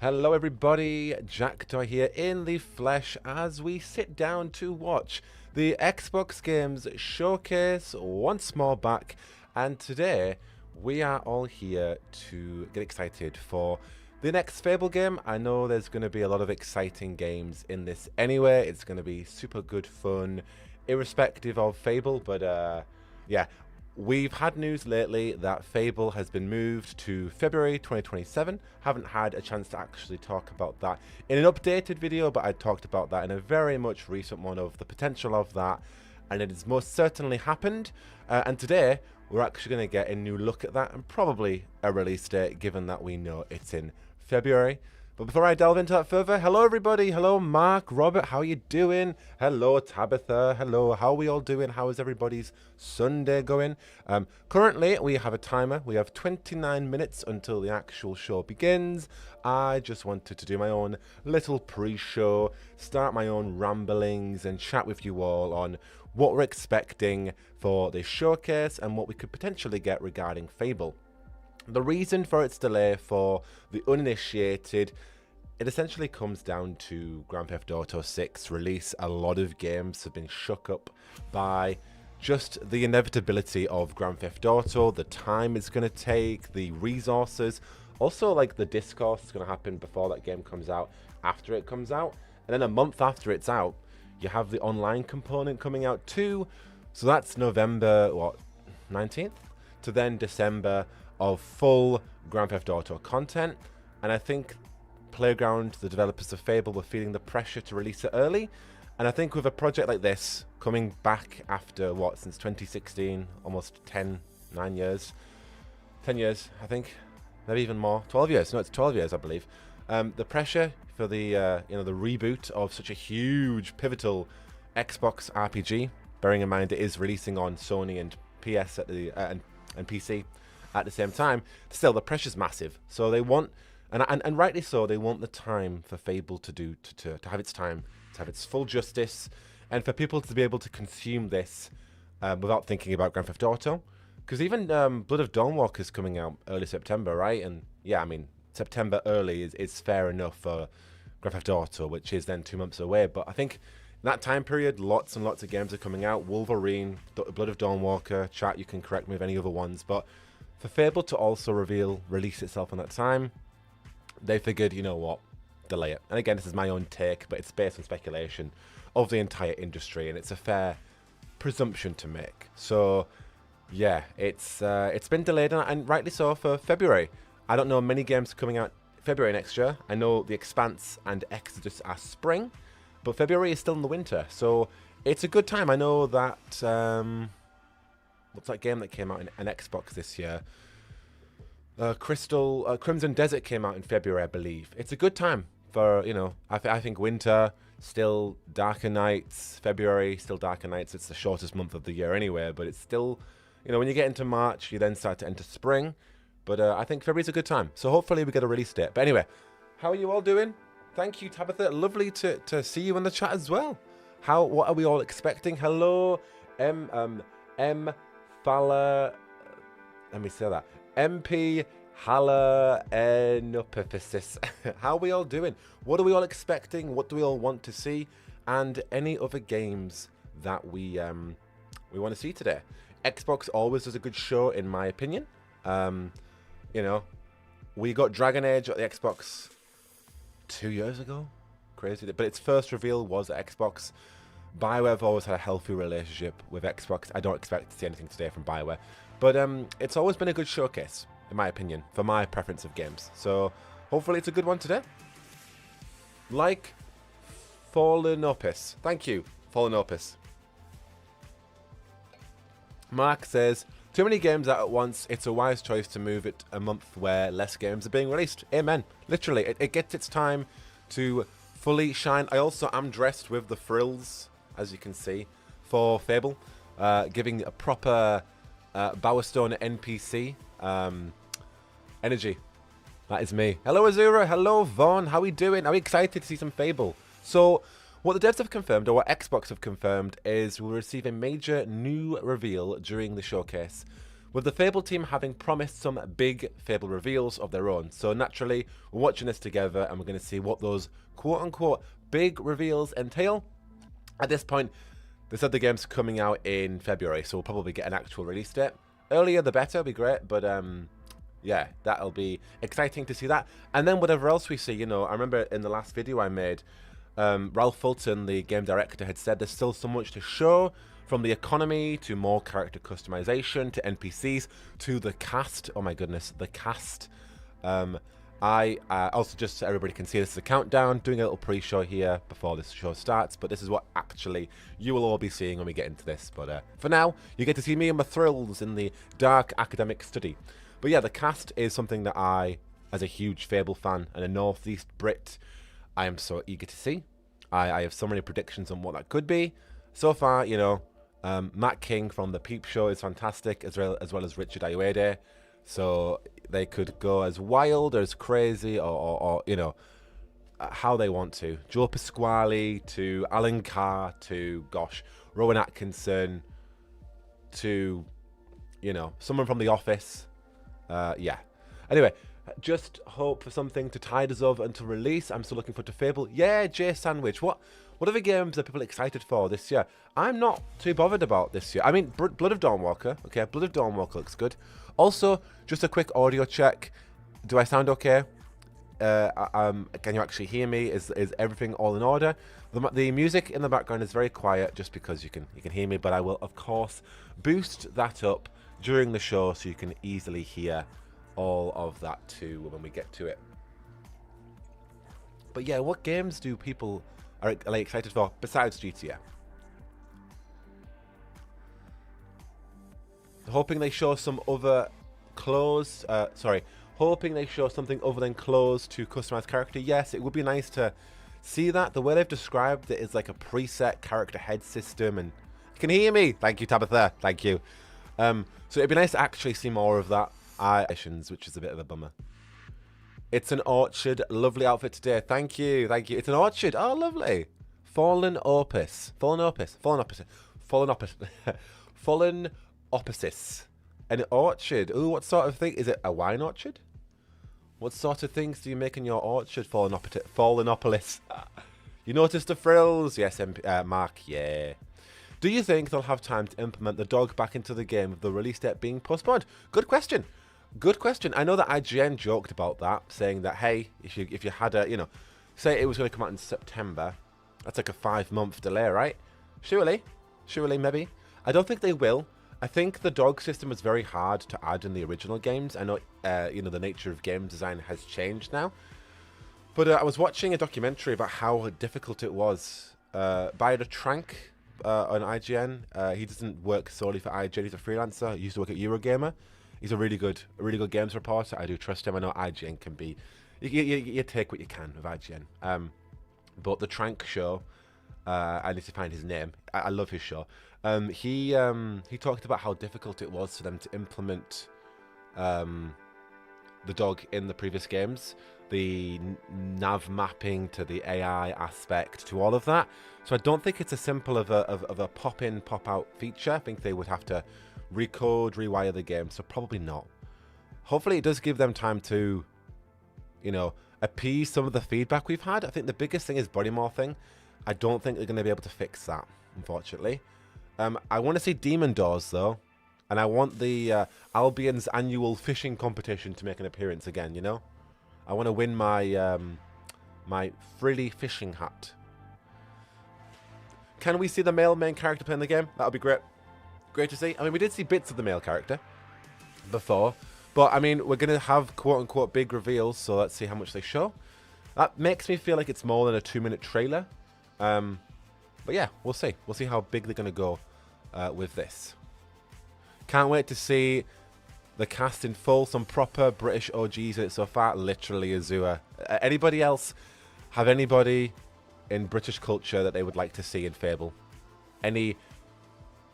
Hello everybody, Jackdaw here in the flesh as we sit down to watch the Xbox Games Showcase once more back, and today we are all here to get excited for the next Fable game. I know there's going to be a lot of exciting games in this anyway. It's going to be super good fun irrespective of Fable, but yeah. We've had news lately that Fable has been moved to February 2027. Haven't had a chance to actually talk about that in an updated video, but I talked about that in a very much recent one of the potential of that, and it has most certainly happened. And today, we're actually going to get a new look at that and probably a release date, given that we know it's in February. But before I delve into that further, hello everybody, hello Mark, Robert, how you doing? Hello Tabitha, hello, how are we all doing? How is everybody's Sunday going? Currently, we have a timer. We have 29 minutes until the actual show begins. I just wanted to do my own little pre-show, start my own ramblings and chat with you all on what we're expecting for this showcase and what we could potentially get regarding Fable. The reason for its delay for the uninitiated, it essentially comes down to Grand Theft Auto 6 release. A lot of games have been shook up by just the inevitability of Grand Theft Auto, the time it's going to take, the resources, also like the discourse is going to happen before that game comes out, after it comes out, and then a month after it's out, you have the online component coming out too. So that's November, 19th to then December of full Grand Theft Auto content, and I think Playground, the developers of Fable, were feeling the pressure to release it early, and I think with a project like this coming back after since 2016, almost 9 years, 10 years I think, maybe even more, 12 years, no it's 12 years I believe, the pressure for the the reboot of such a huge pivotal Xbox RPG, bearing in mind it is releasing on Sony and PS at the and PC at the same time, still the pressure's massive. So they want, and rightly so, they want the time for Fable to have its time, to have its full justice, and for people to be able to consume this without thinking about Grand Theft Auto. Because even Blood of Dawnwalker is coming out early September, right? And yeah, I mean, September early is fair enough for Grand Theft Auto, which is then 2 months away. But I think in that time period, lots and lots of games are coming out. Wolverine, Blood of Dawnwalker, chat, you can correct me with any other ones, but for Fable to also release itself on that time, they figured, you know what, delay it. And again, this is my own take, but it's based on speculation of the entire industry, and it's a fair presumption to make. So, yeah, it's been delayed, and rightly so, for February. I don't know many games coming out February next year. I know The Expanse and Exodus are spring, but February is still in the winter, so it's a good time. I know that what's that game that came out in an Xbox this year? Crimson Desert came out in February, I believe. It's a good time for, I think winter, still darker nights. February, still darker nights. It's the shortest month of the year anyway, but it's still, when you get into March, you then start to enter spring. But I think February's a good time. So hopefully we get a release date. But anyway, how are you all doing? Thank you, Tabitha. Lovely to see you in the chat as well. What are we all expecting? Hello, M. Fala, let me say that. MP Hala Enopiphysis. How are we all doing? What are we all expecting? What do we all want to see? And any other games that we want to see today? Xbox always does a good show, in my opinion. We got Dragon Age at the Xbox 2 years ago. Crazy, but its first reveal was at Xbox. BioWare have always had a healthy relationship with Xbox. I don't expect to see anything today from BioWare. But it's always been a good showcase, in my opinion, for my preference of games. So hopefully it's a good one today. Like Fallen Opus. Thank you, Fallen Opus. Mark says, too many games out at once. It's a wise choice to move it a month where less games are being released. Amen. Literally, it gets its time to fully shine. I also am dressed with the frills, as you can see, for Fable, giving a proper Bowerstone NPC energy. That is me. Hello Azura, hello Vaughn, how are we doing? Are we excited to see some Fable? So, what the devs have confirmed, or what Xbox have confirmed, is we'll receive a major new reveal during the showcase, with the Fable team having promised some big Fable reveals of their own. So naturally, we're watching this together and we're going to see what those quote-unquote big reveals entail. At this point, they said the game's coming out in February, so we'll probably get an actual release date. Earlier the better, be great, but yeah, that'll be exciting to see that. And then whatever else we see, you know, I remember in the last video I made, Ralph Fulton, the game director, had said there's still so much to show, from the economy to more character customization to NPCs to the cast. Oh my goodness, the cast. I also, just so everybody can see, this is a countdown, doing a little pre-show here before this show starts, but this is what actually you will all be seeing when we get into this. But for now, you get to see me and my thrills in the dark academic study. But yeah, the cast is something that I, as a huge Fable fan and a Northeast Brit, I am so eager to see. I have so many predictions on what that could be. So far, you know, Matt King from The Peep Show is fantastic, as well as Richard Ayoade. So they could go as wild or as crazy or you know, how they want to. Joe Pasquale to Alan Carr to, gosh, Rowan Atkinson to, you know, someone from The Office. Yeah. Anyway, just hope for something to tide us over until release. I'm still looking forward to Fable. Yeah, Jay Sandwich. What other games are people excited for this year? I'm not too bothered about this year. I mean, Blood of Dawnwalker. Okay, Blood of Dawnwalker looks good. Also, just a quick audio check. Do I sound okay? Can you actually hear me? Is everything all in order? The music in the background is very quiet, just because you can hear me. But I will, of course, boost that up during the show so you can easily hear all of that too when we get to it. But yeah, what games do people are like excited for besides GTA? Hoping they show some other clothes. Hoping they show something other than clothes to customize character. Yes, it would be nice to see that. The way they've described it is like a preset character head system, and you can hear me. Thank you, Tabitha. Thank you. So it'd be nice to actually see more of that. Which is a bit of a bummer. It's an orchard. Lovely outfit today. Thank you. Thank you. It's an orchard. Oh, lovely. Fallen Opus. Fallen Opus. Fallen Opus. Fallen Opus. Fallen Opus. An orchard. Ooh, what sort of thing? Is it a wine orchard? What sort of things do you make in your orchard, Fallen Opus? Fallenopolis. You noticed the frills? Yes, Mark. Yeah. Do you think they'll have time to implement the dog back into the game with the release date being postponed? Good question. Good question. I know that IGN joked about that, saying that, hey, if you had a, you know, say it was going to come out in September, that's like a 5-month delay, right? Surely, maybe. I don't think they will. I think the dog system was very hard to add in the original games. I know, you know, the nature of game design has changed now. But I was watching a documentary about how difficult it was. By the Trank on IGN. He doesn't work solely for IGN. He's a freelancer. He used to work at Eurogamer. He's a really good games reporter. I do trust him. I know IGN can be... You take what you can with IGN. But the Trank show, I need to find his name. I love his show. He talked about how difficult it was for them to implement the dog in the previous games. The nav mapping to the AI aspect to all of that. So I don't think it's as simple of a pop-in, pop-out feature. I think they would have to recode, rewire the game, so probably not. Hopefully it does give them time to, you know, appease some of the feedback we've had. I think the biggest thing is body morphing. I don't think they're going to be able to fix that, unfortunately. I want to see Demon Doors, though. And I want the Albion's annual fishing competition to make an appearance again, you know? I want to win my my frilly fishing hat. Can we see the male main character playing the game? That would be great. Great to see. I mean, we did see bits of the male character before. But, I mean, we're going to have quote-unquote big reveals, so let's see how much they show. That makes me feel like it's more than a 2-minute trailer. But, yeah, we'll see. We'll see how big they're going to go with this. Can't wait to see the cast in full. Some proper British OGs in it so far. Literally Azure. Anybody else have anybody in British culture that they would like to see in Fable? Any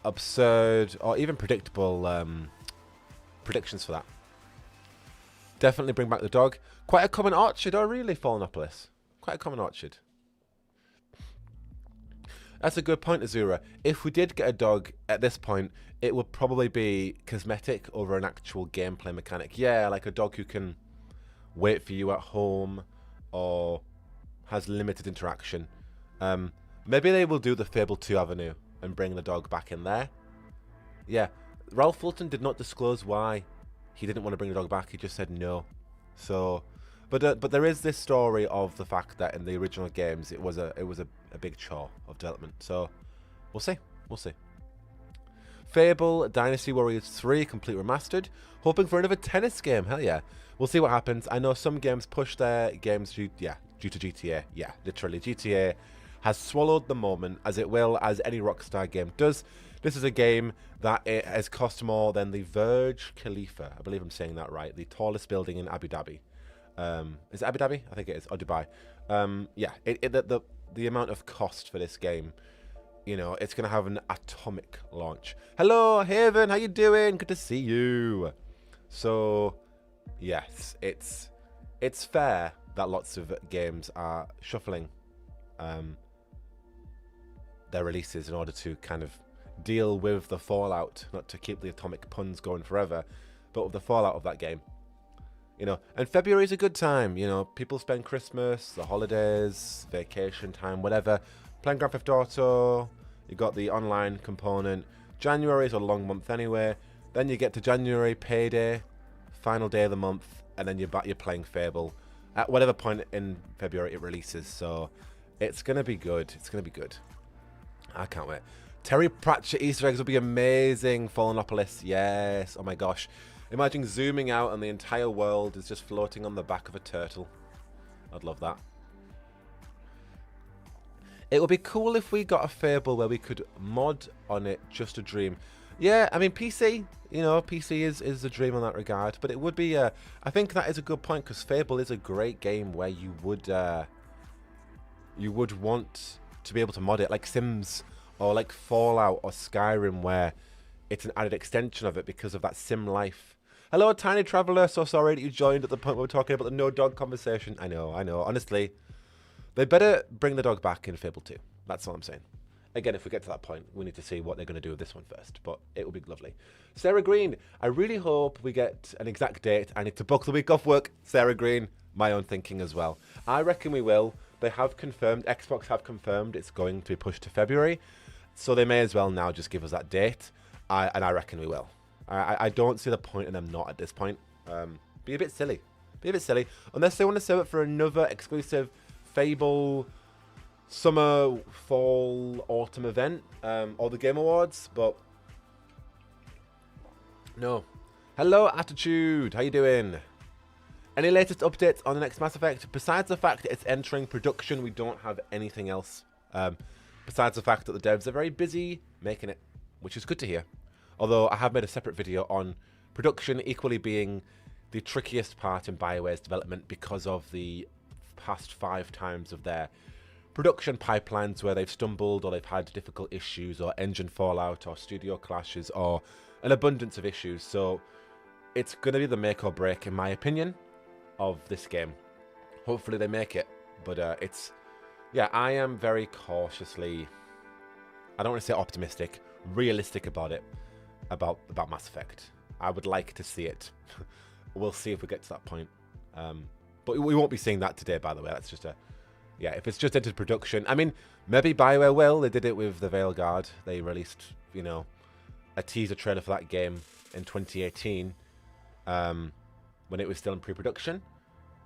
absurd or even predictable predictions for that? Definitely bring back the dog. Quite a common orchard. Oh, really, Fallenopolis? Quite a common orchard. That's a good point, Azura. If we did get a dog at this point, it would probably be cosmetic over an actual gameplay mechanic. Yeah, like a dog who can wait for you at home or has limited interaction. Maybe they will do the Fable 2 avenue and bring the dog back in there. Yeah, Ralph Fulton did not disclose why he didn't want to bring the dog back. He just said no. So, but there is this story of the fact that in the original games it was a big chore of development. So, we'll see. We'll see. Fable Dynasty Warriors 3 complete remastered. Hoping for another tennis game. Hell yeah. We'll see what happens. I know some games push their games due to GTA. Yeah, literally. GTA has swallowed the moment, as it will, as any Rockstar game does. This is a game that it has cost more than the Burj Khalifa. I believe I'm saying that right. The tallest building in Abu Dhabi. Is it Abu Dhabi? I think it is. Or Dubai. Yeah, the amount of cost for this game, you know, it's going to have an atomic launch. Hello, Haven. How you doing? Good to see you. So, yes, it's fair that lots of games are shuffling their releases in order to kind of deal with the fallout, not to keep the atomic puns going forever, but with the fallout of that game. You know, and February is a good time. You know, people spend Christmas, the holidays, vacation time, whatever, playing Grand Theft Auto. You got the online component. January is a long month anyway. Then you get to January, payday, final day of the month, and then you're playing Fable at whatever point in February it releases. So it's gonna be good. It's gonna be good. I can't wait. Terry Pratchett Easter eggs will be amazing. Fallonopolis, yes. Oh my gosh. Imagine zooming out and the entire world is just floating on the back of a turtle. I'd love that. It would be cool if we got a Fable where we could mod on it, just a dream. Yeah, I mean, PC, you know, PC is a dream in that regard. But it would be, I think that is a good point, because Fable is a great game where you would want to be able to mod it, like Sims or like Fallout or Skyrim, where it's an added extension of it because of that sim life. Hello, Tiny Traveller. So sorry that you joined at the point where we're talking about the no dog conversation. I know. Honestly, they better bring the dog back in Fable 2. That's all I'm saying. Again, if we get to that point, we need to see what they're going to do with this one first. But it will be lovely. Sarah Green, I really hope we get an exact date. I need to book the week off work. Sarah Green, my own thinking as well. I reckon we will. They have confirmed, Xbox have confirmed it's going to be pushed to February. So they may as well now just give us that date. And I reckon we will. I don't see the point in them not at this point. Be a bit silly. Be a bit silly. Unless they want to save it for another exclusive Fable summer, fall, autumn event. Or the Game Awards. But no. Hello, Attitude. How you doing? Any latest updates on the next Mass Effect? Besides the fact that it's entering production, we don't have anything else. Besides the fact that the devs are very busy making it, which is good to hear. Although I have made a separate video on production equally being the trickiest part in BioWare's development because of the past 5 times of their production pipelines where they've stumbled or they've had difficult issues or engine fallout or studio clashes or an abundance of issues. So it's going to be the make or break, in my opinion, of this game. Hopefully they make it. But yeah, I am very cautiously, I don't want to say optimistic, realistic about it. About Mass Effect. I would like to see it. We'll see if we get to that point. But we won't be seeing that today, by the way. That's just yeah, if it's just entered production. I mean, maybe BioWare will. They did it with the Veil Guard. They released, you know, a teaser trailer for that game in 2018 when it was still in pre-production.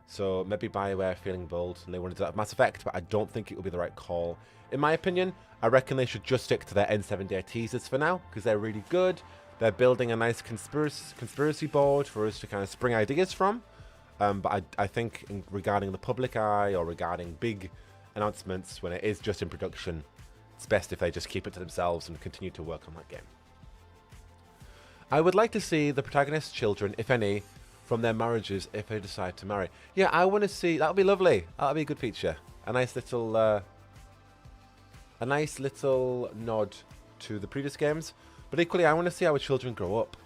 So maybe BioWare feeling bold and they wanted to do that with Mass Effect, but I don't think it will be the right call. In my opinion, I reckon they should just stick to their N7-day teasers for now, because they're really good. They're building a nice conspiracy board for us to kind of spring ideas from. But I think regarding the public eye or regarding big announcements when it is just in production, it's best if they just keep it to themselves and continue to work on that game. I would like to see the protagonist's children, if any, from their marriages if they decide to marry. Yeah, I want to see. That would be lovely. That would be a good feature. A nice little nod to the previous games. But equally, I want to see our children grow up.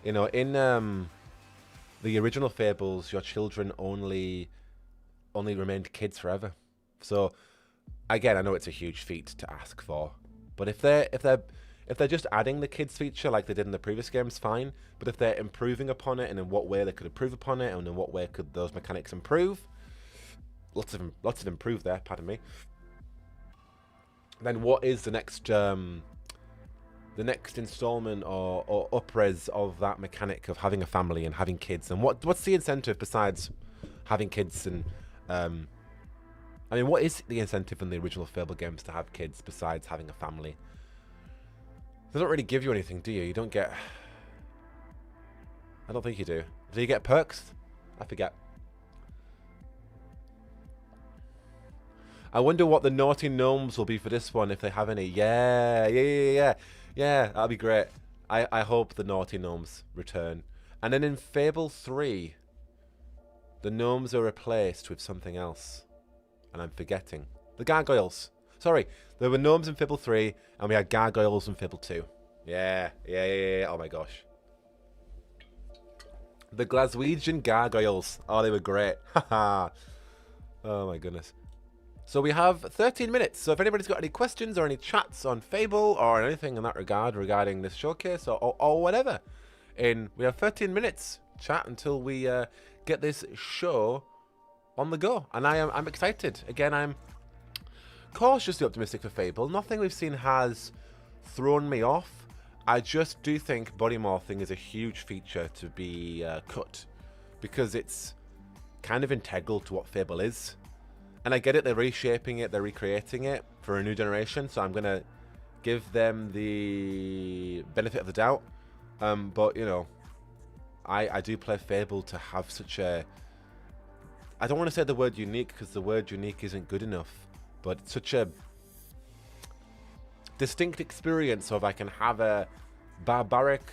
You know, in the original Fables, your children only remained kids forever. So again, I know it's a huge feat to ask for, but if they're just adding the kids feature like they did in the previous games, fine. But if they're improving upon it, and in what way they could improve upon it, and in what way could those mechanics improve, lots of improve there. Pardon me. Then what is the next installment or upres of that mechanic of having a family and having kids? And what's the incentive besides having kids? And I mean, what is the incentive in the original Fable games to have kids besides having a family? They don't really give you anything, do you? You don't get... I don't think you do. Do you get perks? I forget. I wonder what the naughty gnomes will be for this one, if they have any. Yeah, that'll be great. I hope the naughty gnomes return. And then in Fable 3, the gnomes are replaced with something else. And I'm forgetting. The gargoyles. Sorry, there were gnomes in Fable 3, and we had gargoyles in Fable 2. Yeah. Oh my gosh. The Glaswegian gargoyles. Oh, they were great. Haha. Oh my goodness. So we have 13 minutes. So if anybody's got any questions or any chats on Fable or anything in that regard regarding this showcase or whatever, we have 13 minutes chat until we get this show on the go. And I'm excited. Again, I'm cautiously optimistic for Fable. Nothing we've seen has thrown me off. I just do think body morphing is a huge feature to be cut, because it's kind of integral to what Fable is. And I get it, they're reshaping it, they're recreating it for a new generation, so I'm going to give them the benefit of the doubt. But, you know, I do play Fable to have such a... I don't want to say the word unique, because the word unique isn't good enough, but such a distinct experience of I can have a barbaric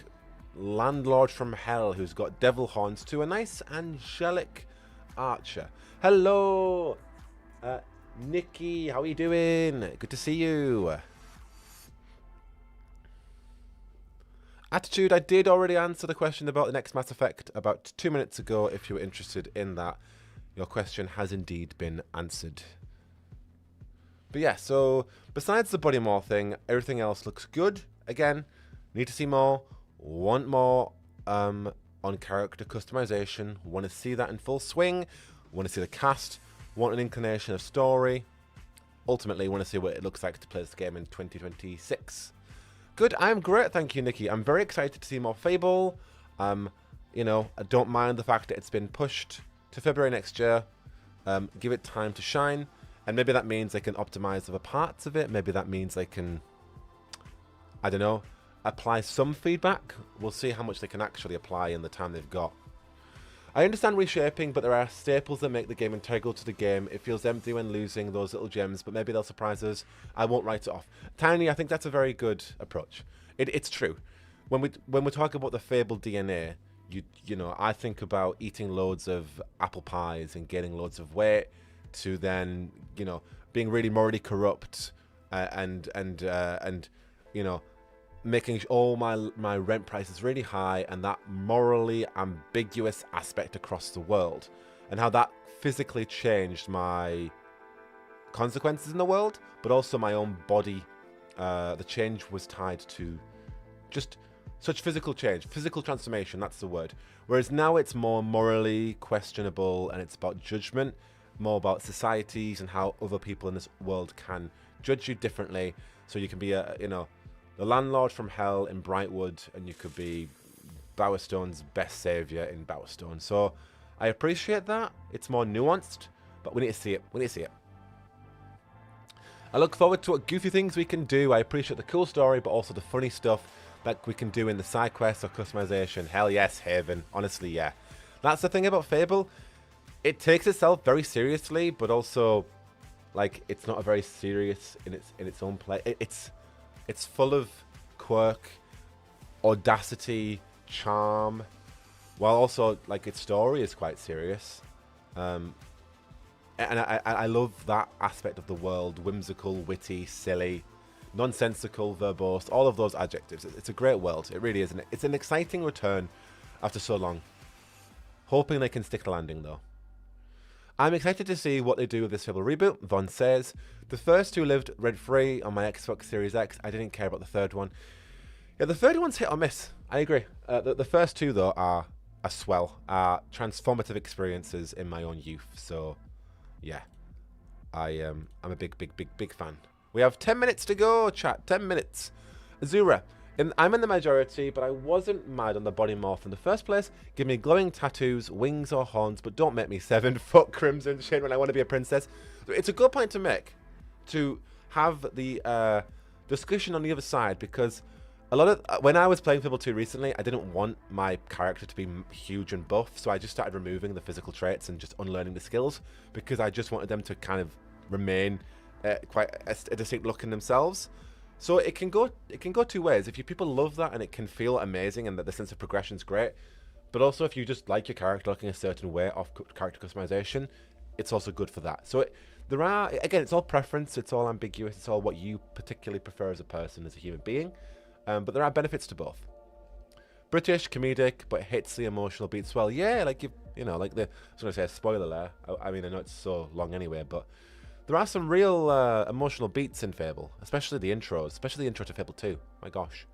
landlord from hell who's got devil horns to a nice angelic archer. Hello, Nikki, how are you doing? Good to see you. Attitude, I did already answer the question about the next Mass Effect about 2 minutes ago. If you were interested in that, your question has indeed been answered. But yeah, so besides the body morphing, everything else looks good. Again, need to see more, want more on character customization, want to see that in full swing, want to see the cast, want an inclination of story. Ultimately, want to see what it looks like to play this game in 2026. Good, I'm great, thank you, Nikki. I'm very excited to see more Fable. You know, I don't mind the fact that it's been pushed to February next year. Give it time to shine. And maybe that means they can optimize other parts of it. Maybe that means they can, I don't know, apply some feedback. We'll see how much they can actually apply in the time they've got. I understand reshaping, but there are staples that make the game integral to the game. It feels empty when losing those little gems, but maybe they'll surprise us. I won't write it off. Tiny, I think that's a very good approach. It's true. When we talk about the Fable DNA, you know, I think about eating loads of apple pies and gaining loads of weight, to then, you know, being really morally corrupt and you know, making all my rent prices really high, and that morally ambiguous aspect across the world, and how that physically changed my consequences in the world, but also my own body. The change was tied to just such physical change, physical transformation, that's the word. Whereas now it's more morally questionable, and it's about judgment, more about societies and how other people in this world can judge you differently. So you can be you know, the landlord from hell in Brightwood, and you could be Bowerstone's best savior in Bowerstone. So I appreciate that. It's more nuanced, but we need to see it. We need to see it. I look forward to what goofy things we can do. I appreciate the cool story, but also the funny stuff that we can do in the side quests or customization. Hell yes, Haven. Honestly, yeah. That's the thing about Fable. It takes itself very seriously, but also, like, it's not a very serious in its own play. It's full of quirk, audacity, charm, while also, like, its story is quite serious. And I love that aspect of the world: whimsical, witty, silly, nonsensical, verbose, all of those adjectives. It's a great world. It really is. It's an exciting return after so long. Hoping they can stick the landing, though. I'm excited to see what they do with this Fable reboot. Von says, the first two lived rent-free on my Xbox Series X. I didn't care about the third one. Yeah, the third one's hit or miss. I agree. The first two, though, are swell. Are transformative experiences in my own youth. So, yeah. I'm a big fan. We have 10 minutes to go, chat. 10 minutes. Azura. I'm in the majority, but I wasn't mad on the body morph in the first place. Give me glowing tattoos, wings or horns, but don't make me 7 foot crimson shade when I want to be a princess. It's a good point to make, to have the discussion on the other side, because a lot of when I was playing Fable 2 recently, I didn't want my character to be huge and buff, so I just started removing the physical traits and just unlearning the skills, because I just wanted them to kind of remain quite a distinct look in themselves. So it can go two ways. If you people love that and it can feel amazing and that the sense of progression is great, but also if you just like your character looking a certain way off character customization, it's also good for that. So there are, again, it's all preference, it's all ambiguous, it's all what you particularly prefer as a person, as a human being, but there are benefits to both. British, comedic, but hits the emotional beats well. Yeah, like you know, like I was going to say a spoiler there. I mean, I know it's so long anyway, but there are some real emotional beats in Fable, especially the intros, especially the intro to Fable 2. My gosh.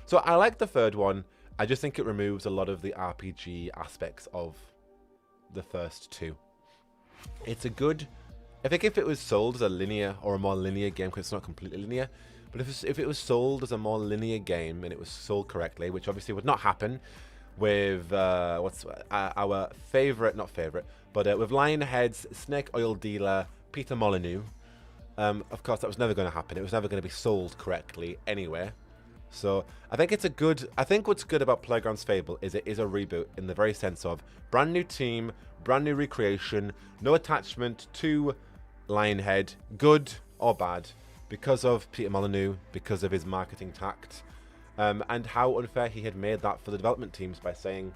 So I like the third one. I just think it removes a lot of the RPG aspects of the first two. It's a good... I think if it was sold as a linear or a more linear game, because it's not completely linear, but if it was sold as a more linear game and it was sold correctly, which obviously would not happen with what's our favourite, not favourite, but with Lionhead's Snake Oil Dealer, Peter Molyneux. Of course, that was never going to happen. It was never going to be sold correctly anyway. So I think it's a good... I think what's good about Playground's Fable is it is a reboot in the very sense of brand new team, brand new recreation, no attachment to Lionhead, good or bad, because of Peter Molyneux, because of his marketing tact, and how unfair he had made that for the development teams by saying,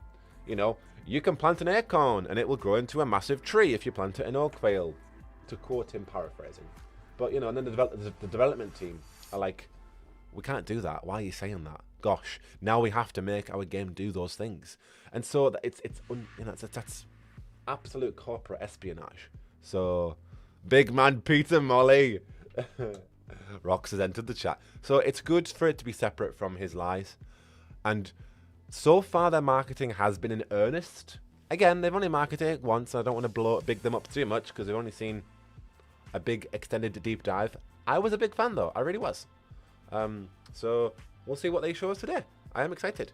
you know, you can plant an acorn and it will grow into a massive tree if you plant it in Oakvale, to quote him paraphrasing. But, you know, and then the development team are like, we can't do that. Why are you saying that? Gosh, now we have to make our game do those things. And so that's absolute corporate espionage. So, big man Peter Molly. Rox has entered the chat. So it's good for it to be separate from his lies. And so far their marketing has been in earnest. Again, they've only marketed it once. I don't want to big them up too much because they've only seen a big extended deep dive. I was a big fan though. I really was. So we'll see what they show us today. I am excited.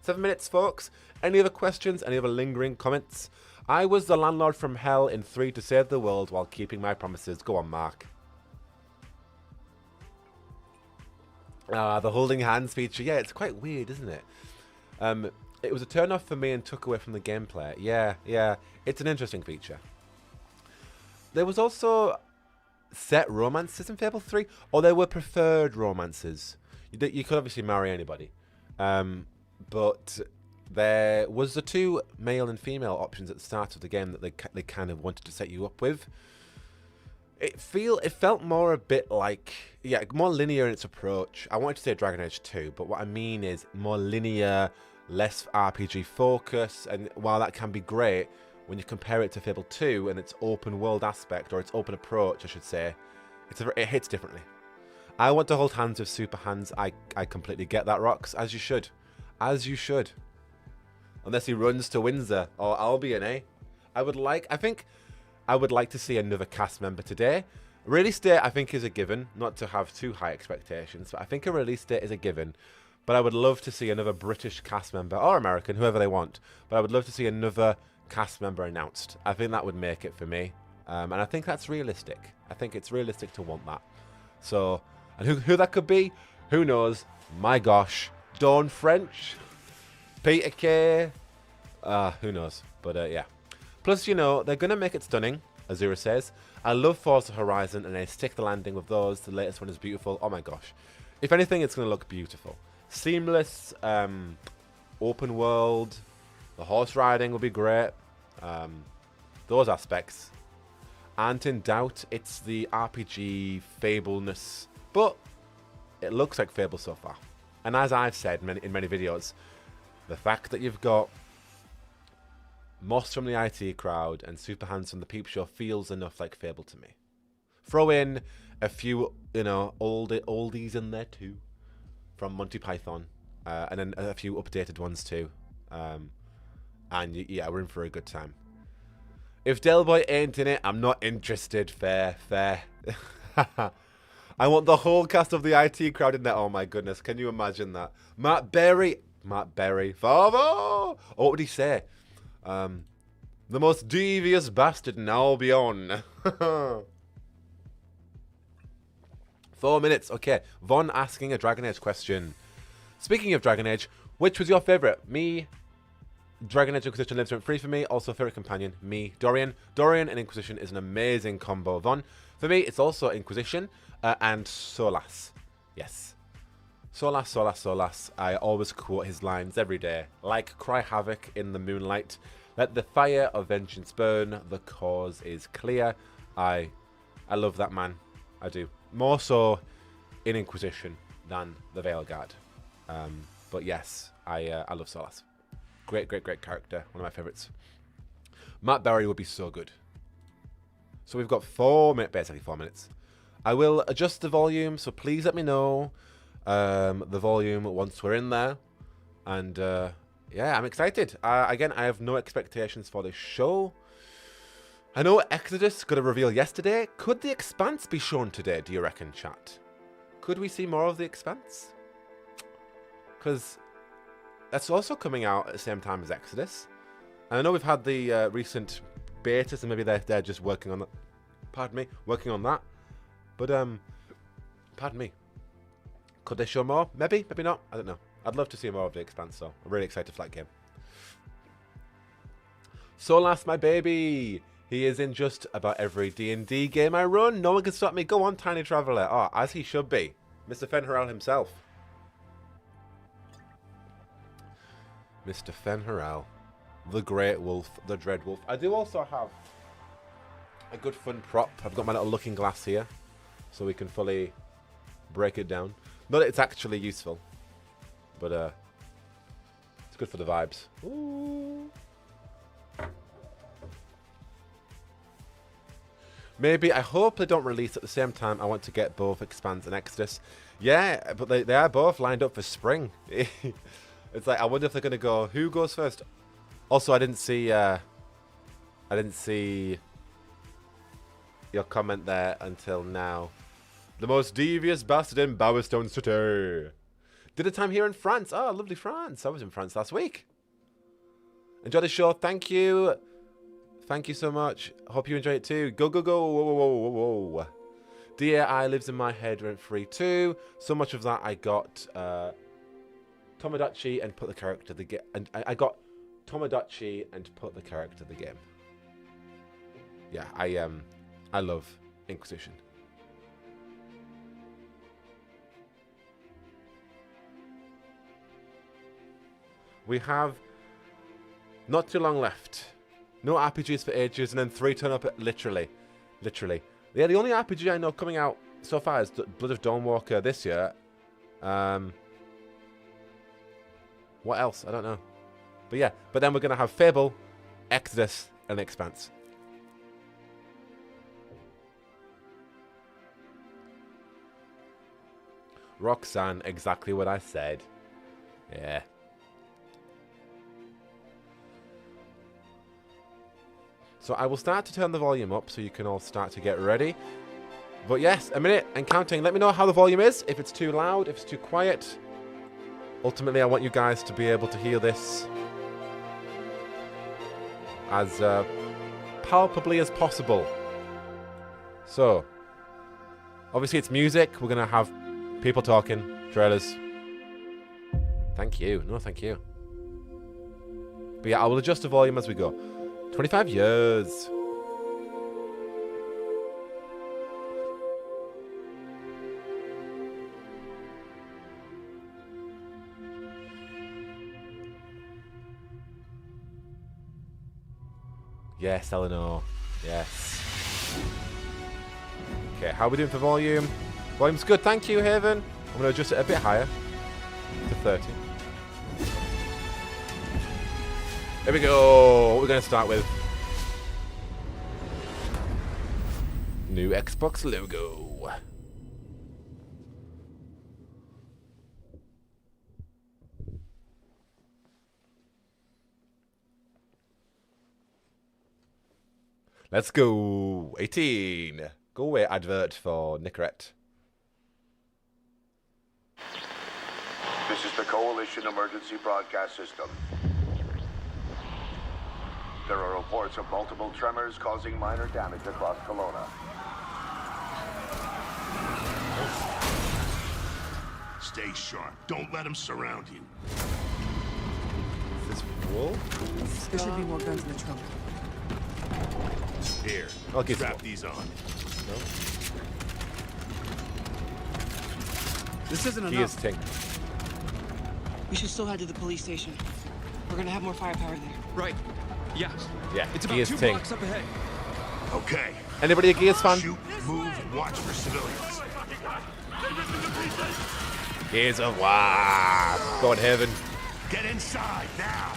7 minutes, folks. Any other questions? Any other lingering comments? I was the landlord from hell in 3 to save the world while keeping my promises. Go on, Mark. The holding hands feature. Yeah, it's quite weird, isn't it? It was a turn off for me and took away from the gameplay. Yeah. It's an interesting feature. There was also set romances in Fable 3, or there were preferred romances. You could obviously marry anybody. But there was the 2 male and female options at the start of the game that they kind of wanted to set you up with. It felt more a bit like, yeah, more linear in its approach. I wanted to say Dragon Age 2, but what I mean is more linear, less RPG focus, and while that can be great, when you compare it to Fable 2 and its open world aspect, or its open approach, I should say, it hits differently. I want to hold hands with super hands. I completely get that, Rox, as you should. As you should. Unless he runs to Windsor or Albion, eh? I think I would like to see another cast member today. Release date, I think, is a given. Not to have too high expectations, but I think a release date is a given. But I would love to see another British cast member, or American, whoever they want. But I would love to see another cast member announced. I think that would make it for me. And I think that's realistic. I think it's realistic to want that. So, and who that could be? Who knows? My gosh. Dawn French? Peter Kay? Who knows? But yeah. Plus, you know, they're going to make it stunning, Azura says. I love Forza Horizon, and they stick the landing with those. The latest one is beautiful. Oh my gosh. If anything, it's going to look beautiful. Seamless, open world. The horse riding will be great. Those aspects aren't in doubt. It's the RPG Fableness. But it looks like Fable so far. And as I've said in many videos, the fact that you've got Moss from the IT crowd and Super Hands from the Peep Show feels enough like Fable to me. Throw in a few, oldies in there too, from Monty Python, and then a few updated ones too. And yeah, we're in for a good time. If Del Boy ain't in it, I'm not interested. Fair. I want the whole cast of the IT crowd in there. Oh my goodness, can you imagine that? Matt Berry, father. Oh, what would he say? The most devious bastard in Albion. 4 minutes. Okay, Von asking a Dragon Age question. Speaking of Dragon Age, which was your favourite? Me. Dragon Age Inquisition lives rent free for me. Also, favourite companion, me. Dorian and Inquisition is an amazing combo. Von, for me, it's also Inquisition and Solas. Yes. Solas. I always quote his lines every day. Like cry havoc in the moonlight. Let the fire of vengeance burn. The cause is clear. I love that man. I do. More so in Inquisition than the Veilguard. But yes, I love Solas. Great character. One of my favourites. Matt Berry would be so good. So we've got 4 minutes, basically 4 minutes. I will adjust the volume, so please let me know the volume once we're in there. And yeah, I'm excited. Again, I have no expectations for this show. I know Exodus got a reveal yesterday. Could The Expanse be shown today, do you reckon, chat? Could we see more of The Expanse? Because that's also coming out at the same time as Exodus. And I know we've had the recent betas, and maybe they're just working on that. Pardon me, working on that. But, pardon me. Could they show more? Maybe not. I don't know. I'd love to see more of The Expanse, so I'm really excited for that game. Solas, my baby. He is in just about every D&D game I run. No one can stop me. Go on, Tiny Traveller. Oh, as he should be. Mr. Fenharel himself. Mr. Fenharel. The Great Wolf. The Dread Wolf. I do also have a good fun prop. I've got my little looking glass here, so we can fully break it down. Not that it's actually useful, but it's good for the vibes. Ooh. Maybe, I hope they don't release at the same time. I want to get both Expanse and Exodus. Yeah, but they are both lined up for spring. It's like, I wonder if they're going to go, who goes first? Also, I didn't see your comment there until now. The most devious bastard in Bowerstone City. Did a time here in France. Oh, lovely France. I was in France last week. Enjoy the show. Thank you. Thank you so much. Hope you enjoy it too. Go. Whoa. DAI lives in my head rent free too. So much of that I got Tomodachi and put the character the game. And I got Tomodachi and put the character the game. Yeah, I love Inquisition. We have not too long left. No RPGs for ages, and then 3 turn up at literally. Yeah, the only RPG I know coming out so far is Blood of Dawnwalker this year. What else? I don't know. But yeah, but then we're going to have Fable, Exodus, and Expanse. Roxanne, exactly what I said. Yeah. So I will start to turn the volume up so you can all start to get ready. But yes, a minute and counting. Let me know how the volume is, if it's too loud, if it's too quiet. Ultimately, I want you guys to be able to hear this as palpably as possible. So, obviously it's music. We're going to have people talking, trailers. Thank you. No, thank you. But yeah, I will adjust the volume as we go. 25 years. Yes, Eleanor. Yes. Okay, how are we doing for volume? Volume's good, thank you, Haven. I'm going to adjust it a bit higher to 30. Here we go. What we're going to start with. New Xbox logo. Let's go. 18. Go away, advert for Nicorette. This is the Coalition Emergency Broadcast System. There are reports of multiple tremors causing minor damage across Kelowna. Stay sharp. Don't let them surround you. Is this wool? There should be more guns in the trunk. Here, I'll get strap these on. No? This isn't He is enough. Tink. We should still head to the police station. We're gonna have more firepower there. Right. Yeah. Yeah, It's he about is 2 Tink. blocks up ahead. Okay. Anybody a Gears fan? Shoot, move, watch for civilians. Gears of War. Go on, Heaven. Get inside now.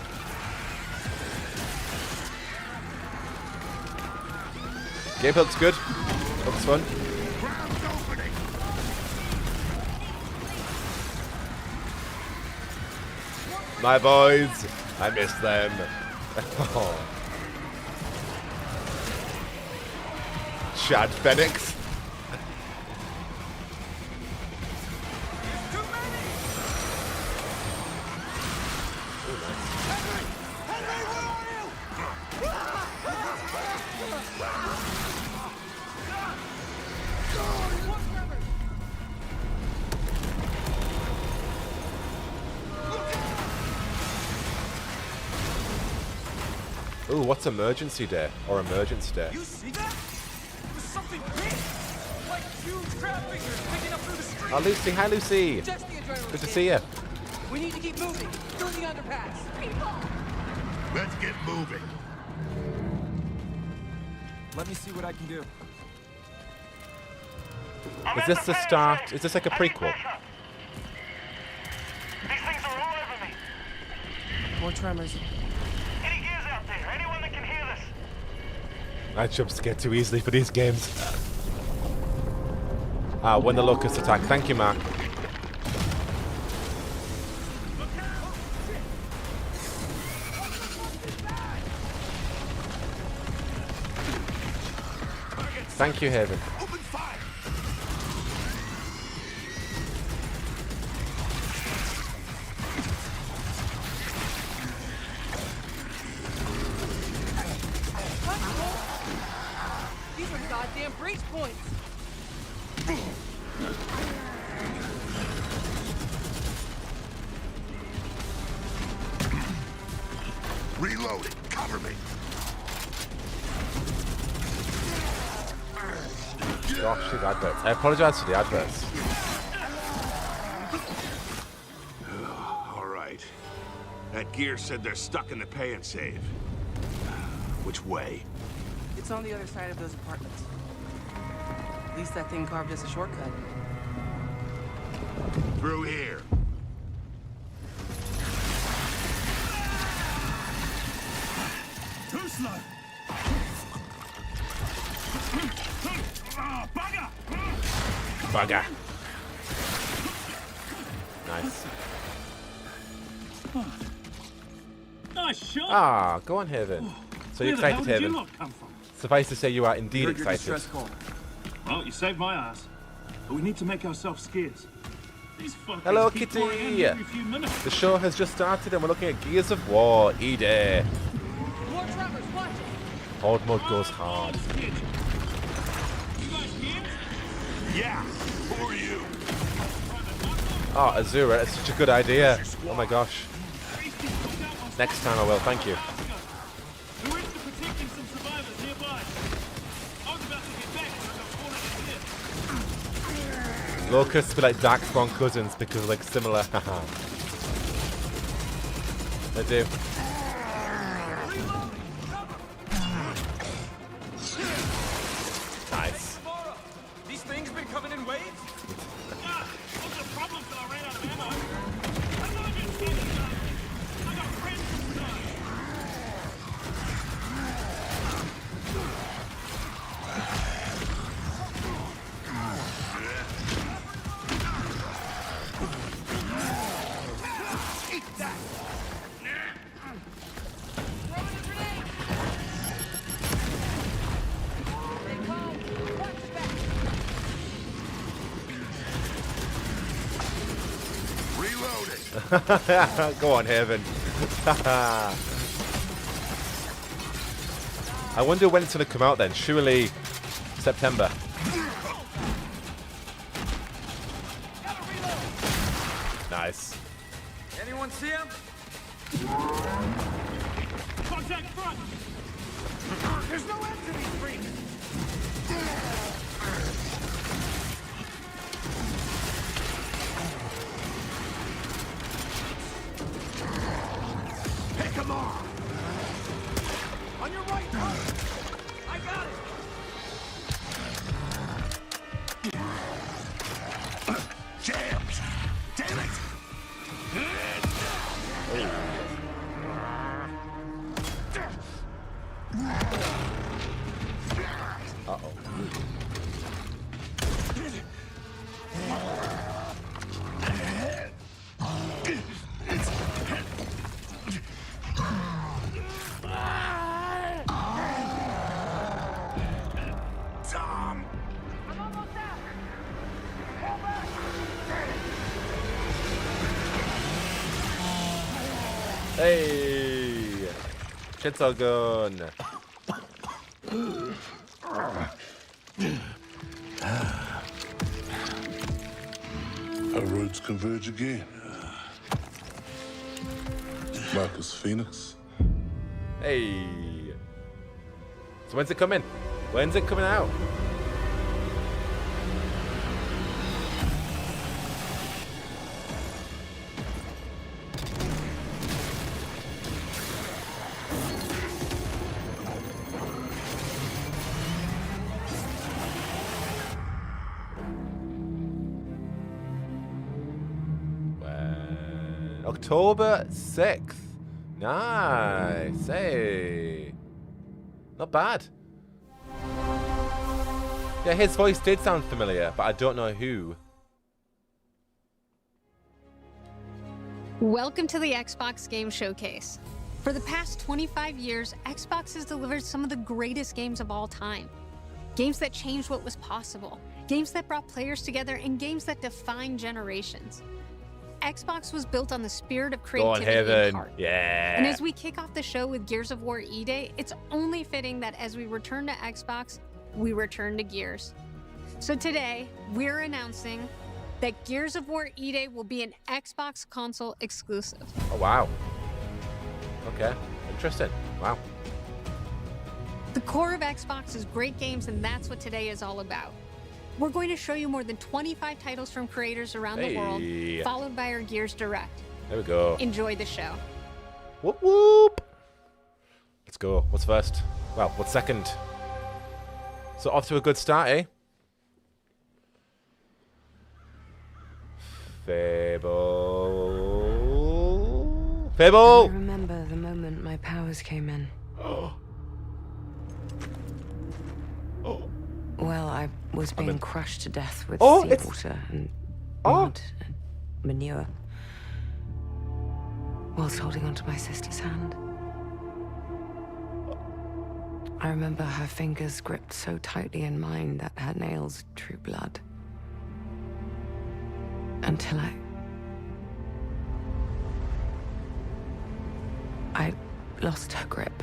Game looks good. Looks fun. Ground's opening. My boys. I miss them. Oh. Chad Phoenix. Ooh, what's emergency day? Or emergence day? You see that? It was something big! Like huge crab figures picking up through the street! Oh, Lucy. Hi, Lucy. Just the adrenaline. Good to see you. We need to keep moving through the underpass. People! Let's get moving. Let me see what I can do. Is this the start? Is this like a prequel? These things are all over me. More tremors. Any gears out there? Anyone that can hear this? I jump scare too easily for these games. When the locusts attack. Thank you, Mark. Thank you, Haven. Open fire. These are goddamn breach points! Reloading. Cover me. Gosh, these adverts. I apologize for the adverts. All right. That gear said they're stuck in the pay and save. Which way? It's on the other side of those apartments. At least that thing carved us a shortcut. Through here. Too slow. Bugger! Bugger. Nice. Nice shot. Ah, go on, Haven. So you're Where the hell excited, did you Haven? lot come from? Suffice to say, you are indeed Heard your excited. distress call. Well, you saved my ass. But we need to make ourselves scarce. These fuckers Hello, keep Kitty. pouring in every few minutes. The show has just started and we're looking at Gears of War, E-Day. More tremors, watch it! Horde mode goes hard. You guys here? Yeah. Who are you? Oh, Azura, that's such a good idea. Oh my gosh. Next time I will, thank you. We were into protecting some survivors nearby. I was about to get back when I got cornered in here. Locusts be like Darkspawn cousins because like similar. Haha. They do. Nice. These things been coming in waves? What's the problem till I ran out of ammo? I'm not just standing up. I got friends inside. Go on, Haven. I wonder when it's going to come out then. Surely September. Nice. Anyone see him? Contact front! There's no end to these freaks! Pick 'em off! On your right, huh? I got it! Jammed! Damn it! Uh-oh. Tom! I'm almost out. Hey! Shit's all gone. Our roads converge again. Marcus Phoenix. Hey! So when's it coming? When's it coming out? October 6th. Nice. Hey. Not bad. Yeah, his voice did sound familiar, but I don't know who. Welcome to the Xbox Game Showcase. For the past 25 years, Xbox has delivered some of the greatest games of all time. Games that changed what was possible, games that brought players together, and games that defined generations. Xbox was built on the spirit of Go on, creativity and Heaven. heart. Yeah. And as we kick off the show with Gears of War E-Day, it's only fitting that as we return to Xbox, we return to Gears. So today, we're announcing that Gears of War E-Day will be an Xbox console exclusive. Oh, wow. Okay. Interesting. Wow. The core of Xbox is great games, and that's what today is all about. We're going to show you more than 25 titles from creators around the world, followed by our Gears Direct. There we go. Enjoy the show. Whoop whoop. Let's go. What's first? Well, what's second? So off to a good start, eh? Fable. I Fable. remember the moment my powers came in. Well, I was being crushed to death with seawater and mud and manure, whilst holding onto my sister's hand. I remember her fingers gripped so tightly in mine that her nails drew blood. Until I lost her grip.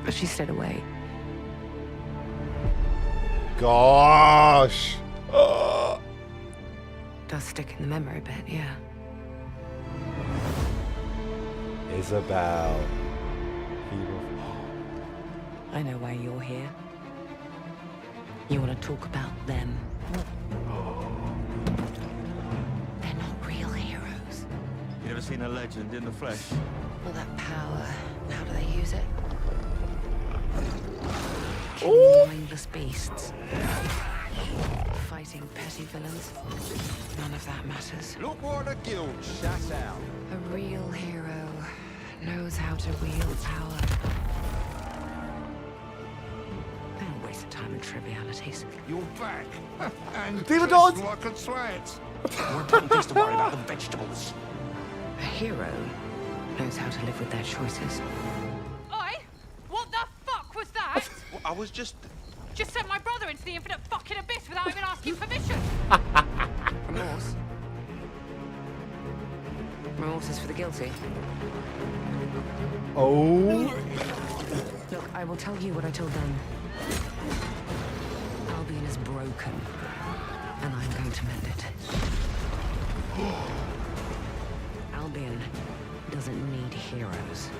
But she stayed away. Gosh. Does stick in the memory bit, yeah. Isabel. I know why you're here. You want to talk about them. They're not real heroes. You ever seen a legend in the flesh? All that power, how do they use it? Mindless beasts. Fighting petty villains. None of that matters. Look what the guild shut out. A real hero knows how to wield power. They don't waste their time in trivialities. You're back. And Demon just Dogs! like a threat. More important things to worry about than vegetables. A hero knows how to live with their choices. Oi! What the fuck was that? Well, I was just... Just sent my brother into the infinite fucking abyss without even asking permission. Remorse? Remorse is for the guilty. Oh. Look, I will tell you what I told them. Albion is broken, and I'm going to mend it. Albion doesn't need heroes.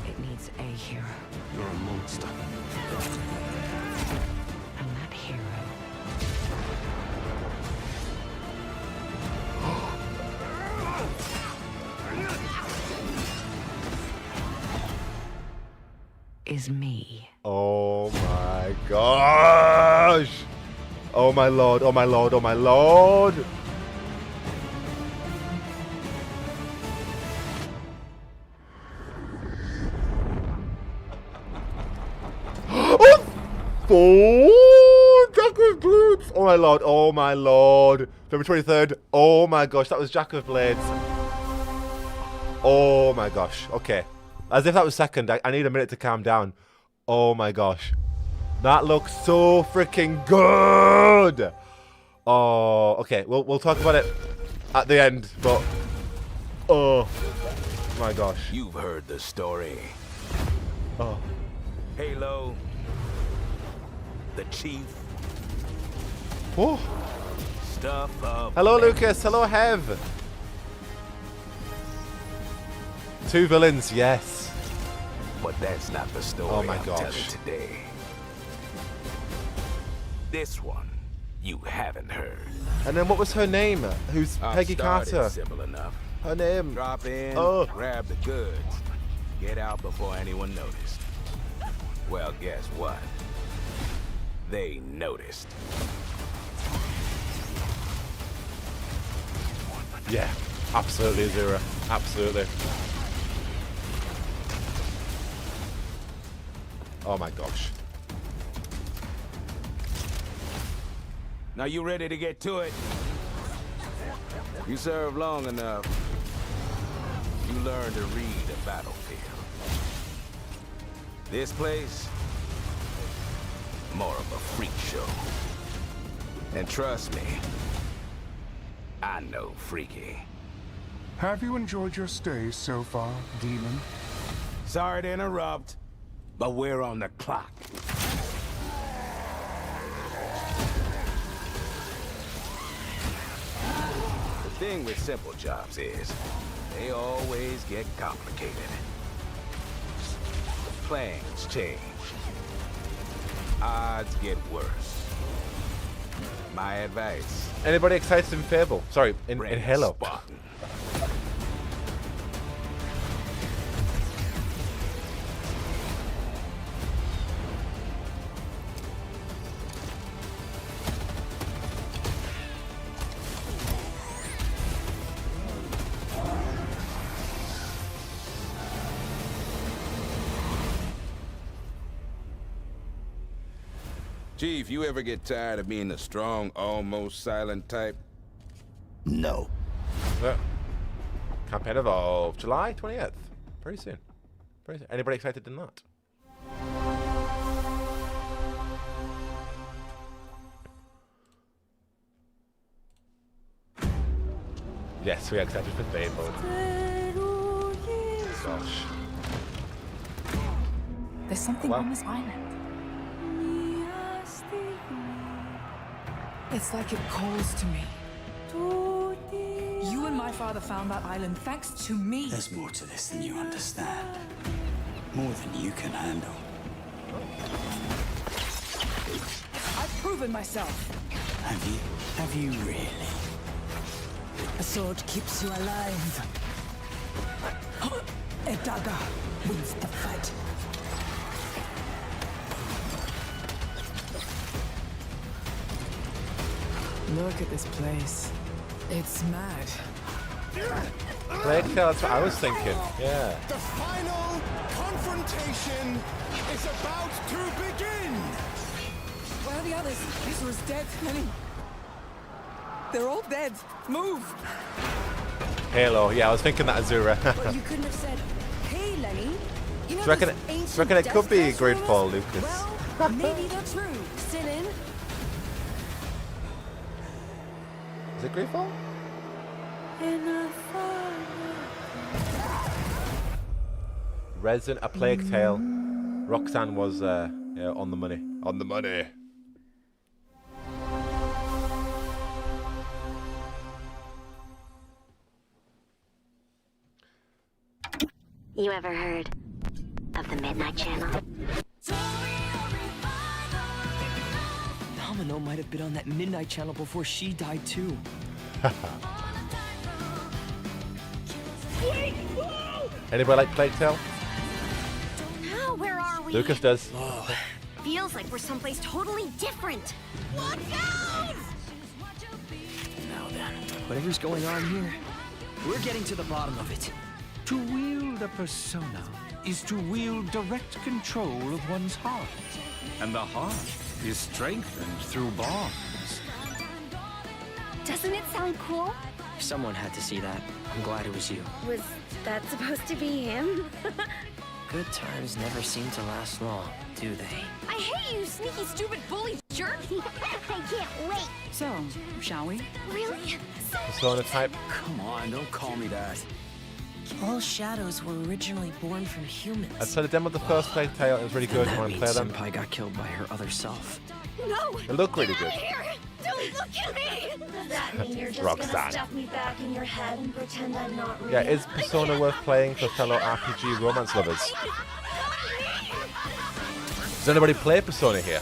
It needs a hero. You're a monster. And that hero is me. Oh my gosh! Oh my lord, oh my lord, oh my lord! Oh, Jack of Blades! Oh my lord, oh my lord. February 23rd. Oh my gosh, that was Jack of Blades. Oh my gosh, okay. As if that was second, I need a minute to calm down. Oh my gosh. That looks so freaking good! Oh, okay, we'll talk about it at the end, but... Oh my gosh. You've heard the story. Oh. Halo, the chief. Oh. Stuff up. Hello, Lucas. Hello, Hev. Two villains, yes. But that's not the story Oh my I'm gosh. telling today. This one, you haven't heard. And then what was her name? Who's Peggy Carter? Simple enough. Her name. Drop in, grab the goods, get out before anyone noticed. Well, guess what? They noticed. Yeah, absolutely, Azura. Absolutely. Oh my gosh. Now you ready to get to it? You serve long enough, you learn to read a battlefield. This place, more of a freak show. And trust me, I know freaky. Have you enjoyed your stay so far, Demon? Sorry to interrupt, but we're on the clock. The thing with simple jobs is, they always get complicated. Plans change. Odds get worse. My advice. Anybody excited in Fable? Sorry, in Halo. Spartan. Chief, you ever get tired of being the strong, almost silent type? No. Campaign Evolve, July 20th. Pretty soon. Pretty soon. Anybody excited in that? Yes, we are excited for Fable. Gosh. There's something on this island. It's like it calls to me. You and my father found that island thanks to me. There's more to this than you understand. More than you can handle. I've proven myself. Have you? Have you really? A sword keeps you alive. A dagger wins the fight. Look at this place. It's mad. Blade Kill, that's what I was thinking. Yeah. The final confrontation is about to begin! Where are the others? Ezra's dead, Lenny. They're all dead. Move! Halo, yeah, I was thinking that Azura. Well, you couldn't have said, hey, Lenny. You know Do you reckon it could be Gridfall, Lucas? Well, maybe they're true. Sit in. Is it Greedfall? Resin, A Plague Tale. Roxanne was yeah, on the money. On the money. You ever heard of the Midnight Channel? Domino might have been on that Midnight Channel before she died too. Anybody like Plague Tale? Now, where are we? Lucas does. Feels like we're someplace totally different. Watch out! Now then, whatever's going on here, we're getting to the bottom of it. To wield a persona is to wield direct control of one's heart. And the heart is strengthened through bonds. Doesn't it sound cool? Someone had to see that. I'm glad it was you. Was that supposed to be him? Good times never seem to last long, do they? I hate you, sneaky, stupid bully jerk! I can't wait! So, shall we? Really? Persona type. Come on, don't call me that. All shadows were originally born from humans. I saw the demo of the first Plague Tale. It was really good. I want to play them. Senpai got killed by her other self. No! It looked really good. Here! Don't look at me! Does that mean you're just Roxanne. gonna stuff me back in your head and pretend I'm not real? Yeah, is Persona worth playing for fellow RPG romance lovers? Does anybody play Persona here?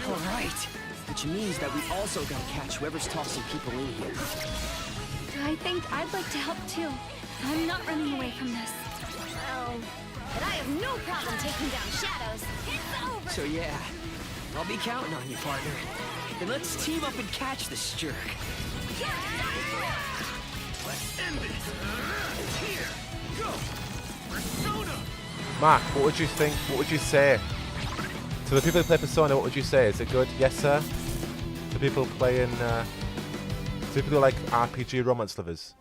All right, which means that we also gotta catch whoever's tossing people in here. I think I'd like to help too. I'm not running away from this. Oh, but I have no problem taking down shadows. It's over! So yeah, I'll be counting on you, partner. Then let's team up and catch this jerk. Let's end this. Here, go. Persona. Mark, what would you think? What would you say? To the people who play Persona, what would you say? Is it good? Yes, sir? To people playing... to people who like RPG romance lovers?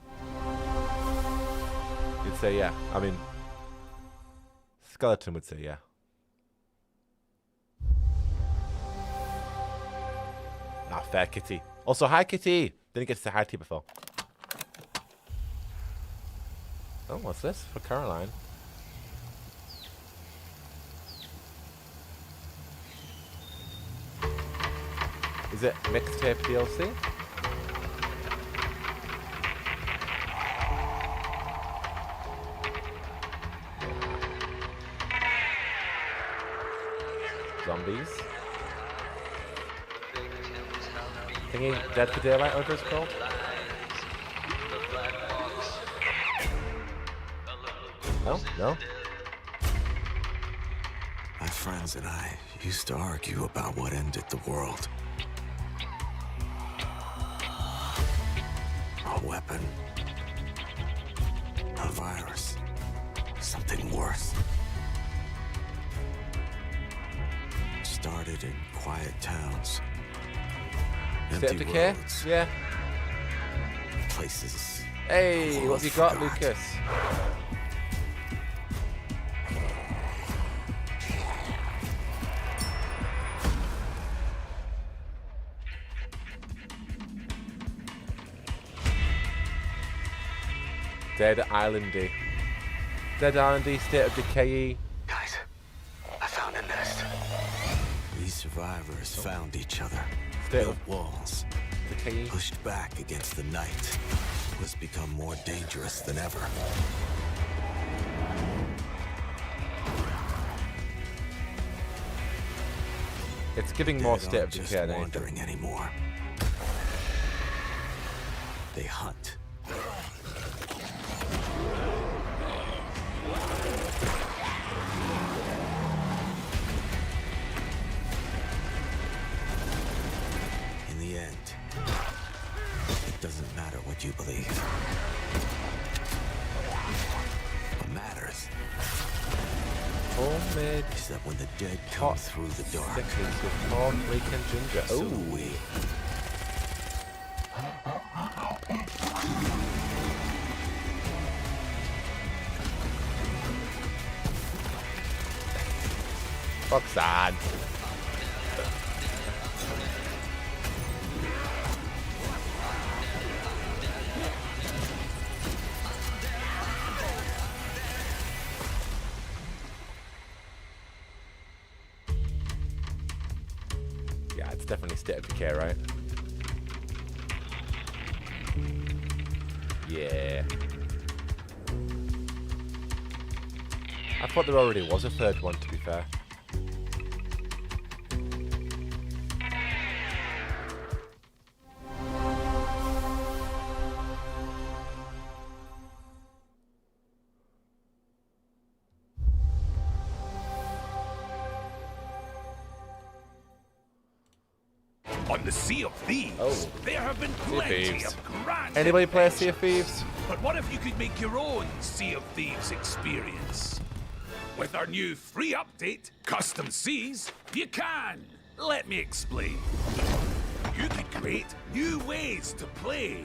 You'd say yeah. I mean... Skeleton would say yeah. Ah, fair, Kitty. Also, hi, Kitty! Didn't get to say hi to you before. Oh, what's this? For Caroline. Is it mixtape DLC? Zombies. Thingy Dead for Daylight, whatever it's called. No? No? My friends and I used to argue about what ended the world. A weapon. A virus. Something worse. Started in quiet towns. State of Decay? Roads, yeah. Places. Hey, what have you got, Lucas? Dead Islandy. Dead Islandy, State of Decay. Guys, I found a nest. These survivors found each other. Built walls. Decay. Pushed back against the night. Was become more dangerous than ever. It's giving more State of Decay than wandering anymore. They hunt. In the end, it doesn't matter what you believe. What matters homemade is that when the dead come through the dark, with corn, leek, and ginger. so we. Roxanne. It's definitely State of Decay, right? Yeah. I thought there already was a third one, to be fair. On the Sea of Thieves, there have been plenty of grand Anybody play adventures. Sea of Thieves? But what if you could make your own Sea of Thieves experience? With our new free update, Custom Seas, you can. Let me explain. You can create new ways to play,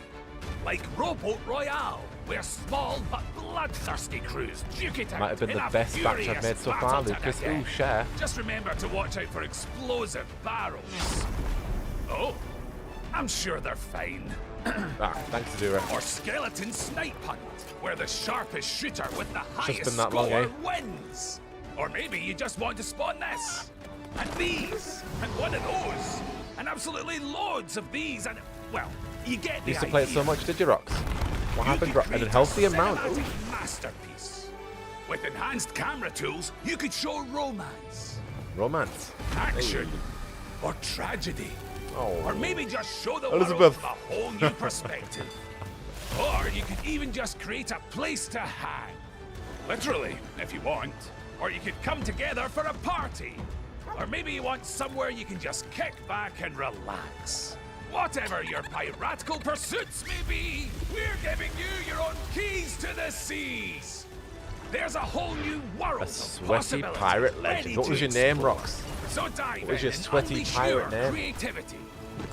like Rowboat Royale, where small but bloodthirsty crews duke it out. Might have been in the a best batch I've furious made so battle far, to Lucas. the Ooh, death. share. Just remember to watch out for explosive barrels. Oh, I'm sure they're fine. Thanks, Zura. Or Skeleton Snipe Hunt, where the sharpest shooter with the Just highest been that score long, eh? wins. Or maybe you just want to spawn this, and these, and one of those, and absolutely loads of these, and, well, you get the Used to idea. play it so much, did you, Rox? What happened? could An create healthy a amount. cinematic Ooh. masterpiece. With enhanced camera tools, you could show romance, Romance. action, or tragedy. Oh. Or maybe just show the Elizabeth. world from a whole new perspective. Or you could even just create a place to hang. Literally, if you want. Or you could come together for a party. Or maybe you want somewhere you can just kick back and relax. Whatever your piratical pursuits may be, we're giving you your own keys to the seas. There's a whole new world A of sweaty possibilities pirate ready legend. What to was your name, explore. Rox? So dive What was in your and sweaty unleash pirate your name? creativity.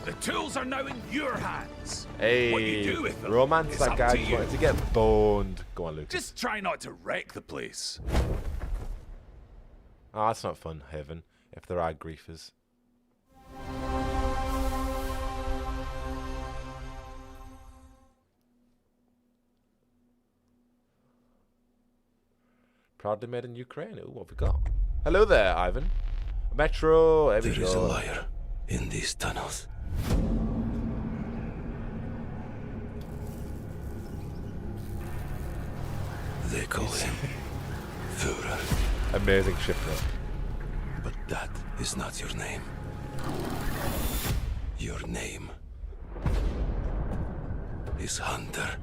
The tools are now in your hands. Hey, What you do with them romance is that up guy to you. wanted to get boned. Go on, Lucas. Just try not to wreck the place. Oh, that's not fun, Heaven, if there are griefers. Proudly made in Ukraine. Ooh, what have we got? Hello there, Ivan. Metro, there we There is a go. liar in these tunnels. They call him Führer. Amazing ship note. But that is not your name. Your name is Hunter.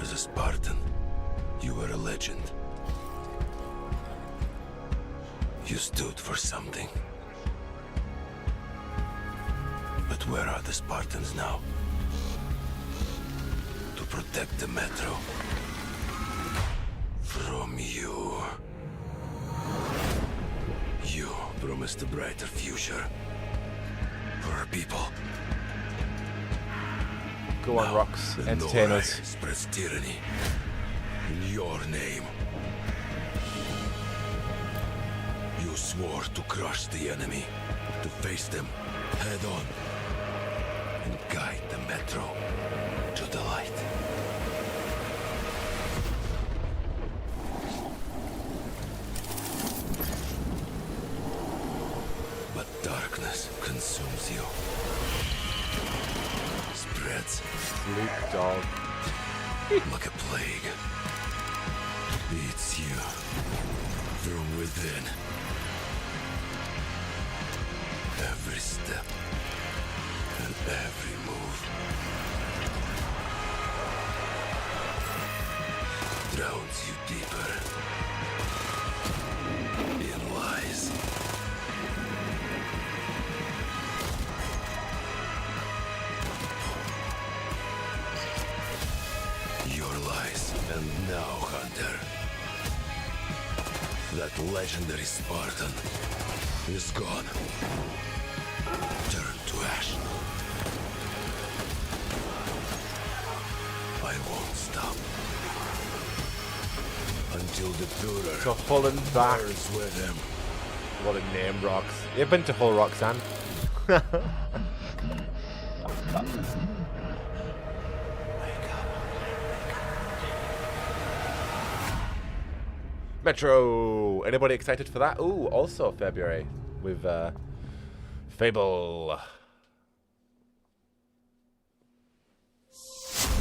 As a Spartan, you were a legend. You stood for something. But where are the Spartans now? To protect the metro from you. You promised a brighter future for our people. Go on, Rox. Entertain Norai us. spreads tyranny in your name. You swore to crush the enemy, to face them head on, and guide the metro to the light. But darkness consumes you. Spreads. Sleep dog. Like a plague. Eats you from within. Every step and every move drowns you deeper in lies. Your lies, and now, Hunter, that legendary Spartan is gone. Turn to ash. I won't stop until the Führer To Hull and back. burns with him. What a name, Rox. You've been to Hull, Roxanne. Metro. Anybody excited for that? Ooh, also February with Fable.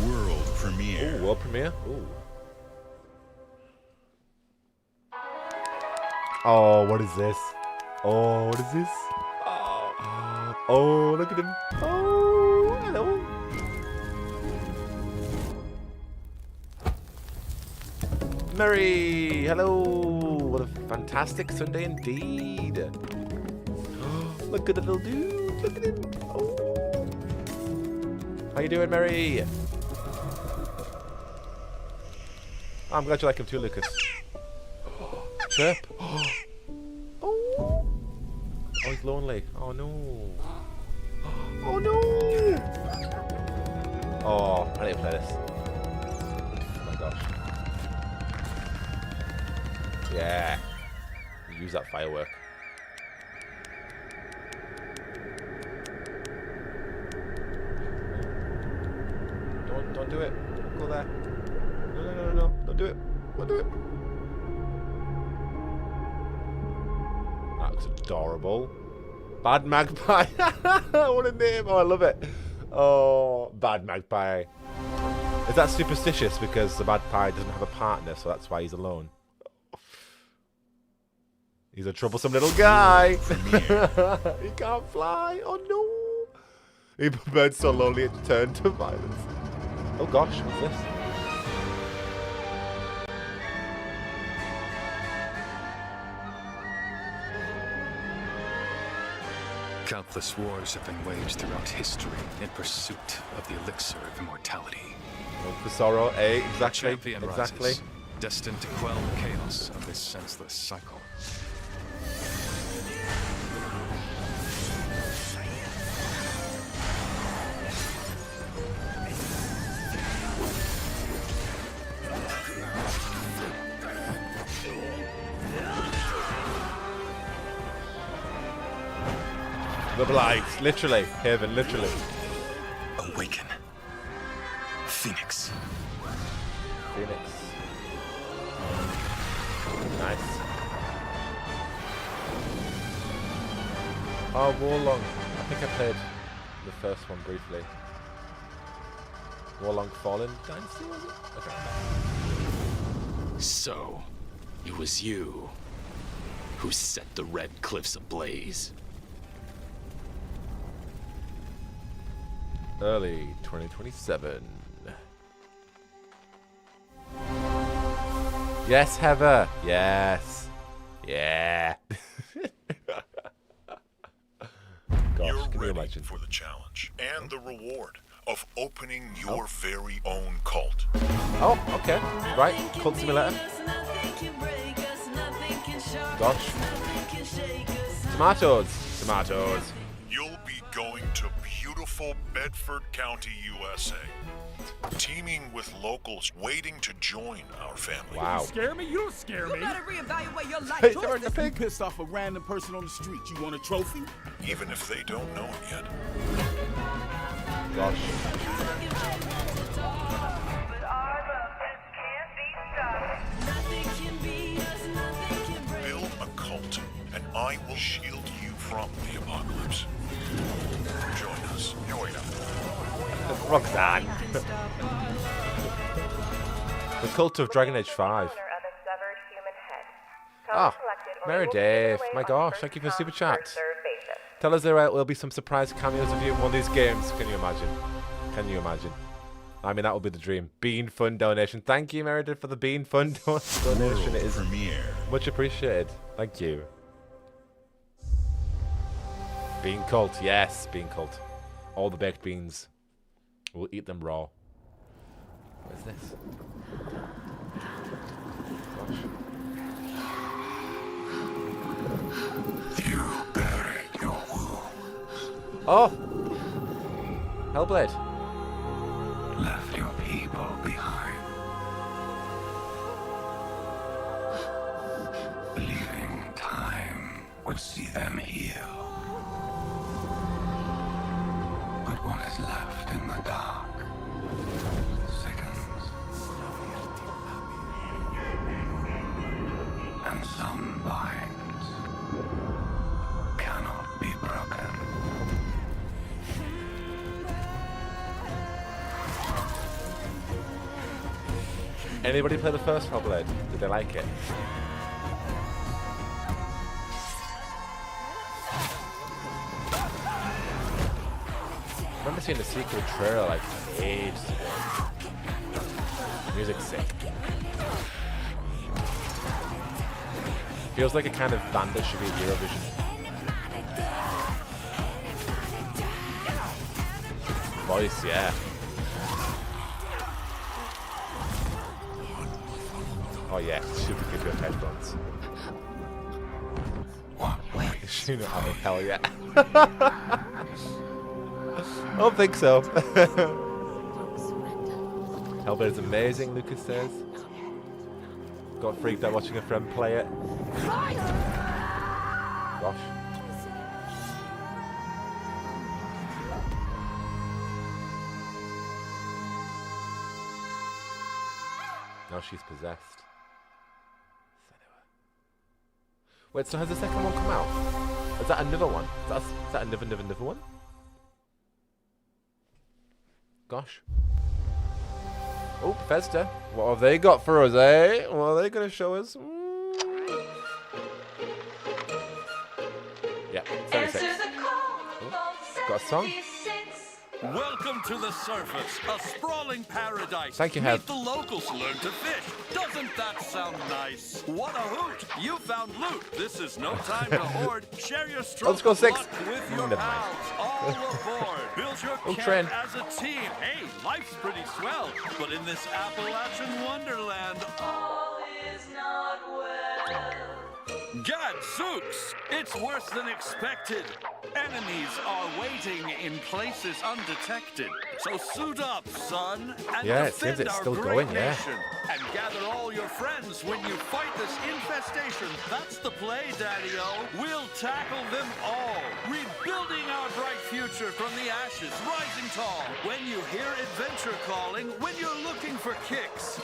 World premiere. Ooh, world premiere. Ooh. Oh, what is this? Oh, what is this? Oh, look at him. Oh, hello. Mary, hello. What a fantastic Sunday indeed. Look at the little dude. Look at him. Oh. How you doing, Mary? I'm glad you like him too, Lucas. Chirp. Oh. Oh, he's lonely. Oh no. Oh no. Oh, I need to play this. Oh my gosh. Yeah. Use that firework. Don't do it. Don't go there. No. Don't do it. Don't do it. That looks adorable. Bad Magpie. What a name. Oh, I love it. Oh, Bad Magpie. Is that superstitious because the Magpie doesn't have a partner, so that's why he's alone? He's a troublesome little guy. He can't fly. Oh no. He prepared so lonely it turned to violence. Oh gosh, what's this? Countless wars have been waged throughout history in pursuit of the elixir of immortality. For sorrow, exactly. A champion rises, destined to quell the chaos of this senseless cycle. The Blight, literally, Haven, literally. Awaken. Phoenix. Nice. Oh, Warlong. I think I played the first one briefly. Warlong Fallen Dynasty, was it? I can't remember. So, it was you who set the Red Cliffs ablaze. Early 2027. Yes, Heather. Yes. Yeah. You're ready for the challenge and the reward of opening your very own cult. Oh, okay. Right. Cult Simulator. Gosh. Tomatoes. You'll be going to beautiful Bedford County, USA. Teaming with locals waiting to join our family. Wow. You scare me? You don't scare me. You better reevaluate your life Hey, choices. the pig. Pissed off a random person on the street. You want a trophy? Even if they don't know it yet. Gosh. Build a cult, and I will shield you from the apocalypse. Join us. Roxanne. The Cult of Dragon Age 5. Ah, Mary Dave. My gosh, thank you for Super Chat. Tell us there will be some surprise cameos of you in one of these games. Can you imagine? I mean, that would be the dream. Bean Fund donation. Thank you, Meredith, for the Bean Fund donation. It is much appreciated. Thank you. Bean Cult. Yes, Bean Cult. All the baked beans. We'll eat them raw. What is this? Gosh. You buried your wounds. Oh! Hellblade. Left your people behind. Believing time would see them heal. But what is left in the dark sickens. Anybody play the first Hellblade? Did they like it? I remember seeing the sequel trailer like ages ago. Music's sick. Feels like a kind of band that should be Eurovision. Voice, yeah. Oh yeah, super good with headphones. You know, I mean, hell yeah. I don't think so. Hellblade is amazing, Lucas says. Got freaked out watching a friend play it. Gosh. Now she's possessed. Wait, so has the second one come out? Is that another one? Is that another one? Gosh. Oh, Bethesda. What have they got for us, eh? What are they going to show us? Yeah, 76. Oh, got a song? Welcome to the surface, a sprawling paradise. Thank you, Meet Hev. the locals learn to fish. Doesn't that sound nice? What a hoot! You found loot. This is no time to hoard. Share your stroke Let's go 6. with your pals. All aboard. Build your camp trend. as a team. Hey, life's pretty swell, but in this Appalachian wonderland, all is not well. Gadzooks! It's worse than expected. Enemies are waiting in places undetected. So suit up, son, and Yeah, it defend seems it's our still great going, yeah. nation. And gather all your friends when you fight this infestation. That's the play, Daddy-O. We'll tackle them all. Rebuilding our bright future from the ashes, rising tall. When you hear adventure calling, when you're looking for kicks,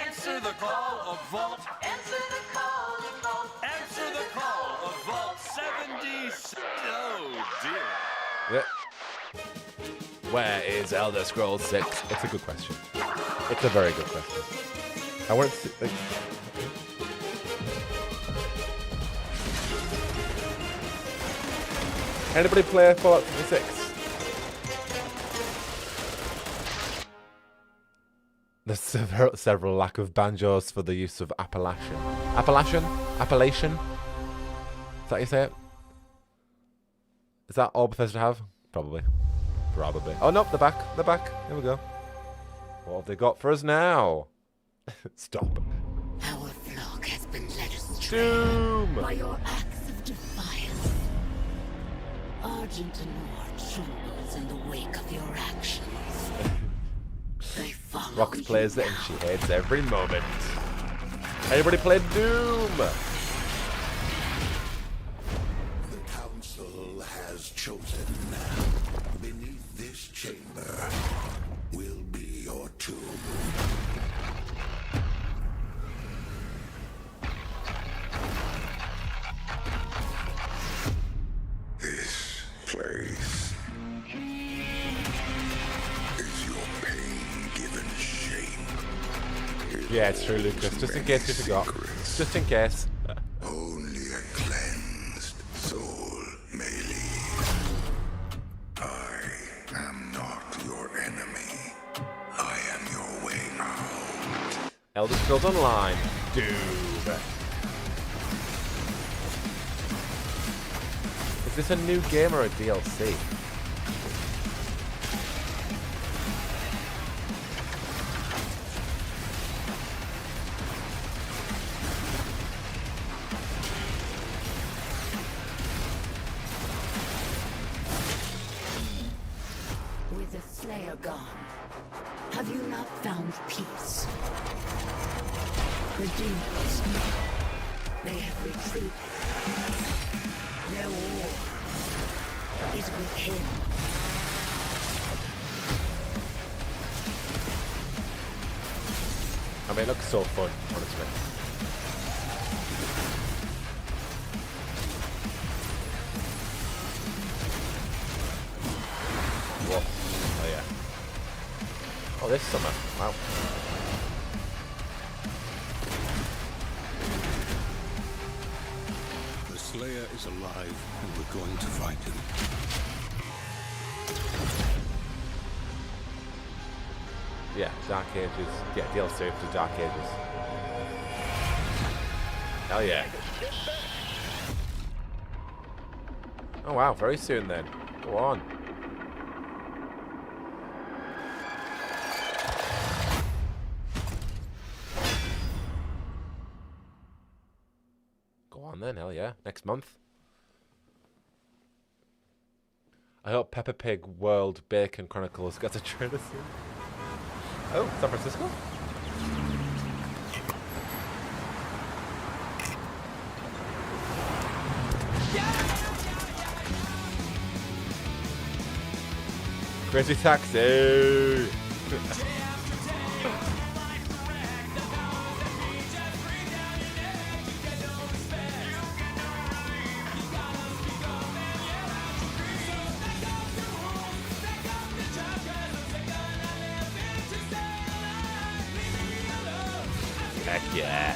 answer the call of Vault. Answer the call of Vault. Answer the call of Vault 70. Oh, dear. Yeah. Where is Elder Scrolls 6? It's a good question. It's a very good question. I want to like, anybody play Fallout 76? There's several lack of banjos for the use of Appalachian. Appalachian? Is that how you say it? Is that all Bethesda have? Probably. Probably. Oh no, they're back. They're back. There we go. What have they got for us now? Stop. Our flock has been led astray Doom! by your acts of defiance. Argent and trembles in the wake of your actions. They follow Rox plays it and she hates every moment. Anybody played Doom? The council has chosen. Beneath this chamber will be your tomb. This place is your pain-given shape. Yeah, it's true, Lucas. Just in case you forgot. Just in case. Only a cleansed soul may leave. I am not your enemy. I am your way out. Elder Scrolls Online. Doom. Is this a new game or a DLC? With the Slayer gone, have you not found peace? The demons, they have retreated. Their war is with him. I mean, it looks so fun, honestly. Whoa. Oh, yeah. Oh, this summer. Wow. Slayer is alive, and we're going to find him. Yeah, Dark Ages. Yeah, DLC for Dark Ages. Hell yeah. Oh wow, very soon then. Go on. Go on then, hell yeah. Next month. I hope Peppa Pig World Bacon Chronicles gets a trailer soon. Oh, San Francisco? Crazy Taxi! Heck yeah.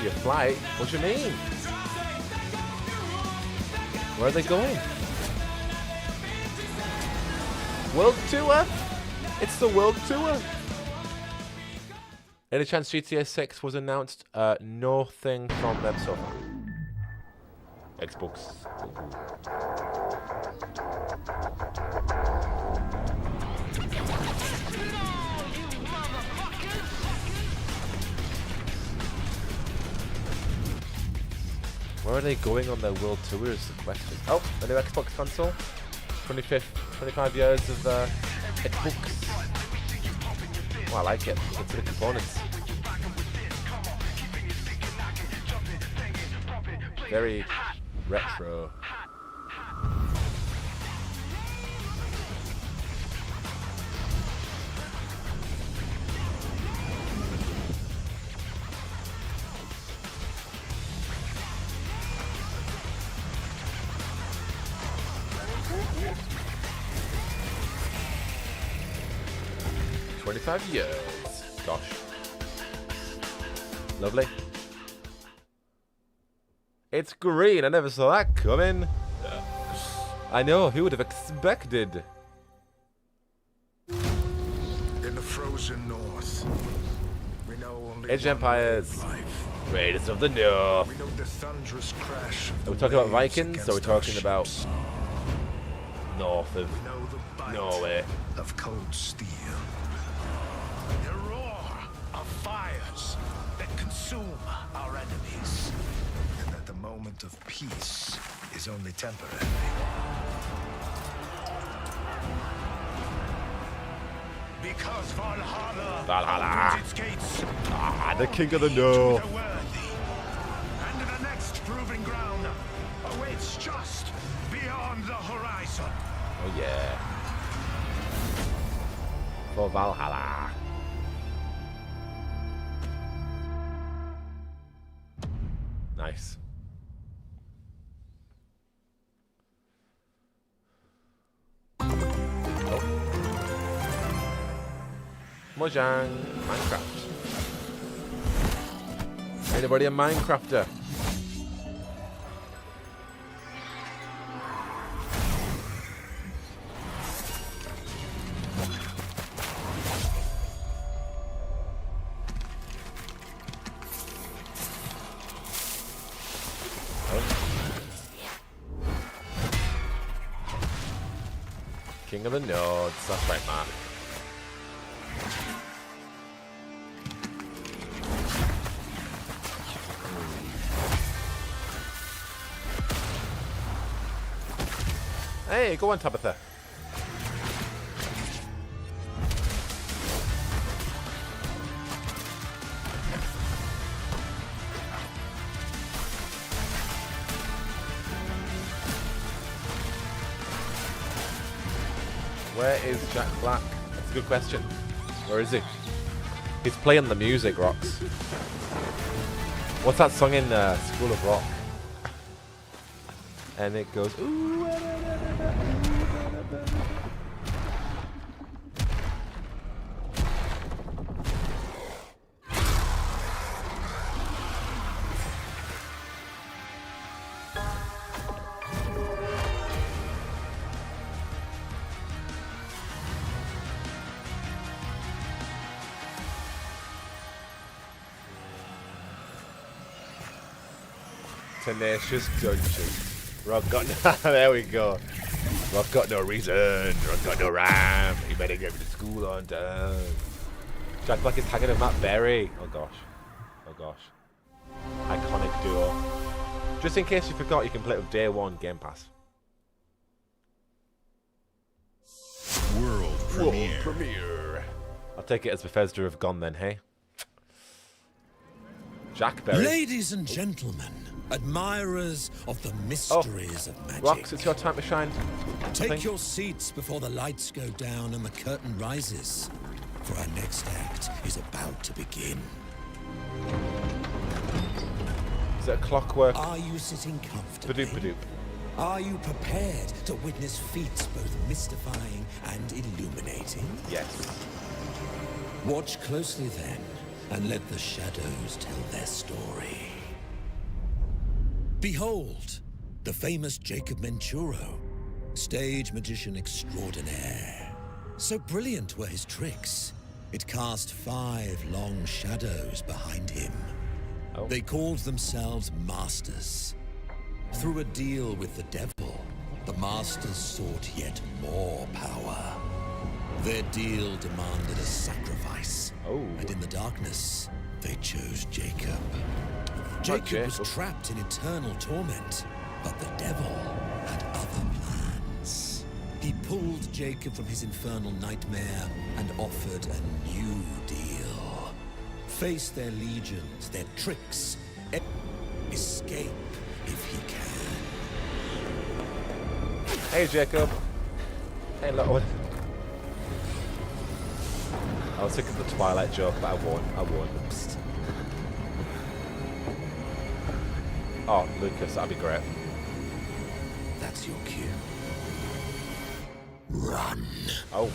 Your flight? What do you mean? Where are they going? World Tour? It's the World Tour! Any chance GTA 6 was announced? Nothing from them so far. Xbox. Where are they going on their world tour is the question. Oh, a new Xbox console. 25 years of Xbox. Oh, I like it. Look at the components. Very retro. Years. Gosh. Lovely. It's green. I never saw that coming. I know. Who would have expected? In the frozen north, we know only Age Empires. Raiders of the North. We know the thunderous crash. Are we talking about Vikings or are we talking about north of Norway? Of cold steel. The roar of fires that consume our enemies. And that the moment of peace is only temporary. Because Valhalla opens its gates. Ah, the king of the north. And the next proving ground awaits just beyond the horizon. Oh yeah. For Valhalla. Nice. Oh. Mojang. Minecraft. Anybody a Minecrafter? King of the Nodes, that's right, man. Hey, go on, Tabitha. Where is Jack Black? That's a good question. Where is he? He's playing the music, Rox. What's that song in School of Rock? And it goes, ooh. Tenacious dungeon. Rock got no, there we go. Rock got no reason. Rock got no rhyme. He better get to school on time. Jack Black is tagging of Matt Berry. Oh gosh. Oh gosh. Iconic duo. Just in case you forgot, you can play it with Day 1 Game Pass. World premiere. I'll take it as Bethesda have gone then, hey? Jack Berry. Ladies and gentlemen, admirers of the mysteries of magic. Rox, it's your time to shine. Take your seats before the lights go down and the curtain rises, for our next act is about to begin. Is it a clockwork? Are you sitting comfortably? Badoop. Are you prepared to witness feats both mystifying and illuminating? Yes. Watch closely then, and let the shadows tell their story. Behold, the famous Jacob Menturo, stage magician extraordinaire. So brilliant were his tricks, it cast 5 long shadows behind him. Oh. They called themselves Masters. Through a deal with the devil, the Masters sought yet more power. Their deal demanded a sacrifice. Oh. And in the darkness, they chose Jacob. Jacob was trapped in eternal torment, but the devil had other plans. He pulled Jacob from his infernal nightmare and offered a new deal. Face their legions, their tricks, escape if he can. Hey, Jacob. Hey, little one. I was thinking the Twilight joke, but I won't. Oops. Oh, Lucas, that'd be great. That's your cue. Run. Oh.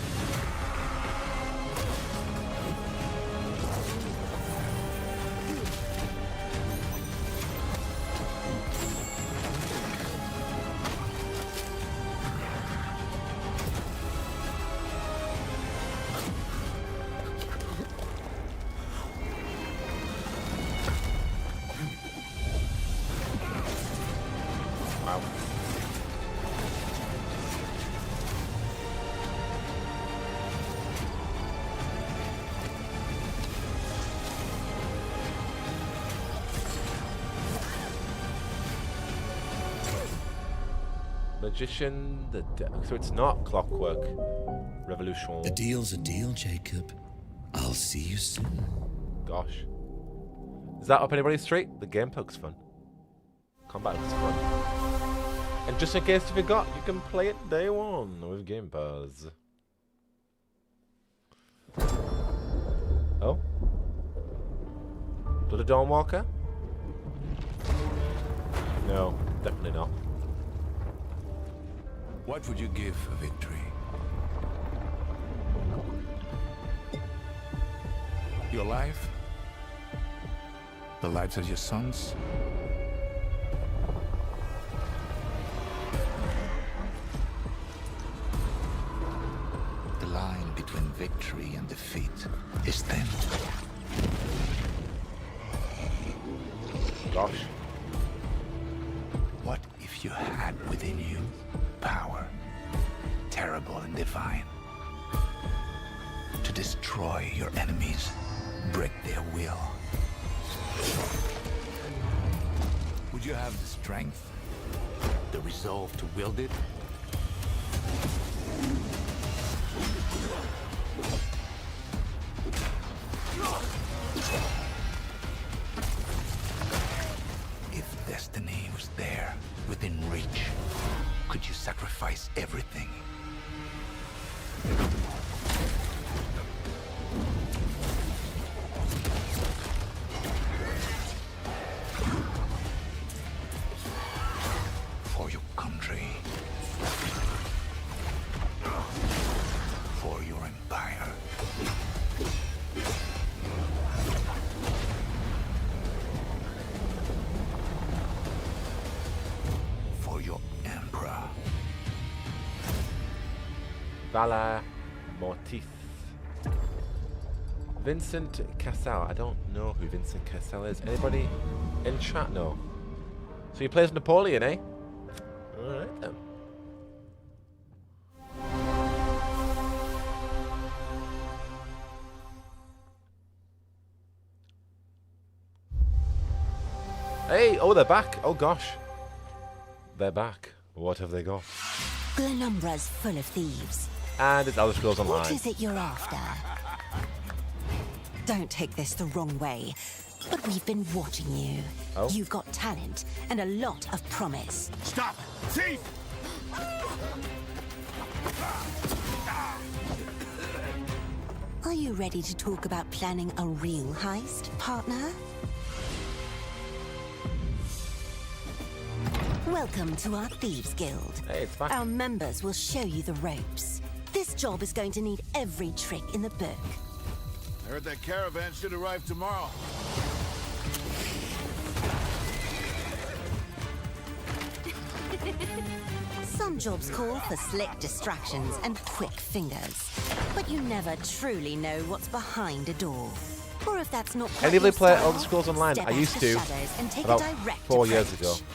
Magician, so it's not Clockwork Revolution. The deal's a deal, Jacob. I'll see you soon. Gosh. Is that up anybody's street? The game looks fun. Combat looks fun. And just in case you forgot, you can play it day 1 with Game Pass. Oh? Blood of Dawnwalker? No, definitely not. What would you give for victory? Your life? The lives of your sons? The line between victory and defeat is thin. Gosh. What if you had within you power, terrible and divine, to destroy your enemies, break their will? Would you have the strength, the resolve to wield it? If destiny was there, within reach, could you sacrifice everything? For your country. For your empire. For your emperor. Valor Mortis. Vincent Cassel. I don't know who Vincent Cassel is. Anybody in chat know? So he plays Napoleon, eh? Alright then. Hey! Oh, they're back! Oh gosh. They're back. What have they got? Glenumbra's full of thieves. And it's Elder Scrolls Online. What is it you're after? Don't take this the wrong way, but we've been watching you. Oh? You've got talent and a lot of promise. Stop! Thief! Are you ready to talk about planning a real heist, partner? Welcome to our Thieves Guild. Hey, it's back. Our members will show you the ropes. This job is going to need every trick in the book. I heard that caravan should arrive tomorrow. Some jobs call for slick distractions and quick fingers, but you never truly know what's behind a door. Or if that's not quite Anybody your play style, Elder Scrolls Online? step I out used the to shadows and take about a direct 4 years approach. ago.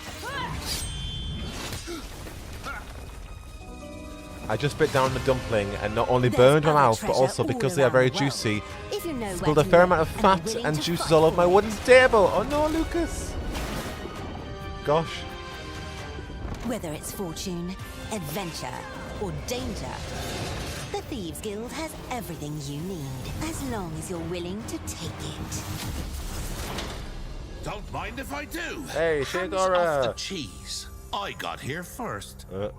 I just bit down the dumpling and not only burned my mouth, but also because they are very juicy, If you know spilled where a to fair look amount of and are fat willing and to juices fight all over my for it. wooden table. Oh no, Lucas! Gosh. Whether it's fortune, adventure, or danger, the Thieves Guild has everything you need, as long as you're willing to take it. Don't mind if I do. Hey, Hands Shagora. off the cheese. I got here first. A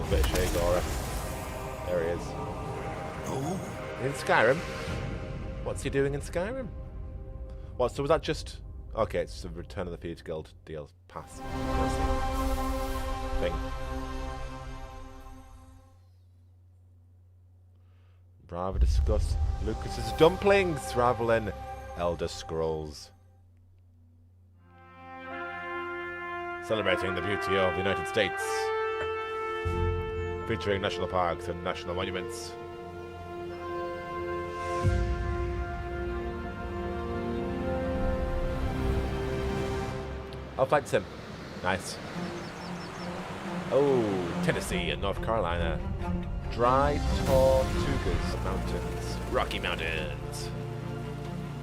bit of Shagora. There he is. Oh. In Skyrim? What's he doing in Skyrim? What, so was that just... Okay, it's the Return of the Thieves Guild deal pass thing. Rather discuss Lucas's dumplings rather than Elder Scrolls. Celebrating the beauty of the United States. Featuring national parks and national monuments. Oh, Flight Sim. Nice. Oh, Tennessee and North Carolina. Dry Tortugas Mountains. Rocky Mountains.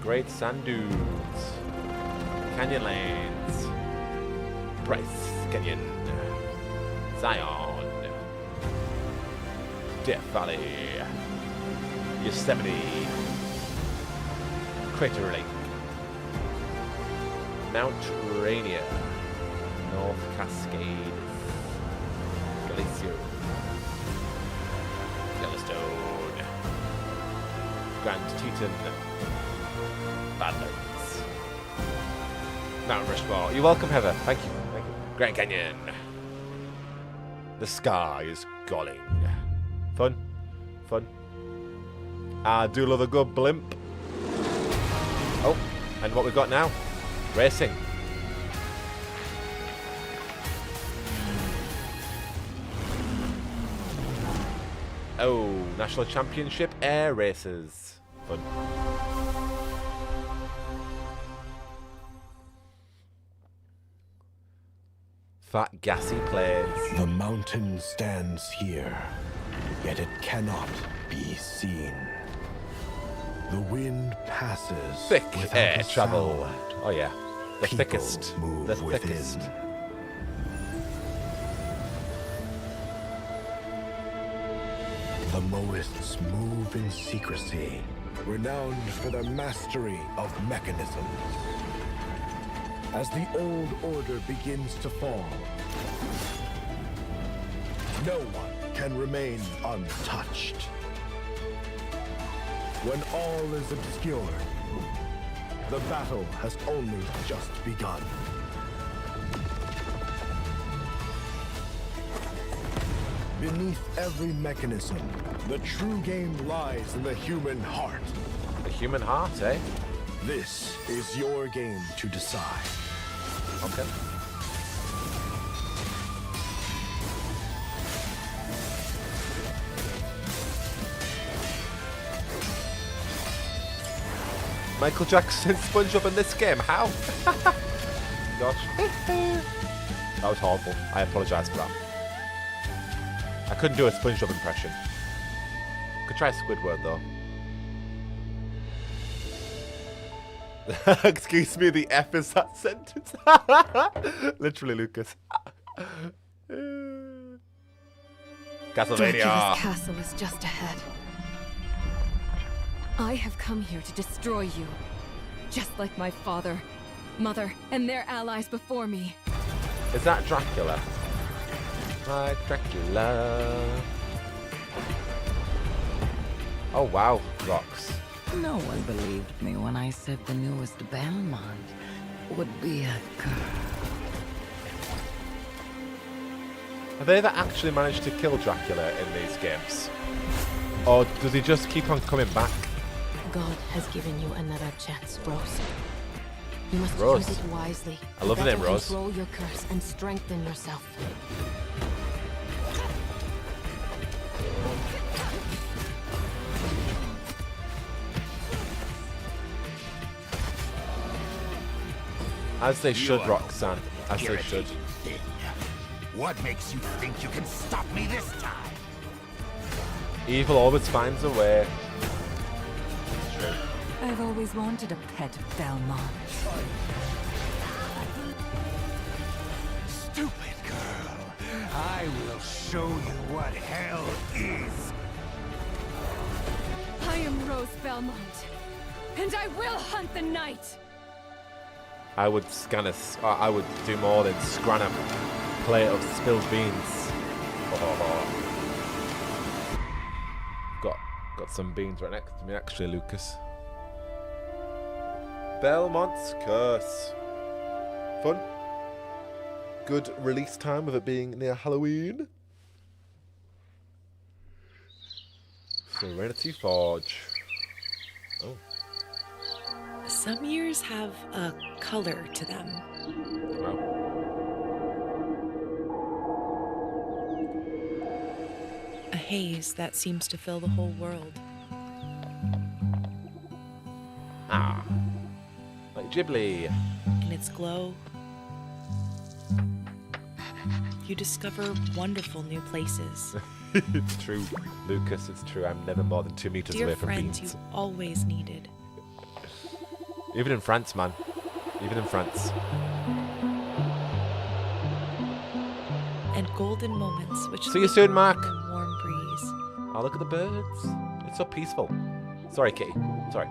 Great Sand Dunes. Canyon Lanes. Bryce Canyon. Zion. Death Valley. Yosemite. Crater Lake. Mount Rainier, North Cascade, Glacier, Yellowstone, Grand Teton, Badlands, Mount Rushmore. You're welcome, Heather. Thank you. Thank you. Grand Canyon. The sky is galling. Fun. Fun. I do love a good blimp. Oh, and what we've got now? Racing. Oh, National Championship air races. Fun. Fat gassy plays. The mountain stands here, yet it cannot be seen. The wind passes. Thick without air a travel. sound. Oh yeah. The People thickest. move The thickest. within. The Moists move in secrecy, renowned for their mastery of mechanisms. As the old order begins to fall, no one can remain untouched. When all is obscured, the battle has only just begun. beneath every mechanism. The true game lies in the human heart. The human heart, eh? This is your game to decide. Okay. Michael Jackson SpongeBob in this game, how? Gosh. That was horrible. I apologise for that. I couldn't do a SpongeBob impression. Could try Squidward though. Excuse me, the F is that sentence. Literally, Lucas. Castlevania. Dracula's castle is just ahead. I have come here to destroy you, just like my father, mother, and their allies before me. Is that Dracula? Like Dracula. Oh wow, rocks. No one believed me when I said the newest Belmont would be a girl. Have they ever actually managed to kill Dracula in these games? Or does he just keep on coming back? God has given you another chance, Rose. You must Rose. use it wisely. I love the name Rose. Control your curse and strengthen yourself. As they should, Roxanne. As they should. What makes you think you can stop me this time? Evil always finds a way. It's true. I've always wanted a pet Belmont. Stupid girl. I will show you what hell is. I am Rose Belmont, and I will hunt the night. I would I would do more than scran a plate of spilled beans. Oh. Got some beans right next to me, actually, Lucas. Belmont's Curse. Fun. Good release time with it being near Halloween. Serenity Forge. Oh. Some years have a color to them. Wow. A haze that seems to fill the whole world. Ah. Like Ghibli. In its glow, you discover wonderful new places. It's true, Lucas, it's true. I'm never more than 2 meters Dear away from friends beans. you always needed. Even in France, man. Even in France. And golden moments which See you soon, Mark. in a warm breeze. Oh, look at the birds. It's so peaceful. Sorry, Kitty. Sorry.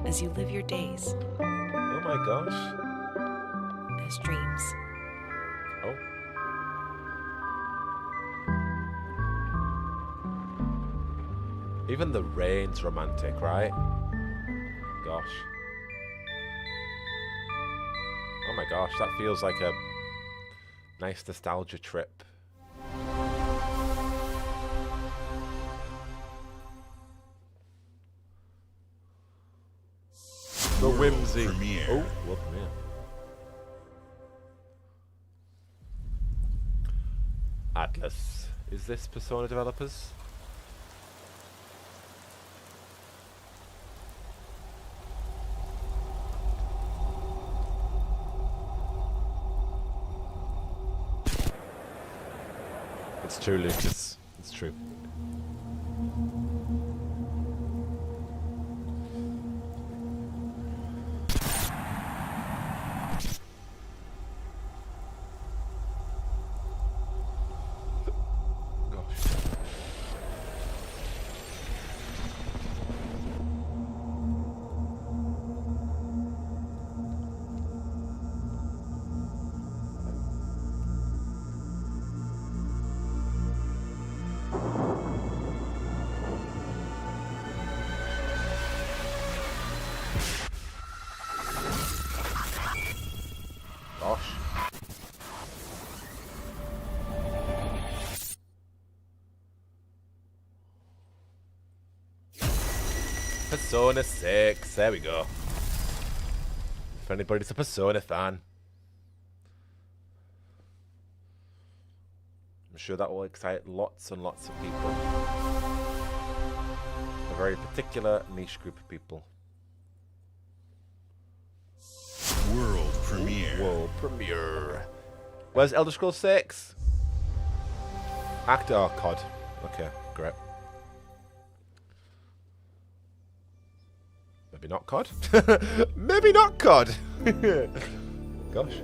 As you live your days Oh my gosh. as dreams. Oh. Even the rain's romantic, right? Gosh. Oh my gosh, that feels like a nice nostalgia trip. The whimsy. Premiere. Oh, world premiere. Atlas. Is this Persona developers? It's true, Lucas. It's true. Persona 6. There we go. If anybody's a Persona fan, I'm sure that will excite lots and lots of people. A very particular niche group of people. World premiere. World premiere. Where's Elder Scrolls 6? Actor. Oh, COD. Okay, great. Maybe not COD. Maybe not COD. Gosh.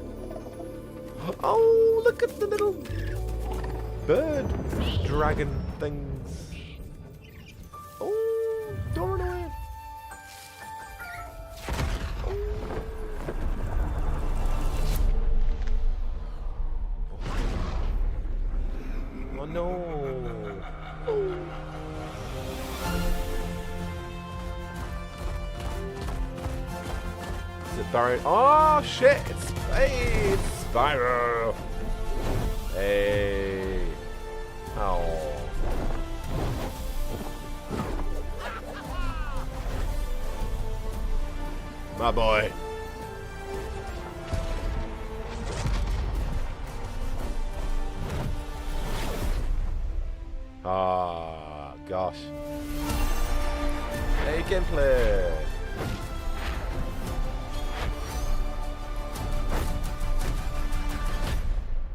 Oh, look at the little bird dragon things. Oh, don't run away. Oh no. Oh. Is it Baron? Oh shit! It's Spyro. Hey. Oh. My boy. Ah, gosh. Hey, gameplay.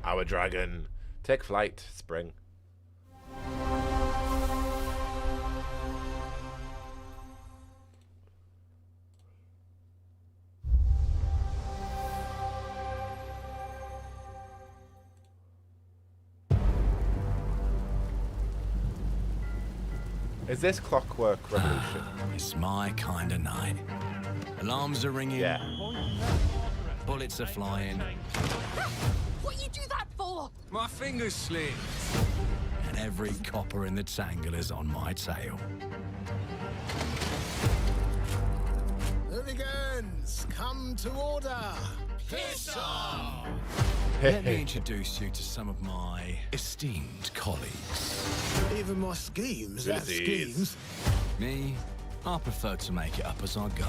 Our dragon. Take flight, Spring. Is this Clockwork Revolution? It's my kind of night. Alarms are ringing. Yeah. Bullets are flying. What you do that for? My fingers slipped. And every copper in the tangle is on my tail. Hooligans, come to order. Piss off! Let me introduce you to some of my esteemed colleagues. Even my schemes, that's schemes. Me, I prefer to make it up as I go.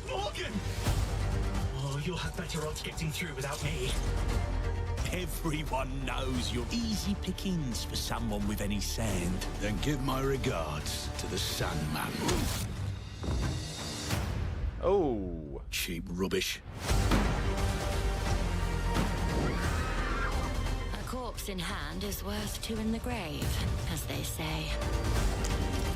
Morgan! Oh, you'll have better odds getting through without me. Everyone knows you're easy pickings for someone with any sand. Then give my regards to the Sandman. Oh. Cheap rubbish. A corpse in hand is worth two in the grave, as they say.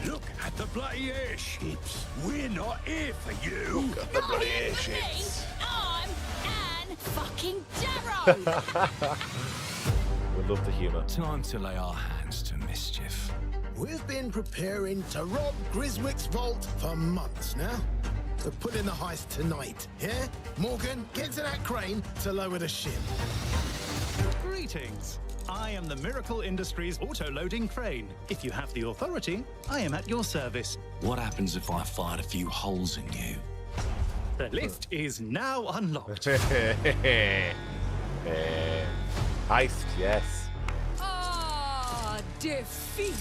Look at the bloody airships. We're not here for you. Look at the bloody airships. I'm Anne fucking Darrow! We love the humour. Time to lay our hands to mischief. We've been preparing to rob Griswick's vault for months now. So put in the heist tonight, yeah? Morgan, get to that crane to lower the ship. Greetings. I am the Miracle Industries auto-loading crane. If you have the authority, I am at your service. What happens if I fired a few holes in you? The lift is now unlocked. Heist, yes. Ah, defeat.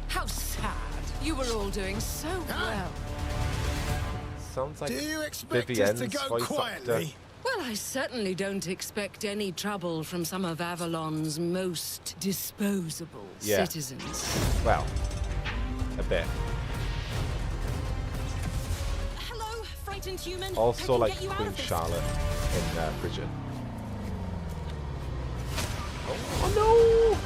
How sad. You were all doing so well. Sounds like Do you expect us to go quietly? Well, I certainly don't expect any trouble from some of Avalon's most disposable citizens. Well, a bit. Hello, frightened human. Also like Queen Charlotte in Bridget. Oh no!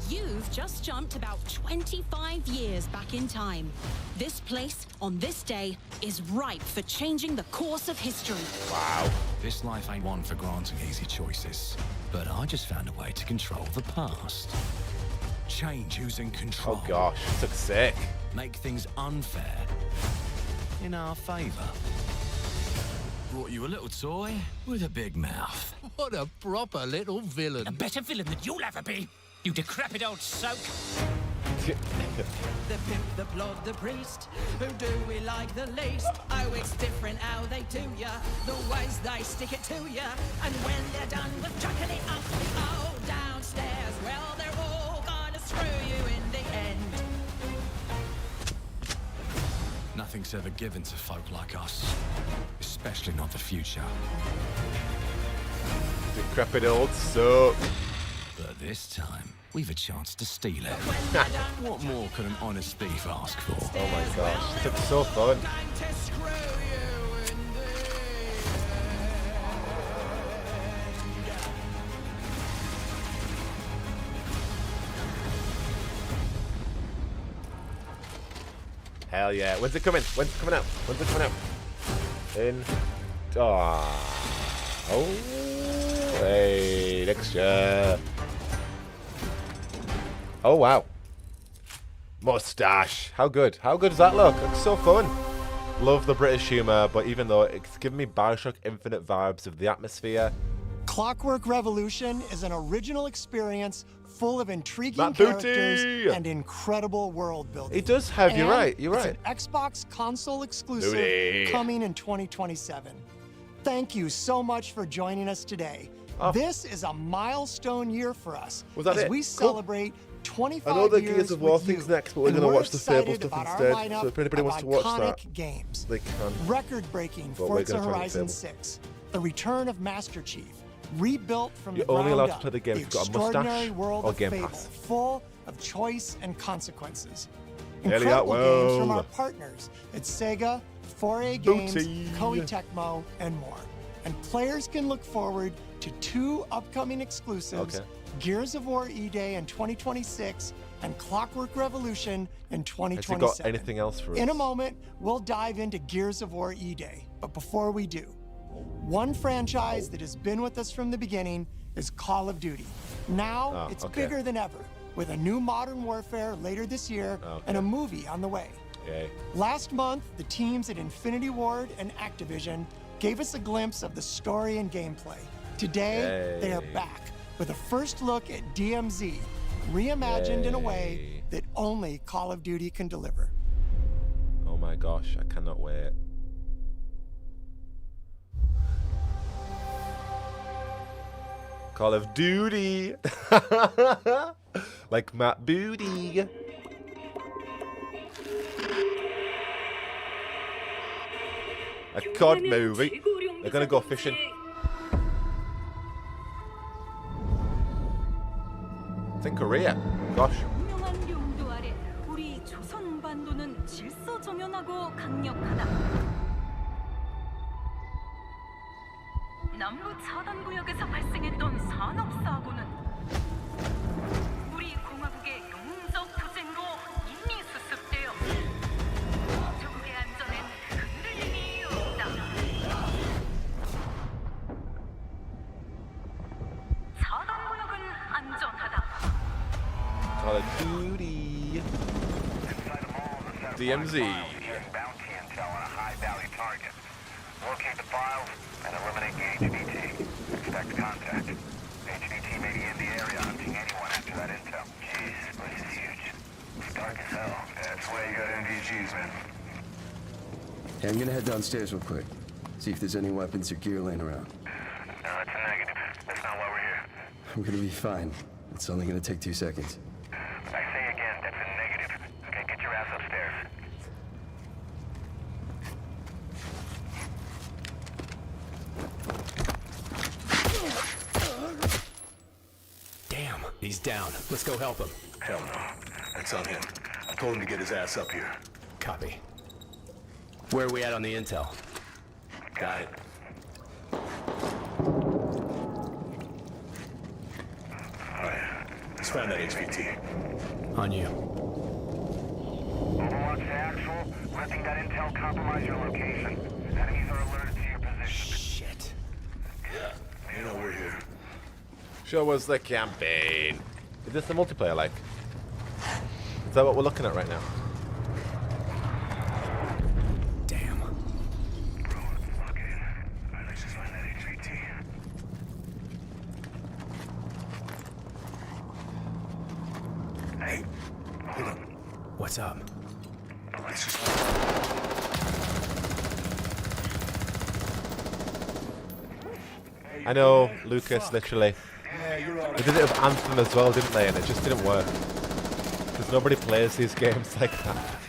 You've just jumped about 25 years back in time. This place, on this day, is ripe for changing the course of history. Wow. This life ain't one for granting easy choices. But I just found a way to control the past. Change who's in control. Oh gosh, this looks sick. Make things unfair in our favor. Brought you a little toy with a big mouth. What a proper little villain. A better villain than you'll ever be, you decrepit old soak. The pimp, the plod, the priest. Who do we like the least? Oh, it's different how they do ya. The ways they stick it to ya. And when they're done with chucking it up the old downstairs, well, they're all gonna screw you in the end. Nothing's ever given to folk like us. Especially not the future. Decrepit old soap. But this time, we've a chance to steal it. What more could an honest thief ask for? Oh my gosh, it's so fun. Hell yeah. When's it coming? When's it coming out? When's it coming out? In... Oh, hey, next year. Oh, wow. Mustache. How good? How good does that look? Looks so fun. Love the British humour, but even though it's giving me Bioshock Infinite vibes of the atmosphere. Clockwork Revolution is an original experience full of intriguing characters and incredible world building. It does have, you're right, you're it's right. An Xbox console exclusive Booty. coming in 2027. Thank you so much for joining us today. This is a milestone year for us Was that as it? we Cool. celebrate 25 I know the years Gears of War with thing's you, next, but we're and going to watch the Fable excited stuff about our instead. lineup So if anybody of wants to watch iconic that, games. they can. Record-breaking But we're Forza gonna try and Horizon Fable. 6, the return of Master Chief, rebuilt from You're the only ground allowed to up, play the game if you've got a extraordinary mustache world or of Game Fable, Pass. full of choice and consequences. Elliot Incredible games from Well. our partners at Sega, 4A Games, Booty. Koei Tecmo, and more. And players can look forward to 2 upcoming exclusives, Okay. Gears of War E-Day in 2026 and Clockwork Revolution in Has 2027. he got anything else for us? In a moment, we'll dive into Gears of War E-Day. But before we do, one franchise that has been with us from the beginning is Call of Duty. Now, it's okay. bigger than ever, with a new Modern Warfare later this year and a movie on the way. Yay. Last month, the teams at Infinity Ward and Activision gave us a glimpse of the story and gameplay. Today, they are Yay. back with a first look at DMZ, reimagined in a way that only Call of Duty can deliver. Oh my gosh, I cannot wait. Call of Duty. Like Matt Booty. A COD movie. They're gonna go fishing. It's in Korea. Gosh. 분명한 용도 아래 우리 조선 반도는 질서정연하고 강력하다. 남부 차단 구역에서 발생했던 산업 사고는 우리 공화국의 용적 투쟁으로 이미 수습되어 조국의 안전엔 흔들림이 없다. 차단 구역은 안전하다. Call of Duty. DMZ. Locate the files and eliminate the HVT. Expect contact. HVT may be in the area hunting anyone after that intel. Jeez, this place is huge. It's dark as hell. That's why you got NVGs, man. Hey, I'm gonna head downstairs real quick. See if there's any weapons or gear laying around. No, that's a negative. That's not why we're here. I'm gonna be fine. It's only gonna take 2 seconds. I say again, that's a negative. Okay, get your ass upstairs. Damn, he's down. Let's go help him. Hell no. That's on him. I told him to get his ass up here. Copy. Where are we at on the intel? Got it. Alright. Let's find that HVT. On you. Overwatch to actual. Letting that intel compromise your location. Enemies are alerted to your position. Shit. Yeah, you know we're here. Show us the campaign. Is this the multiplayer like? Is that what we're looking at right now? Damn. Okay. Alright, let's just find that HVT. Hey, hold up. What's up? I know, Lucas, literally. They did it with Anthem as well, didn't they? And it just didn't work. Because nobody plays these games like that.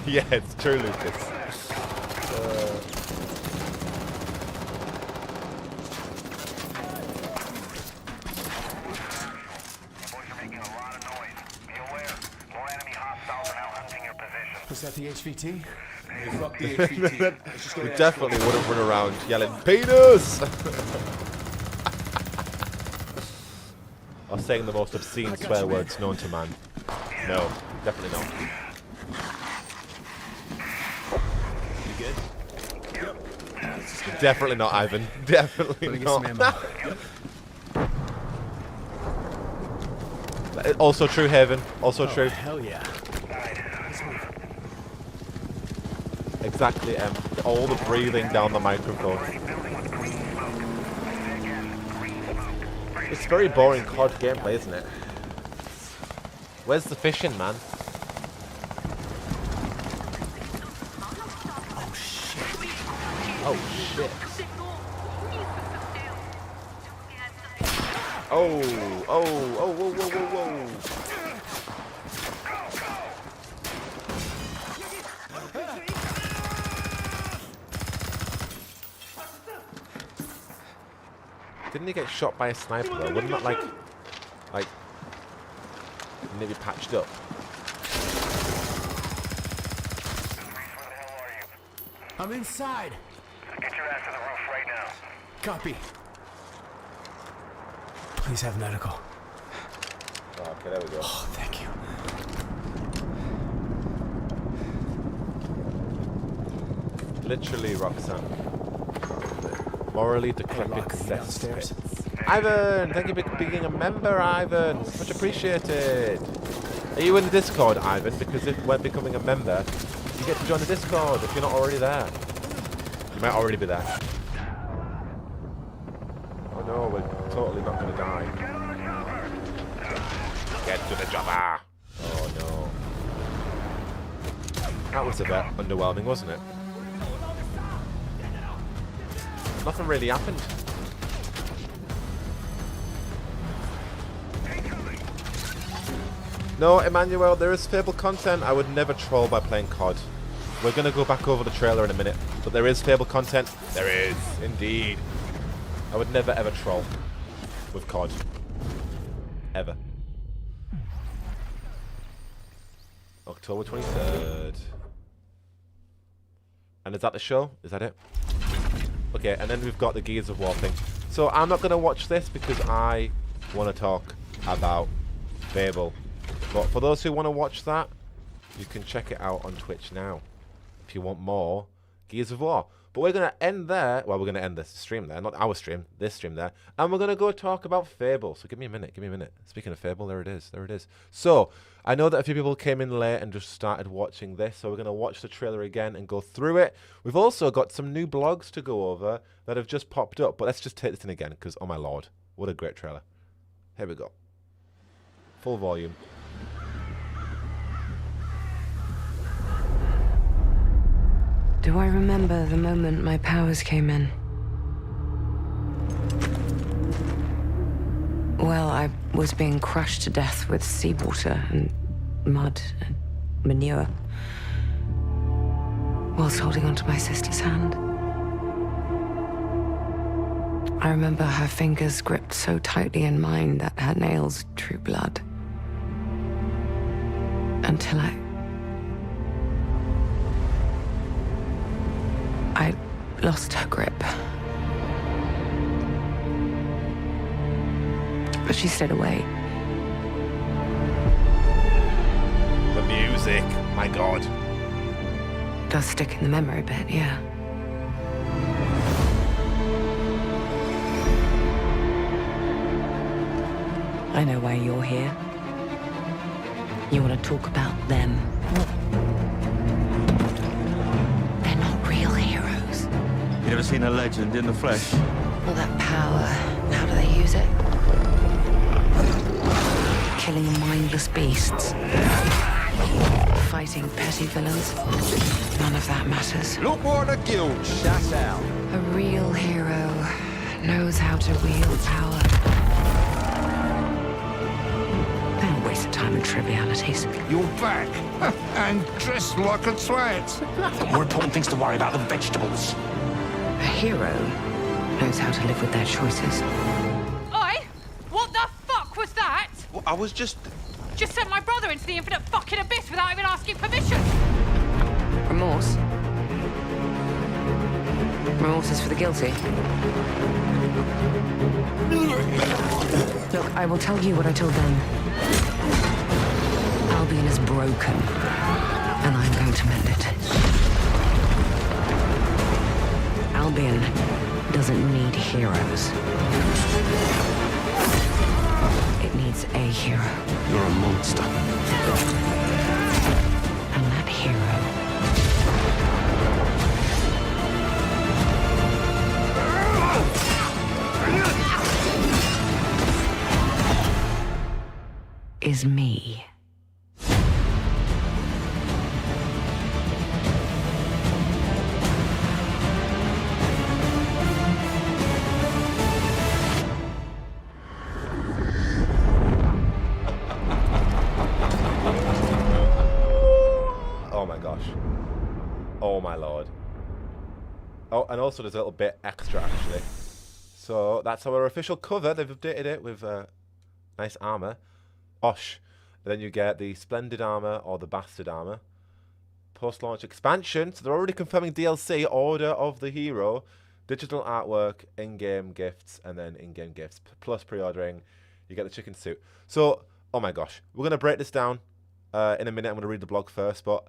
Yeah, it's true, Lucas. Was that the HVT? Hey, fuck the HVT. We definitely wouldn't run around yelling, penis! Or saying the most obscene swear words known to man. No, definitely not. You good? Yep. Definitely not, Ivan. Definitely not. Also true, Haven. Also true. Hell yeah. Exactly, all the breathing down the microphone. It's very boring COD gameplay, isn't it? Where's the fishing, man? Oh shit. Oh shit. Oh, whoa, whoa, whoa, whoa. Didn't he get shot by a sniper though? Wouldn't that like maybe patched up? I'm inside. Get your ass to the roof right now. Copy. Please have medical. Oh, okay, there we go. Oh, thank you. Literally, Roxanne. Morally decrepit downstairs. Ivan, thank you for being a member, Ivan. Much appreciated. Are you in the Discord, Ivan? Because if we're becoming a member, you get to join the Discord if you're not already there. You might already be there. Oh no, we're totally not going to die. Get to the chopper. Oh no. That was a bit underwhelming, wasn't it? Nothing really happened. No, Emmanuel, there is Fable content. I would never troll by playing COD. We're going to go back over the trailer in a minute. But there is Fable content. There is, indeed. I would never ever troll with COD. Ever. October 23rd. And is that the show? Is that it? Okay, and then we've got the Gears of War thing. So I'm not going to watch this because I want to talk about Fable. But for those who want to watch that, you can check it out on Twitch now. If you want more Gears of War. But we're going to end there. Well, we're going to end this stream there. Not our stream. This stream there. And we're going to go talk about Fable. So give me a minute. Give me a minute. Speaking of Fable, there it is. There it is. So, I know that a few people came in late and just started watching this. So we're going to watch the trailer again and go through it. We've also got some new blogs to go over that have just popped up. But let's just take this in again because, oh my lord. What a great trailer. Here we go. Full volume. Do I remember the moment my powers came in? Well, I was being crushed to death with seawater and mud and manure, whilst holding onto my sister's hand. I remember her fingers gripped so tightly in mine that her nails drew blood. Until I lost her grip. But she stayed away. The music, my god. Does stick in the memory a bit, yeah. I know why you're here. You want to talk about them. They're not real heroes. You ever seen a legend in the flesh? All that power, how do they use it? Killing mindless beasts. Fighting petty villains. None of that matters. Look what the guild shut out. A real hero knows how to wield power. Don't waste time on trivialities. You're back. And dressed like a twat. Got more important things to worry about than vegetables. A hero knows how to live with their choices. Oi! What the fuck was that? Well, I was just... Just sent my brother into the infinite fucking abyss without even asking permission. Remorse? Remorse is for the guilty. Look, I will tell you what I told them. Albion is broken, and I'm going to mend it. Albion doesn't need heroes. It needs a hero. You're a monster. And that hero is me. Oh my gosh. Oh my lord. Oh, and also there's a little bit extra actually. So that's our official cover. They've updated it with nice armor. Osh. And then you get the Splendid armor or the Bastard armor. Post-launch expansion. So they're already confirming DLC, Order of the Hero, digital artwork, in-game gifts, and then in-game gifts. Plus pre-ordering, you get the chicken suit. So, oh my gosh. We're going to break this down in a minute. I'm going to read the blog first, but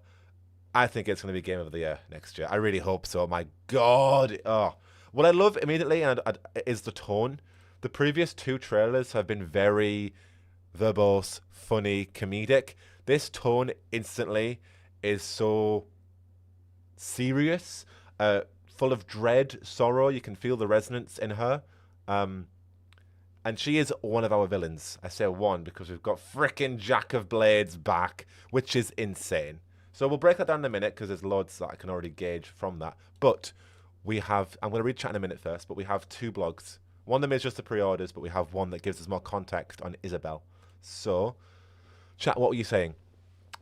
I think it's going to be Game of the Year next year. I really hope so. My God. Oh. What I love immediately is the tone. The previous two trailers have been very verbose, funny, comedic. This tone instantly is so serious, full of dread, sorrow. You can feel the resonance in her. And she is one of our villains. I say one because we've got frickin' Jack of Blades back, which is insane. So we'll break that down in a minute because there's loads that I can already gauge from that. But we have, I'm going to read chat in a minute first, but we have two blogs. One of them is just the pre-orders, but we have one that gives us more context on Isabel. So, chat, what were you saying?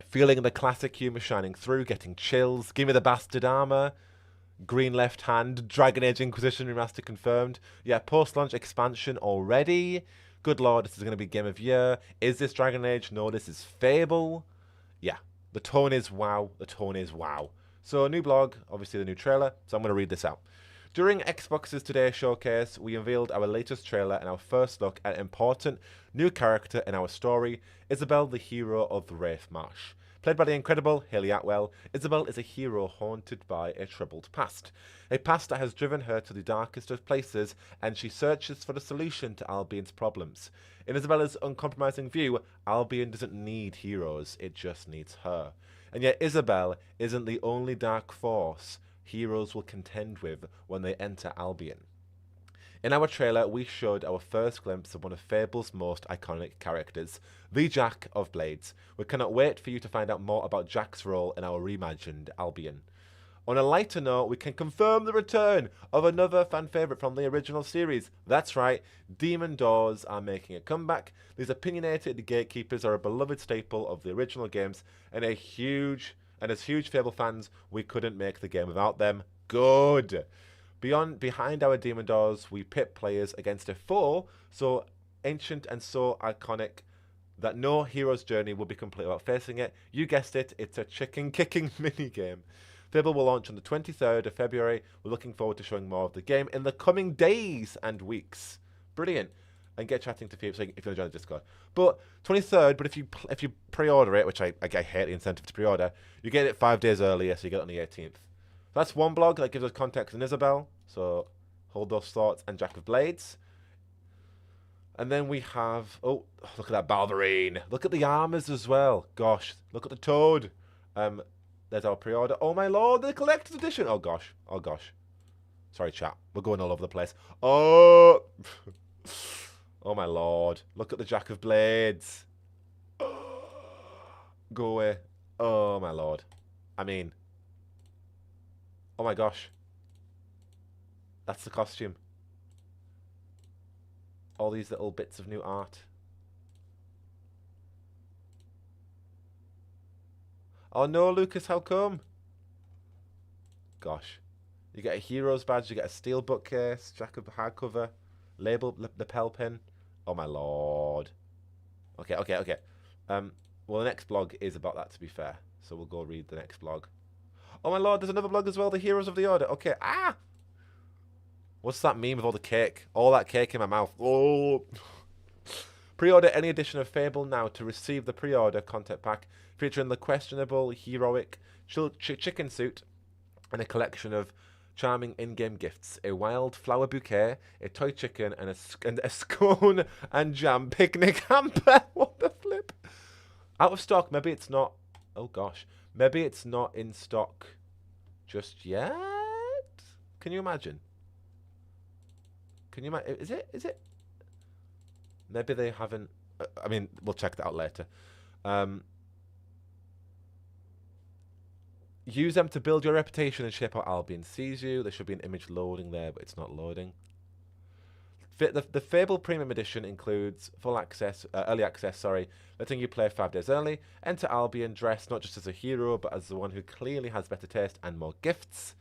Feeling the classic humour shining through, getting chills. Give me the Bastard armour. Green left hand. Dragon Age Inquisition remaster confirmed. Yeah, post-launch expansion already. Good lord, this is going to be Game of Year. Is this Dragon Age? No, this is Fable. Yeah, the tone is wow. The tone is wow. So, a new blog, obviously the new trailer. So I'm going to read this out. During Xbox's Today showcase, we unveiled our latest trailer and our first look at an important new character in our story, Isabel, the hero of the Wraith Marsh. Played by the incredible Hayley Atwell, Isabel is a hero haunted by a troubled past. A past that has driven her to the darkest of places, and she searches for the solution to Albion's problems. In Isabella's uncompromising view, Albion doesn't need heroes, it just needs her. And yet Isabel isn't the only dark force heroes will contend with when they enter Albion. In our trailer, we showed our first glimpse of one of Fable's most iconic characters, the Jack of Blades. We cannot wait for you to find out more about Jack's role in our reimagined Albion. On a lighter note, we can confirm the return of another fan favourite from the original series. That's right, Demon Doors are making a comeback. These opinionated gatekeepers are a beloved staple of the original games, and as huge Fable fans, we couldn't make the game without them. Good! Behind our Demon Doors, we pit players against a foe so ancient and so iconic that no hero's journey will be complete without facing it. You guessed it, it's a chicken-kicking minigame. Fable will launch on the 23rd of February. We're looking forward to showing more of the game in the coming days and weeks. Brilliant. And get chatting to Fable if you want to join the Discord. But 23rd, but if you pre-order it, which I hate the incentive to pre-order, you get it 5 days earlier, so you get it on the 18th. That's one blog that gives us context on Isabel. So hold those thoughts and Jack of Blades. And then we have, oh, look at that Balverine. Look at the armors as well. Gosh, look at the Toad. There's our pre-order. Oh my lord, the collector's edition. Oh gosh, oh gosh. Sorry, chat. We're going all over the place. Oh! Oh, my lord. Look at the Jack of Blades. Go away. Oh, my lord. I mean... Oh, my gosh. That's the costume. All these little bits of new art. Oh no, Lucas, how come? Gosh. You get a hero's badge, you get a steel bookcase, jack of hardcover, label, lapel pin. Oh my lord. Okay. Well, the next blog is about that, to be fair. So we'll go read the next blog. Oh my lord, there's another blog as well, the Heroes of the Order. Okay, What's that meme with all the cake? All that cake in my mouth. Oh. Pre-order any edition of Fable now to receive the pre-order content pack featuring the questionable heroic chicken suit and a collection of charming in-game gifts: a wild flower bouquet, a toy chicken, and a scone and jam picnic hamper. What the flip? Out of stock. Maybe it's not. Oh gosh. Maybe it's not in stock just yet. Can you imagine? Can you imagine? Is it? Maybe they haven't. I mean, we'll check that out later. Use them to build your reputation and shape how Albion sees you. There should be an image loading there, but it's not loading. The Fable Premium Edition includes full access, early access, letting you play 5 days early. Enter Albion dressed not just as a hero, but as the one who clearly has better taste and more gifts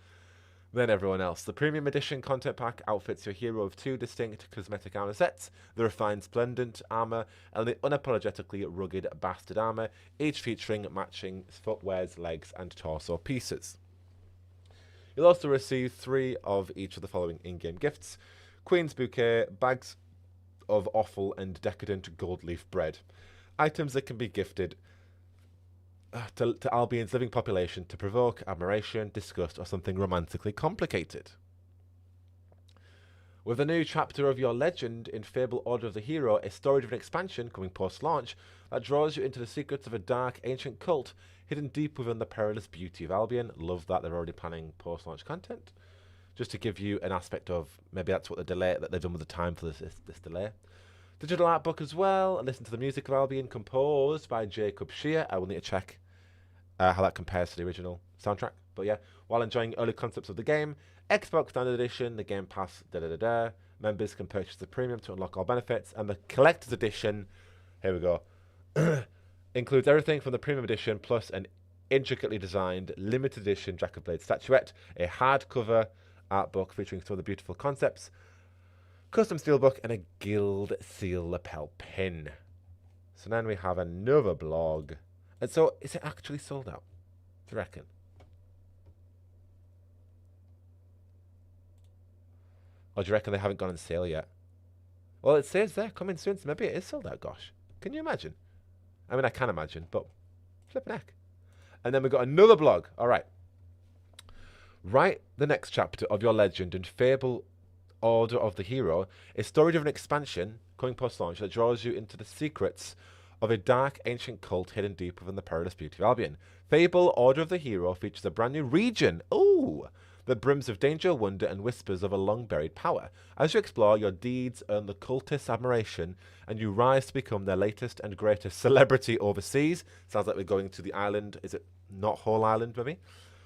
than everyone else. The Premium Edition content pack outfits your hero with 2 distinct cosmetic armor sets: the refined Splendent armor and the unapologetically rugged Bastard armor, each featuring matching footwears, legs, and torso pieces. You'll also receive 3 of each of the following in-game gifts: Queen's Bouquet, bags of awful and decadent gold leaf bread. Items that can be gifted to Albion's living population to provoke admiration, disgust, or something romantically complicated. With a new chapter of your legend in Fable Order of the Hero, a story-driven expansion coming post-launch that draws you into the secrets of a dark, ancient cult hidden deep within the perilous beauty of Albion. Love that they're already planning post-launch content, just to give you an aspect of maybe that's what the delay that they've done with the time for this delay. Digital art book as well, and listen to the music of Albion, composed by Jacob Shear. I will need to check how that compares to the original soundtrack. But yeah, while enjoying early concepts of the game, Xbox Standard Edition, the Game Pass, members can purchase the Premium to unlock all benefits, and the Collector's Edition, here we go, includes everything from the Premium Edition, plus an intricately designed limited edition Jack of Blades statuette, a hardcover art book featuring some of the beautiful concepts, custom steelbook, and a guild seal lapel pin. So then we have another blog. And so, is it actually sold out? Do you reckon? Or do you reckon they haven't gone on sale yet? Well, it says there, coming soon, so maybe it is sold out, gosh. Can you imagine? I mean, I can imagine, but flipping heck. And then we've got another blog. All right. Write the next chapter of your legend in Fable Order of the Hero, a story-driven expansion coming post-launch that draws you into the secrets of a dark, ancient cult hidden deep within the perilous beauty of Albion. Fable Order of the Hero features a brand new region, that brims of danger, wonder, and whispers of a long-buried power. As you explore, your deeds earn the cultists' admiration, and you rise to become their latest and greatest celebrity overseas. Sounds like we're going to the island. Is it not Whole Island, maybe?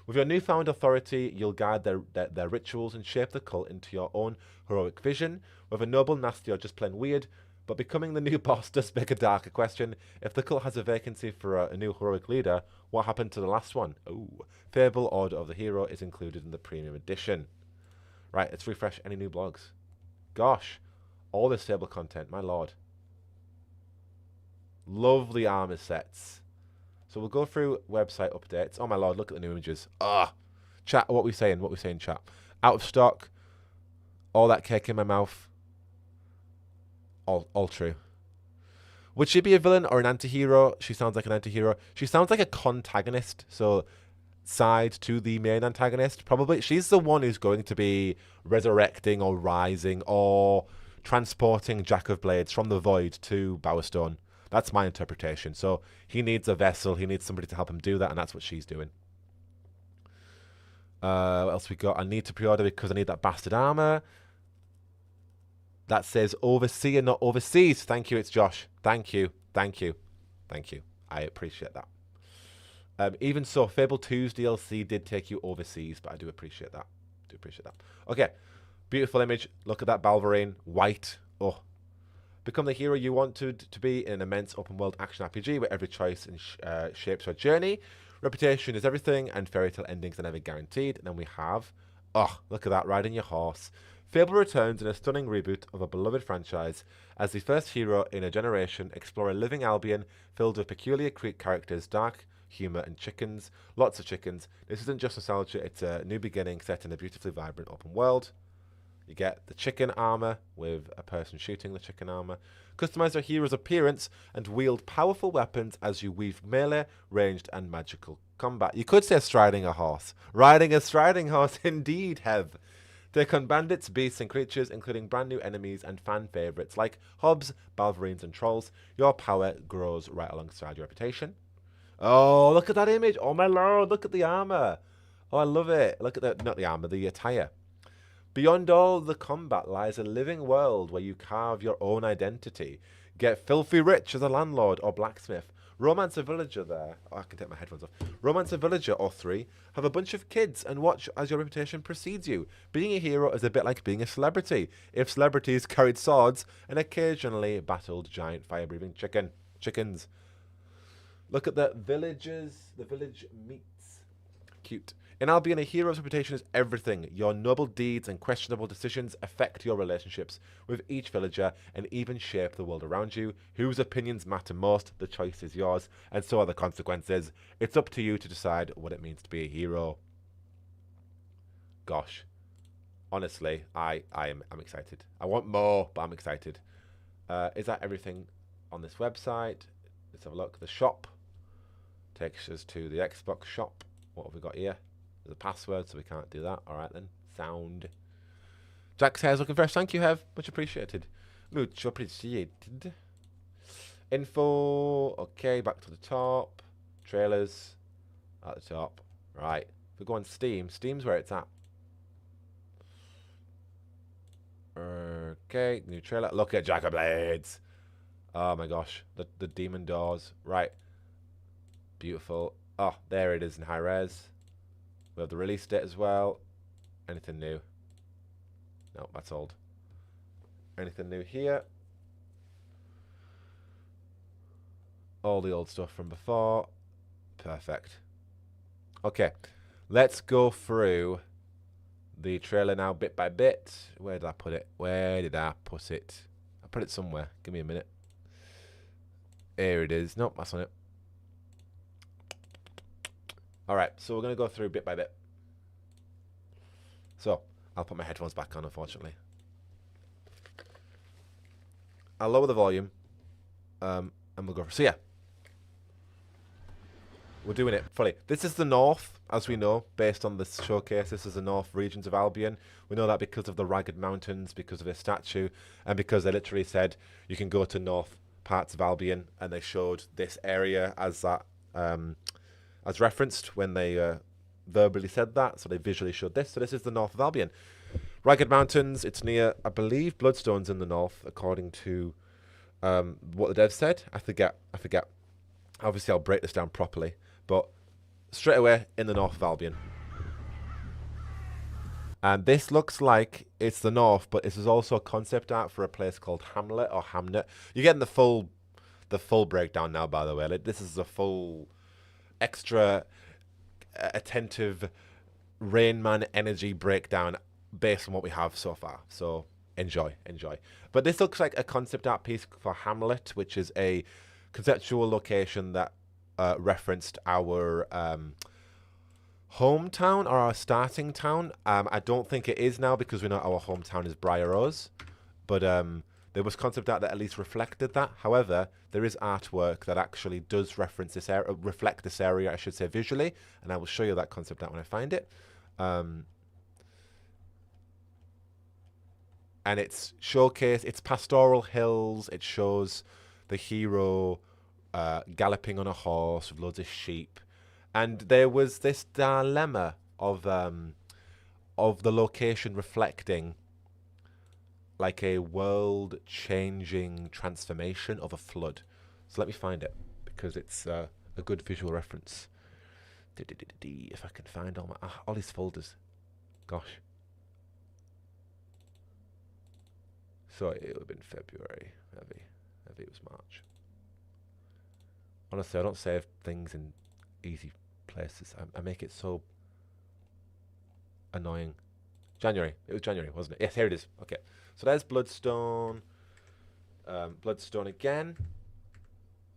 With your newfound authority, you'll guide their rituals and shape the cult into your own heroic vision. Whether noble, nasty, or just plain weird, but becoming the new boss does beg a darker question. If the cult has a vacancy for a new heroic leader, what happened to the last one? Fable Order of the Hero is included in the Premium Edition. Right, let's refresh any new blogs. Gosh, all this Fable content, my lord. Lovely armor sets. So we'll go through website updates. Oh my lord, look at the new images. Chat, what we saying, chat. Out of stock. All that cake in my mouth. All true. Would she be a villain or an anti-hero? She sounds like an anti-hero. She sounds like a contagonist, so side to the main antagonist. Probably she's the one who's going to be resurrecting or rising or transporting Jack of Blades from the void to Bowerstone. That's my interpretation. So he needs a vessel. He needs somebody to help him do that, and that's what she's doing. What else we got? I need to pre-order because I need that bastard armor. That says overseer, not overseas. Thank you, it's Josh. Thank you. Thank you. Thank you. I appreciate that. Even so, Fable 2's DLC did take you overseas, but I do appreciate that. Okay. Beautiful image. Look at that Balverine. White. Oh. Become the hero you want to be in an immense open-world action RPG where every choice shapes your journey. Reputation is everything, and fairy tale endings are never guaranteed. And then we have... Oh, look at that. Riding your horse. Fable returns in a stunning reboot of a beloved franchise as the first hero in a generation. Explore a living Albion filled with peculiar characters, dark humour, and chickens. Lots of chickens. This isn't just nostalgia, it's a new beginning set in a beautifully vibrant open world. You get the chicken armour with a person shooting the chicken armour. Customise your hero's appearance and wield powerful weapons as you weave melee, ranged, and magical combat. You could say striding a horse. Riding a striding horse, indeed, Hev. Take on bandits, beasts, and creatures, including brand new enemies and fan favourites like hobs, balverines, and trolls. Your power grows right alongside your reputation. Oh, look at that image. Oh, my lord, look at the armour. Oh, I love it. Look at the, not the armour, the attire. Beyond all the combat lies a living world where you carve your own identity. Get filthy rich as a landlord or blacksmith. Romance a villager there. Oh, I can take my headphones off. Romance a villager or 3. Have a bunch of kids and watch as your reputation precedes you. Being a hero is a bit like being a celebrity. If celebrities carried swords and occasionally battled giant fire-breathing chickens. Look at the villagers. The village meets. Cute. In Albion, a hero's reputation is everything. Your noble deeds and questionable decisions affect your relationships with each villager and even shape the world around you. Whose opinions matter most? The choice is yours, and so are the consequences. It's up to you to decide what it means to be a hero. Gosh. Honestly, I'm excited. I want more, but I'm excited. Is that everything on this website? Let's have a look. The shop takes us to the Xbox shop. What have we got here? There's a password, so we can't do that. All right, then. Sound. Jack says, looking fresh. Thank you, Hev. Much appreciated. Much appreciated. Info. Okay, back to the top. Trailers. At the top. Right. If we go on Steam, Steam's where it's at. Okay, new trailer. Look at Jack of Blades. Oh my gosh. The demon doors. Right. Beautiful. Oh, there it is in high res. We have the release date as well. Anything new? No, that's old. Anything new here? All the old stuff from before. Perfect. Okay, let's go through the trailer now bit by bit. Where did I put it? Where did I put it? I put it somewhere. Give me a minute. Here it is. Nope, that's on it. Alright, so we're going to go through bit by bit. So, I'll put my headphones back on, unfortunately. I'll lower the volume. And we'll go for... So, yeah. We're doing it fully. This is the north, as we know, based on this showcase. This is the north regions of Albion. We know that because of the Ragged Mountains, because of their statue, and because they literally said you can go to north parts of Albion, and they showed this area as that... as referenced when they verbally said that, so they visually showed this. So this is the north of Albion. Ragged Mountains, it's near, I believe, Bloodstone's in the north, according to what the devs said. I forget. Obviously, I'll break this down properly, but straight away, in the north of Albion. And this looks like it's the north, but this is also a concept art for a place called Hamlet or Hamnet. You're getting the full breakdown now, by the way. Like, this is a full... extra attentive Rain Man energy breakdown based on what we have so far. So enjoy. But this looks like a concept art piece for Hamlet, which is a conceptual location that referenced our hometown or our starting town. I don't think it is now because we know our hometown is Briar Rose, but there was concept art that at least reflected that. However, there is artwork that actually does reference this area, reflect this area, I should say, visually, and I will show you that concept art when I find it. And it's showcase, it's pastoral hills. It shows the hero galloping on a horse with loads of sheep. And there was this dilemma of the location reflecting like a world-changing transformation of a flood. So let me find it, because it's a good visual reference. If I can find all these folders. Gosh. So it would have been February. Maybe it was March. Honestly, I don't save things in easy places. I make it so annoying. January. It was January, wasn't it? Yes, here it is. Okay. So there's Bloodstone. Bloodstone again.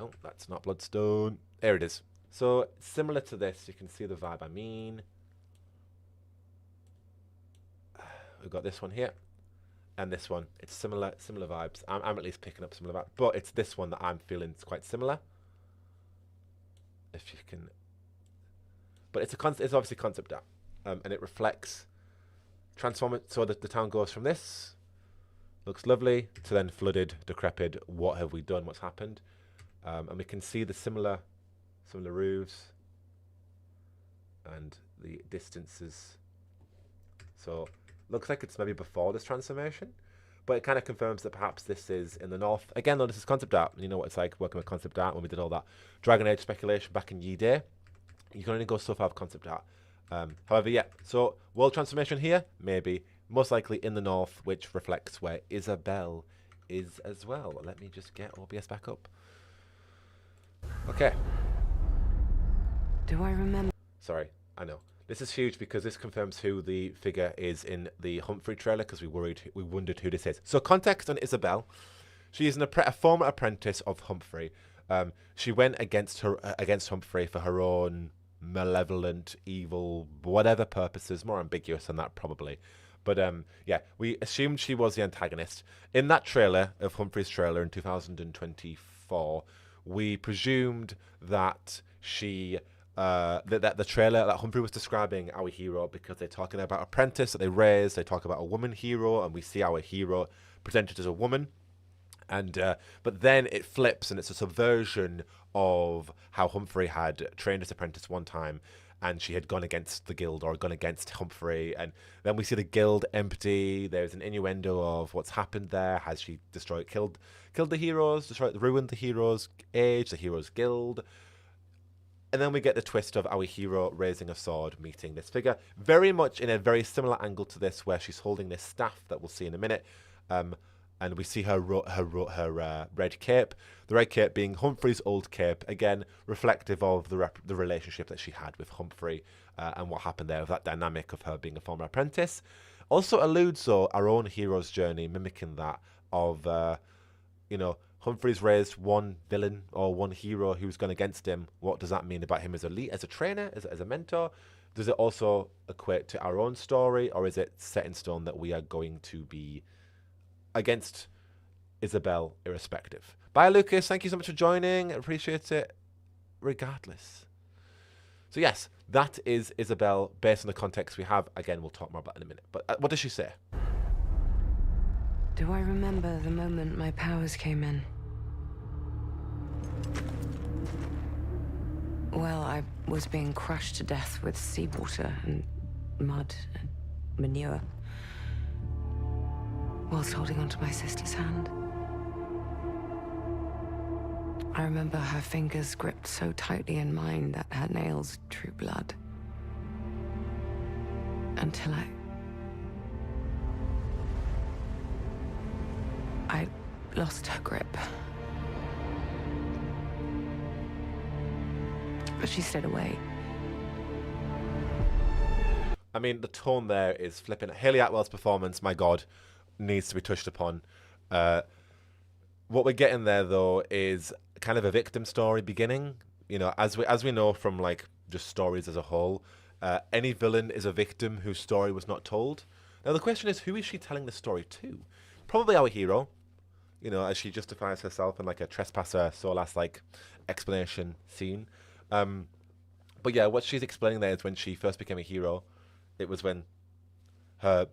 Oh, that's not Bloodstone. There it is. So similar to this, you can see the vibe I mean. We've got this one here. And this one. It's similar vibes. I'm at least picking up similar vibes. But it's this one that I'm feeling is quite similar. If you can. But it's obviously concept art. And it reflects transform it so that the town goes from this, looks lovely, to then flooded, decrepit. What have we done? What's happened? And we can see the similar roofs and the distances. So looks like it's maybe before this transformation, but it kind of confirms that perhaps this is in the north. Again, though, this is concept art. You know what it's like working with concept art when we did all that Dragon Age speculation back in Ye Day. You can only go so far with concept art. However, yeah, so world transformation here, maybe, most likely in the north, which reflects where Isabel is as well. Let me just get OBS back up. Okay. Do I remember? Sorry, I know. This is huge because this confirms who the figure is in the Humphrey trailer, because we wondered who this is. So context on Isabel. She is a former apprentice of Humphrey. She went against Humphrey for her own malevolent, evil, whatever purposes, more ambiguous than that probably. But yeah, we assumed she was the antagonist. In that trailer of Humphrey's trailer in 2024, we presumed that she that the trailer that Humphrey was describing our hero, because they're talking about apprentice that they raised, they talk about a woman hero, and we see our hero presented as a woman. And but then it flips, and it's a subversion of how Humphrey had trained his apprentice one time, and she had gone against the guild or gone against Humphrey, and then we see the guild empty. There's an innuendo of what's happened there. Has she killed the heroes, ruined the heroes' age, the heroes' guild? And then we get the twist of our hero raising a sword, meeting this figure, very much in a very similar angle to this, where she's holding this staff that we'll see in a minute. And we see her red cape, the red cape being Humphrey's old cape, again reflective of the relationship that she had with Humphrey and what happened there, with that dynamic of her being a former apprentice. Also alludes, though, our own hero's journey, mimicking that of, Humphrey's raised one villain or one hero who's gone against him. What does that mean about him as a trainer, as a mentor? Does it also equate to our own story, or is it set in stone that we are going to be against Isabel irrespective? Bye, Lucas. Thank you so much for joining. Appreciate it regardless. So yes, that is Isabel based on the context we have. Again, we'll talk more about it in a minute. But what does she say? Do I remember the moment my powers came in? Well, I was being crushed to death with seawater and mud and manure, whilst holding onto my sister's hand. I remember her fingers gripped so tightly in mine that her nails drew blood. Until I lost her grip. But she stayed away. I mean, the tone there is flipping. Haley Atwell's performance, my God, needs to be touched upon. What we're getting there, though, is kind of a victim story beginning. You know, as we know from like just stories as a whole, any villain is a victim whose story was not told. Now the question is, who is she telling the story to? Probably our hero. You know, as she justifies herself in like a trespasser Solas like explanation scene. But yeah, what she's explaining there is when she first became a hero, it was when her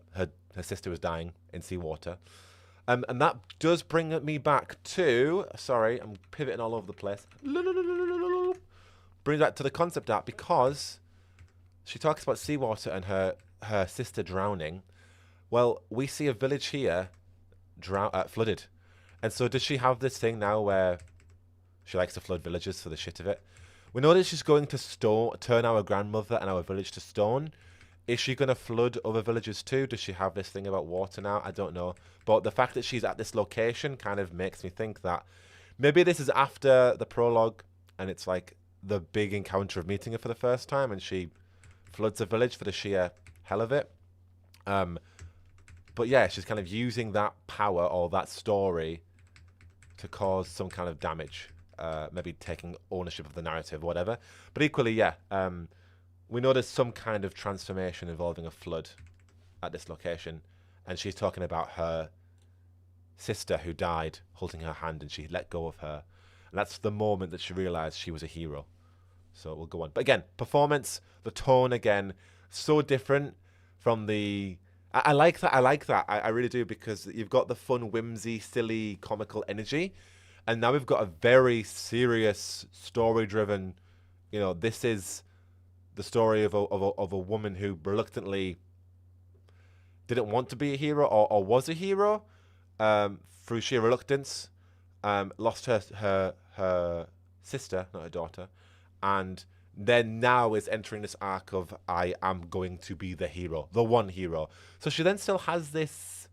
sister was dying in seawater. And that does bring me back to, sorry, I'm pivoting all over the place. Brings back to the concept art, because she talks about seawater and her sister drowning. Well, we see a village here flooded. And so does she have this thing now where she likes to flood villages for the shit of it? We know that she's going to turn our grandmother and our village to stone. Is she going to flood other villages too? Does she have this thing about water now? I don't know. But the fact that she's at this location kind of makes me think that maybe this is after the prologue and it's like the big encounter of meeting her for the first time and she floods a village for the sheer hell of it. But yeah, she's kind of using that power or that story to cause some kind of damage. Maybe taking ownership of the narrative or whatever. But equally, yeah, we know there's some kind of transformation involving a flood at this location. And she's talking about her sister who died, holding her hand, and she let go of her. And that's the moment that she realized she was a hero. So we'll go on. But again, performance, the tone again, so different from the... I like that. I really do, because you've got the fun, whimsy, silly, comical energy. And now we've got a very serious, story-driven, you know, this is the story of a woman who reluctantly didn't want to be a hero or was a hero through sheer reluctance, lost her sister, not her daughter, and then now is entering this arc of I am going to be the hero, the one hero. So she then still has this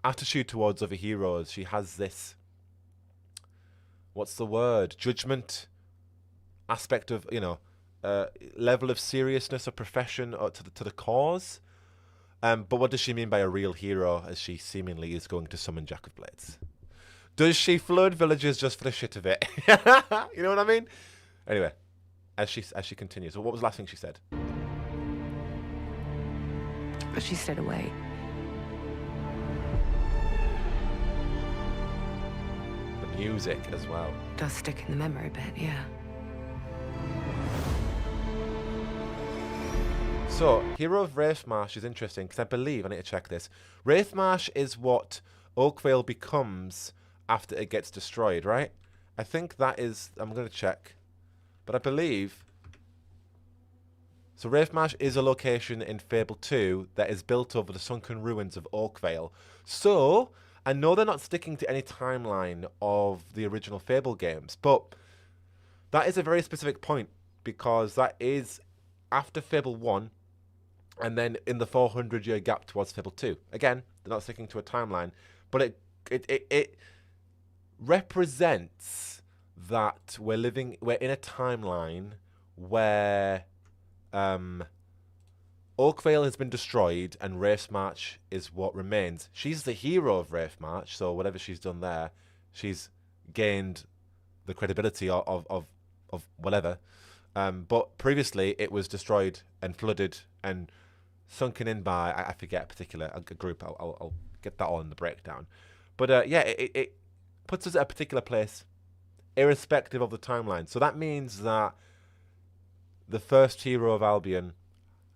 attitude towards other heroes. She has this, what's the word, judgment aspect of, you know, level of seriousness of profession or to the cause. But what does she mean by a real hero, as she seemingly is going to summon Jack of Blades? Does she flood villages just for the shit of it? You know what I mean? Anyway, as she continues, so what was the last thing she said? She stayed away. The music as well. Does stick in the memory a bit, yeah. So, Hero of Wraithmarsh is interesting because I believe, I need to check this, Wraithmarsh is what Oakvale becomes after it gets destroyed, right? I think that is, I'm going to check, but I believe, so Wraithmarsh is a location in Fable 2 that is built over the sunken ruins of Oakvale. So, I know they're not sticking to any timeline of the original Fable games, but that is a very specific point because that is after Fable 1 and then in the 400-year gap towards Fable 2. Again, they're not sticking to a timeline, but it represents that we're in a timeline where Oakvale has been destroyed and Wraithmarsh is what remains. She's the hero of Wraithmarsh, so whatever she's done there, she's gained the credibility of whatever. But previously it was destroyed and flooded and sunken in by, I forget a particular group. I'll get that all in the breakdown. But yeah, it puts us at a particular place, irrespective of the timeline. So that means that the first hero of Albion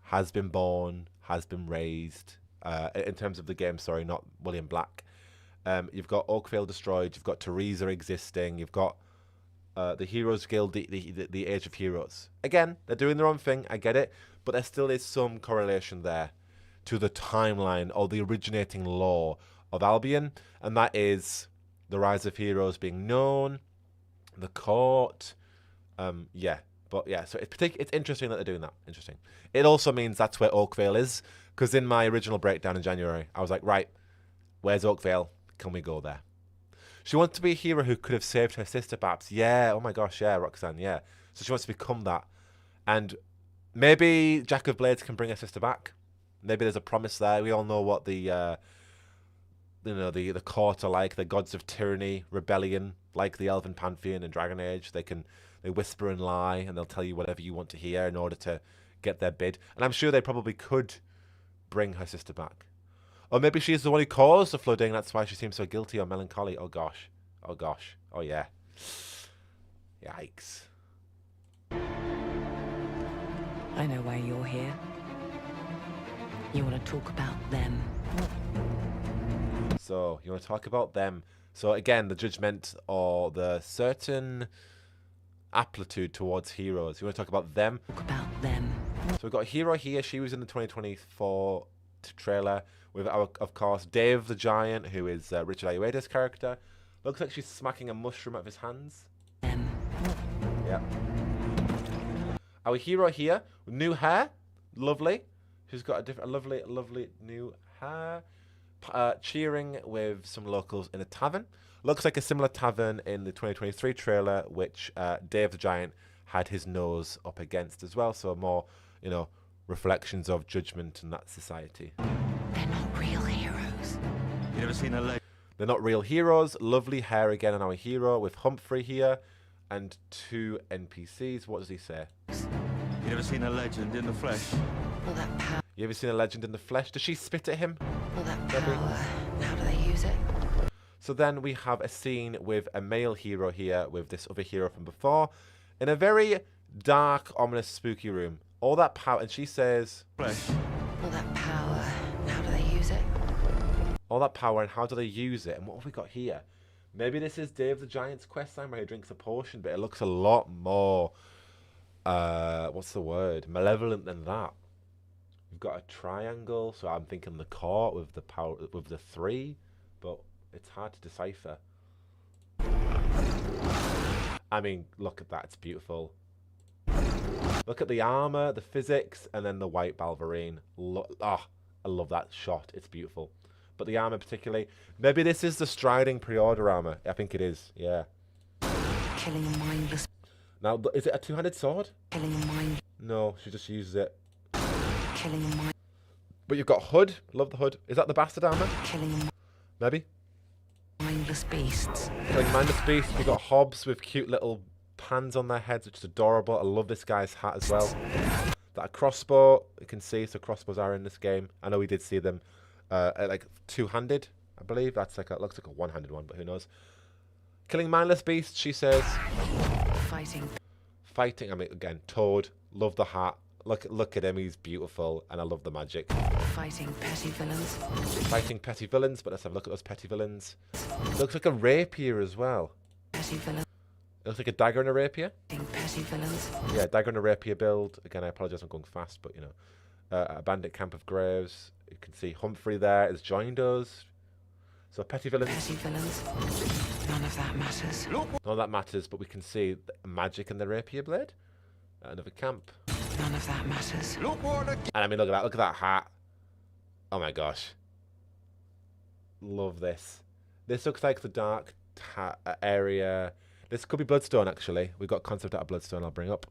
has been born, has been raised, in terms of the game, sorry, not William Black. You've got Oakvale destroyed, you've got Teresa existing, you've got the Heroes Guild, the Age of Heroes. Again, they're doing their own thing, I get it, but there still is some correlation there to the timeline or the originating lore of Albion, and that is the rise of heroes being known, the court, yeah. But yeah, so it's interesting that they're doing that. Interesting. It also means that's where Oakvale is, because in my original breakdown in January, I was like, right, where's Oakvale? Can we go there? She wants to be a hero who could have saved her sister, perhaps. Yeah, oh my gosh, yeah, Roxanne, yeah. So she wants to become that. And maybe Jack of Blades can bring her sister back. Maybe there's a promise there. We all know what the court are like. The gods of tyranny, rebellion, like the Elven Pantheon and Dragon Age. They whisper and lie, and they'll tell you whatever you want to hear in order to get their bid. And I'm sure they probably could bring her sister back. Or maybe she's the one who caused the flooding, that's why she seems so guilty or melancholy. Oh gosh. Oh gosh. Oh yeah. Yikes. I know why you're here. You want to talk about them. So, you want to talk about them. So again, the judgment or the certain aptitude towards heroes. You want to talk about them? Talk about them. So we've got Hero here. She was in the 2024 trailer with, of course, Dave the Giant, who is Richard Ayoade's character. Looks like she's smacking a mushroom out of his hands. Yeah. Our hero here, new hair, lovely. She's got a lovely new hair. Cheering with some locals in a tavern. Looks like a similar tavern in the 2023 trailer, which Dave the Giant had his nose up against as well. So more, you know, reflections of judgment in that society. They're not real heroes. You never seen a leg? They're not real heroes. Lovely hair again on our hero with Humphrey here and 2 NPCs. What does he say? You never seen a legend in the flesh? All that power. You ever seen a legend in the flesh? Does she spit at him? All that power. How do they use it? So then we have a scene with a male hero here with this other hero from before in a very dark, ominous, spooky room. All that power, and she says, Flesh. All that power. How do they use it? All that power, and how do they use it? And what have we got here? Maybe this is Dave the Giant's quest line where he drinks a potion, but it looks a lot more, what's the word? Malevolent than that. We've got a triangle, so I'm thinking the court with the power, with the 3, but it's hard to decipher. I mean, look at that, it's beautiful. Look at the armor, the physics, and then the white balverine. I love that shot, it's beautiful. But the armor particularly, maybe this is the striding pre-order armor. I think it is, yeah. Killing a mindless. Now, is it a 2-handed sword? Killing a mind. No, she just uses it. Killing a mind. But you've got hood. Love the hood. Is that the bastard armor? Killing a maybe. Mindless beasts. Killing mindless beasts. You've got hobs with cute little pans on their heads, which is adorable. I love this guy's hat as well. That crossbow, you can see, so crossbows are in this game. I know we did see them like 2-handed, I believe. That's like looks like a 1-handed one, but who knows. Killing mindless beasts, she says. Fighting. I mean, again, Toad. Love the hat. Look at him. He's beautiful, and I love the magic. Fighting petty villains. Fighting petty villains, but let's have a look at those petty villains. Looks like a rapier as well. Petty villain. It looks like a dagger and a rapier. Petty villains. Yeah, dagger and a rapier build. Again, I apologise, I'm going fast, but you know, a bandit camp of graves. You can see Humphrey there has joined us. So petty villains. Petty villains. None of that matters. None of that matters, but we can see the magic in the rapier blade. Another camp. None of that matters. And I mean, look at that. Look at that hat. Oh my gosh. Love this. This looks like the dark area. This could be Bloodstone, actually. We've got concept out of Bloodstone I'll bring up.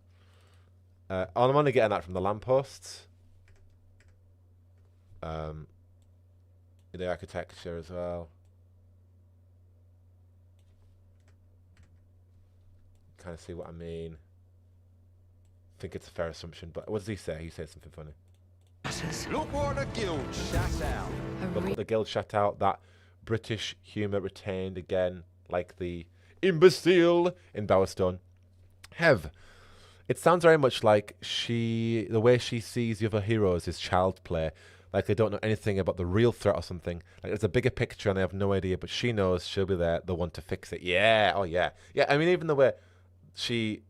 I'm only getting that from the lampposts. The architecture as well. Kind of see what I mean. I think it's a fair assumption, but what does he say? He says something funny. Look what the guild shut out. Look what the guild shut out. That British humour retained again, like the imbecile in Bowerstone. Hev. It sounds very much like the way she sees the other heroes is child's play. Like they don't know anything about the real threat or something. Like there's a bigger picture and they have no idea, but she knows she'll be there, the one to fix it. Yeah, oh yeah. Yeah, I mean, even the way she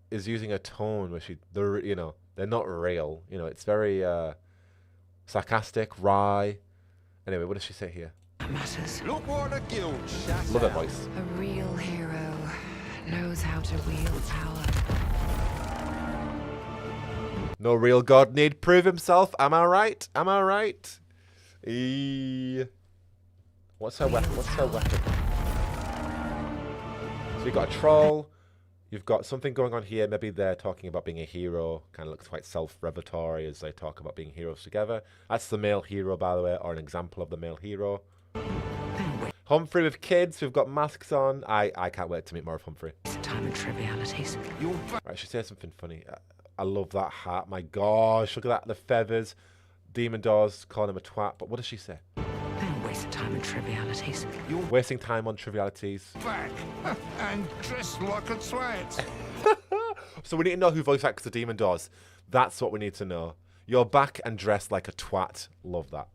is using a tone where they're not real. You know, it's very sarcastic, wry. Anyway, what does she say here? Matters. Look what the guild shut Love that voice. A real hero knows how to wield power. No real god need prove himself. Am I right? Am I right? What's her weapon? What's her weapon? So you've got a troll. You've got something going on here. Maybe they're talking about being a hero. Kind of looks quite self-revelatory as they talk about being heroes together. That's the male hero, by the way, or an example of the male hero. Humphrey with kids who've got masks on. I can't wait to meet more of Humphrey. Time and trivialities. Right, she says something funny. I love that hat. My gosh, look at that. The feathers. Demon Doors calling him a twat. But what does she say? Don't waste time on trivialities. You're wasting time on trivialities. Back and dressed like a twat. So we need to know who voice acts the Demon Doors. That's what we need to know. You're back and dressed like a twat. Love that.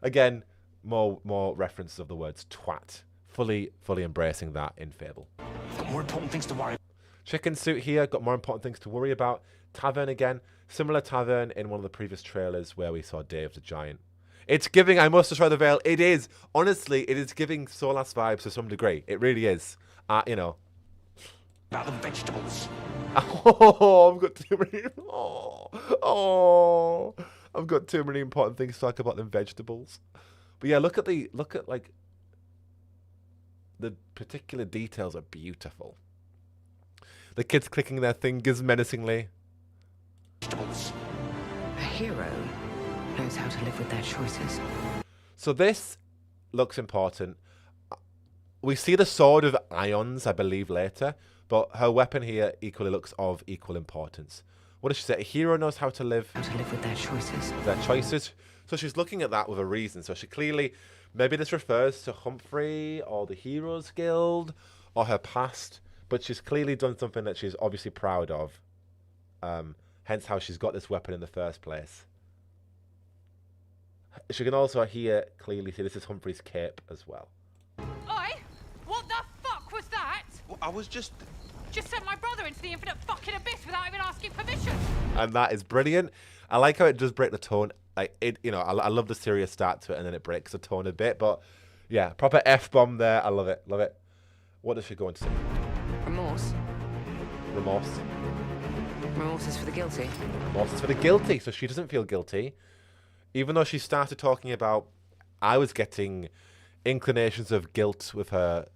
Again, more references of the words twat. Fully embracing that in Fable. Got more important things to worry about. Chicken suit here, got more important things to worry about. Tavern again. Similar tavern in one of the previous trailers where we saw Dave the Giant. It's giving I Must Destroy the Veil. It is. Honestly, it is giving Solas vibes to some degree. It really is. You know. About the vegetables. Oh, I've got too many. Oh, I've got too many important things to talk about them vegetables. But yeah, look at like the particular details are beautiful. The kids clicking their fingers menacingly. A hero knows how to live with their choices. So this looks important. We see the Sword of Ions, I believe, later, but her weapon here equally looks of equal importance. What does she say? A hero knows how to live with their choices. Their choices. So she's looking at that with a reason. So she clearly, maybe this refers to Humphrey or the Heroes Guild or her past, but she's clearly done something that she's obviously proud of. Hence how she's got this weapon in the first place. She can also here clearly see this is Humphrey's cape as well. Oi! What the fuck was that? Well, I was just sent my brother into the infinite fucking abyss without even asking permission. And that is brilliant. I like how it does break the tone. Like it, you know, I love the serious start to it, and then it breaks the tone a bit. But yeah, proper F-bomb there. I love it. Love it. What does she go into? Remorse. Remorse. Remorse is for the guilty. Remorse is for the guilty. So she doesn't feel guilty, even though she started talking about. I was getting inclinations of guilt with her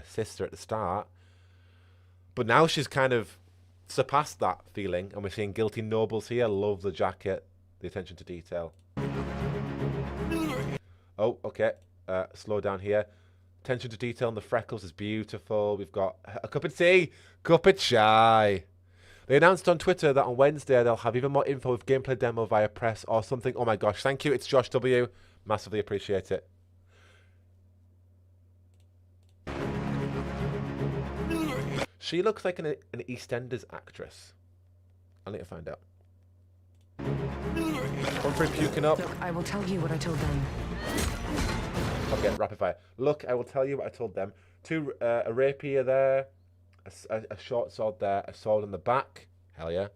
sister at the start, but now she's kind of surpassed that feeling, and we're seeing guilty nobles here. Love the jacket, the attention to detail. Oh, okay. Slow down here. Attention to detail on the freckles is beautiful. We've got a cup of tea, cup of chai. They announced on Twitter that on Wednesday they'll have even more info with gameplay demo via press or something. Oh my gosh, thank you. It's Josh W. Massively appreciate it. She looks like an EastEnders actress. I need to find out. Humphrey puking up. Look, I will tell you what I told them. Okay, rapid fire. Look, I will tell you what I told them. A rapier there, a short sword there, a sword in the back. Hell yeah.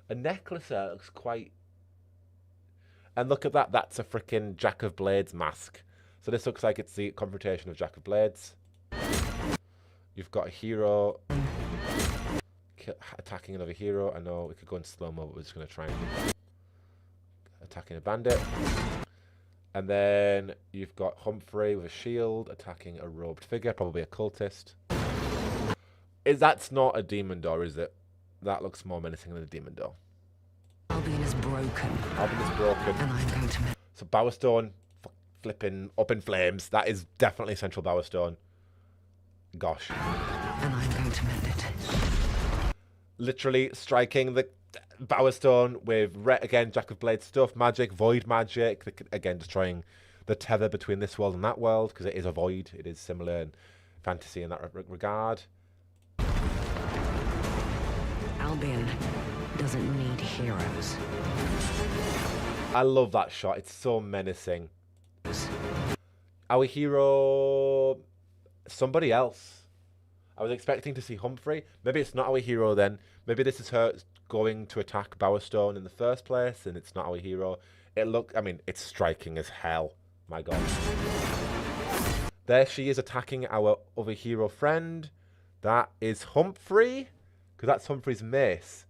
A necklace there looks quite... And look at that, that's a freaking Jack of Blades mask. So this looks like it's the confrontation of Jack of Blades. You've got a hero attacking another hero. I know we could go in slow-mo, but we're just going to try and... Attacking a bandit. And then you've got Humphrey with a shield attacking a robed figure, probably a cultist. That's not a demon door, is it? That looks more menacing than a demon door. Albion is broken. Albion is broken. And I'm going to... So Bowerstone flipping up in flames. That is definitely Central Bowerstone. Gosh. And I'm going to mend it. Literally striking the Bowerstone with again Jack of Blades stuff, magic, void magic. Again, destroying the tether between this world and that world because it is a void. It is similar in fantasy in that regard. Albion doesn't need heroes. I love that shot. It's so menacing. Our hero, somebody else. I was expecting to see Humphrey. Maybe it's not our hero then. Maybe this is her going to attack Bowerstone in the first place, and it's not our hero. I mean, it's striking as hell. My God. There she is attacking our other hero friend. That is Humphrey, because that's Humphrey's mace.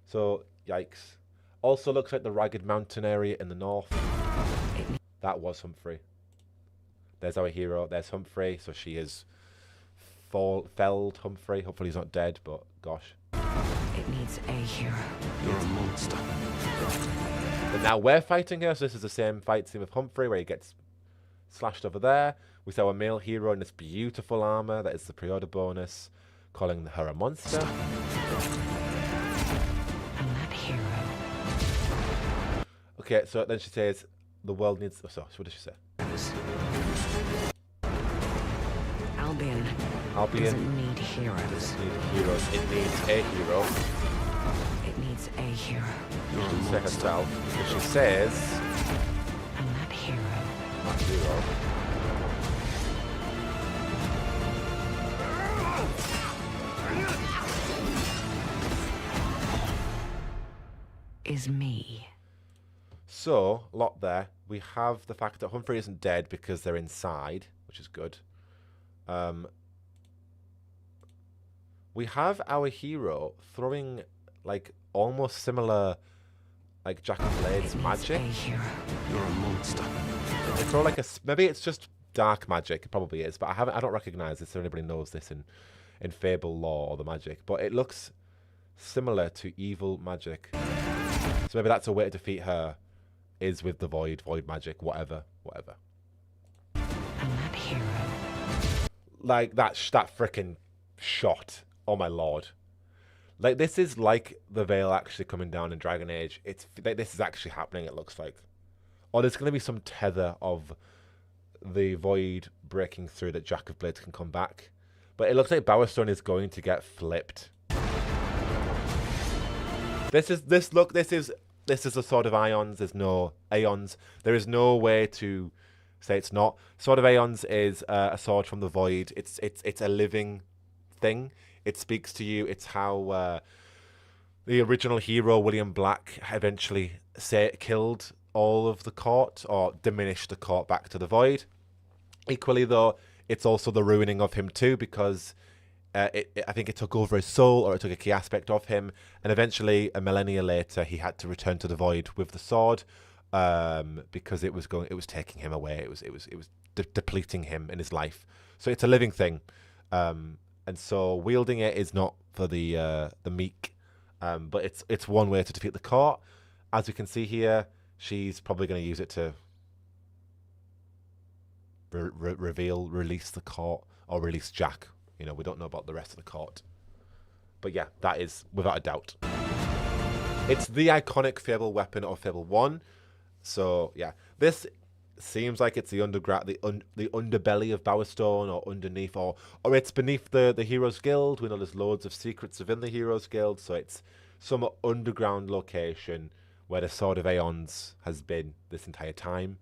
So, yikes. Also looks like the Ragged Mountain area in the north. That was Humphrey. There's our hero. There's Humphrey. So she is felled Humphrey. Hopefully he's not dead, but gosh. It needs a hero. You're a monster. But now we're fighting her, so this is the same fight scene with Humphrey where he gets slashed over there. We see our male hero in this beautiful armor. That is the pre-order bonus, calling her a monster. And that hero. Okay, so then she says the world needs... Oh, sorry, what does she say? Albion doesn't need heroes. It doesn't need heroes. It needs a hero. It needs a hero. She doesn't say herself. But she says... And that hero. That hero. is me. So, a lot there. We have the fact that Humphrey isn't dead because they're inside, which is good. We have our hero throwing, like, almost similar, like, Jack of Blades magic. You're a monster. They throw, like, maybe it's just dark magic. It probably is, but I don't recognize this, so anybody knows this in Fable lore or the magic. But it looks similar to evil magic. So maybe that's a way to defeat her, is with the void magic, whatever. And that hero. Like, that frickin' shot. Oh my lord. Like, this is like the veil actually coming down in Dragon Age. It's like, this is actually happening, it looks like. Or there's going to be some tether of the void breaking through that Jack of Blades can come back. But it looks like Bower Stone is going to get flipped. This is the Sword of Ions. There's no Aeons. There is no way to say it's not. Sword of Aeons is a sword from the void. It's a living thing. It speaks to you. It's how the original hero William Black eventually killed all of the court, or diminished the court back to the void. Equally, though, it's also the ruining of him too, because I think it took over his soul, or it took a key aspect of him, and eventually, a millennia later, he had to return to the void with the sword, because it was taking him away. It was depleting him in his life. So it's a living thing, and so wielding it is not for the meek, but it's one way to defeat the court. As we can see here, she's probably going to use it to release the court, or release Jack. You know, we don't know about the rest of the court. But yeah, that is without a doubt. It's the iconic Fable weapon of Fable 1. So yeah, this seems like it's the underground, the underbelly of Bower Stone, or underneath, or it's beneath the Heroes Guild. We know there's loads of secrets within the Heroes Guild, so it's some underground location where the Sword of Aeons has been this entire time,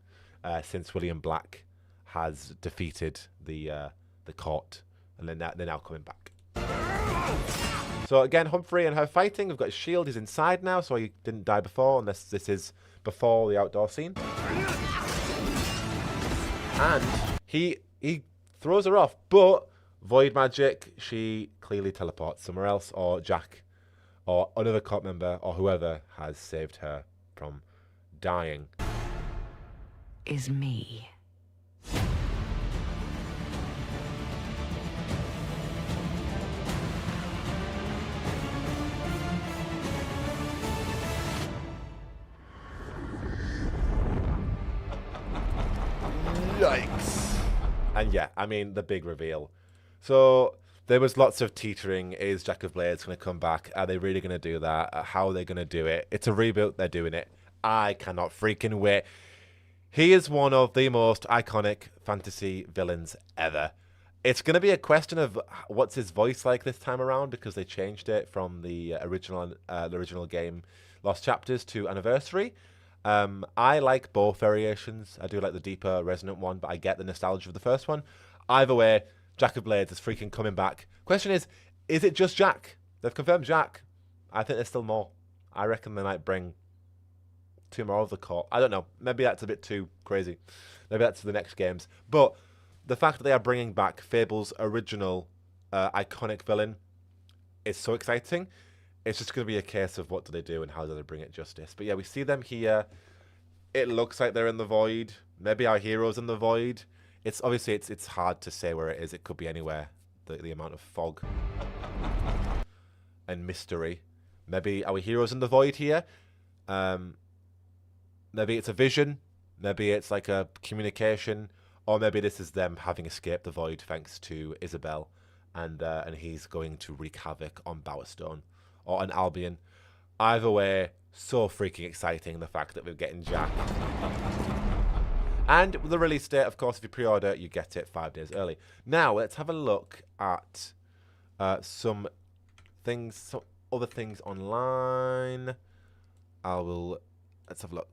since William Black has defeated the court, and then they're now coming back. So again, Humphrey and her fighting. We've got his shield. He's inside now, so he didn't die before, unless this is before the outdoor scene. And he throws her off, but void magic, she clearly teleports somewhere else, or Jack, or another court member, or whoever has saved her from dying. Is me. Yikes. And yeah, I mean, the big reveal. So there was lots of teetering. Is Jack of Blades going to come back? Are they really going to do that? How are they going to do it? It's a reboot. They're doing it. I cannot freaking wait. He is one of the most iconic fantasy villains ever. It's going to be a question of what's his voice like this time around, because they changed it from the original game, Lost Chapters, to Anniversary. I like both variations. I do like the deeper, resonant one, but I get the nostalgia of the first one. Either way, Jack of Blades is freaking coming back. Question is it just Jack? They've confirmed Jack. I think there's still more. I reckon they might bring 2 more of the court. I don't know. Maybe that's a bit too crazy. Maybe that's for the next games. But the fact that they are bringing back Fable's original iconic villain is so exciting. It's just going to be a case of what do they do and how do they bring it justice. But yeah, we see them here. It looks like they're in the void. Maybe our hero's in the void. It's obviously it's hard to say where it is. It could be anywhere. The amount of fog and mystery. Maybe our hero's in the void here. Maybe it's a vision. Maybe it's like a communication. Or maybe this is them having escaped the void thanks to Isabel, and he's going to wreak havoc on Bower Stone or on Albion. Either way, so freaking exciting, the fact that we're getting Jack. And the release date, of course, if you pre-order, you get it 5 days early. Now, let's have a look at some other things online. Let's have a look.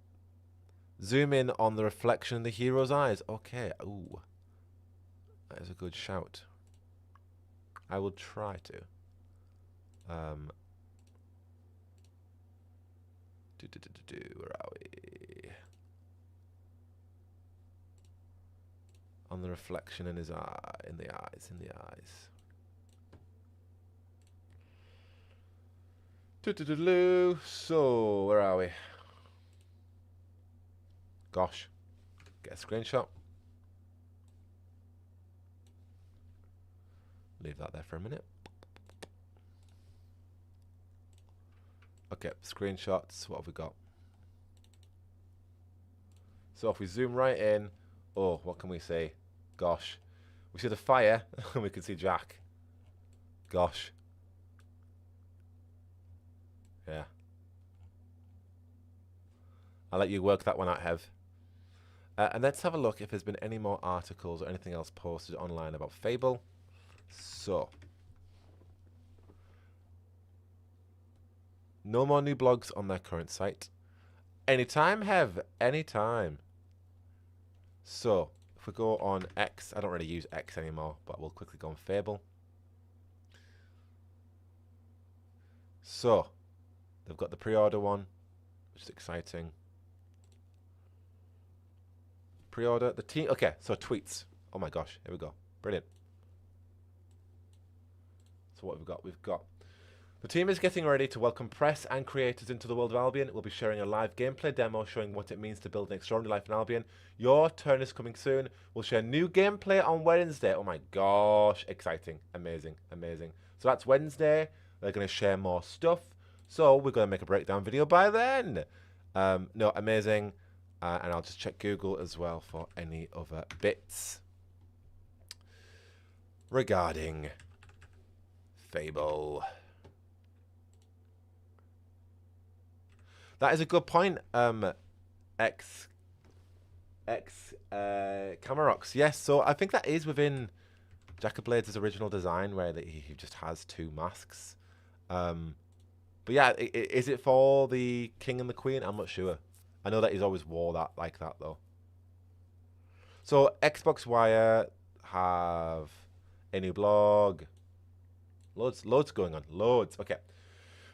Zoom in on the reflection in the hero's eyes. Okay. Ooh. That is a good shout. I will try to. Where are we? On the reflection in his eye, in the eyes. So, where are we? Gosh. Get a screenshot. Leave that there for a minute. Okay, screenshots. What have we got? So if we zoom right in, oh, what can we see? Gosh. We see the fire, and we can see Jack. Gosh. Yeah. I'll let you work that one out, Hev. And let's have a look if there's been any more articles or anything else posted online about Fable. So. No more new blogs on their current site. Anytime, Hev. Anytime. So, if we go on X, I don't really use X anymore, but we'll quickly go on Fable. So, they've got the pre-order one, which is exciting. Pre-order, the team, okay, so tweets. Oh my gosh, here we go. Brilliant. So what we've got? We've got the team is getting ready to welcome press and creators into the world of Albion. We'll be sharing a live gameplay demo showing what it means to build an extraordinary life in Albion. Your turn is coming soon. We'll share new gameplay on Wednesday. Oh my gosh, exciting, amazing, amazing. So that's Wednesday. They're going to share more stuff. So we're going to make a breakdown video by then. No, amazing. And I'll just check Google as well for any other bits regarding Fable. That is a good point. Camarox. Yes, so I think that is within Jack of Blades' original design, where he just has two masks. But yeah, is it for the King and the Queen? I'm not sure. I know that he's always wore that like that though. So Xbox Wire have a new blog. Loads going on. Loads. Okay.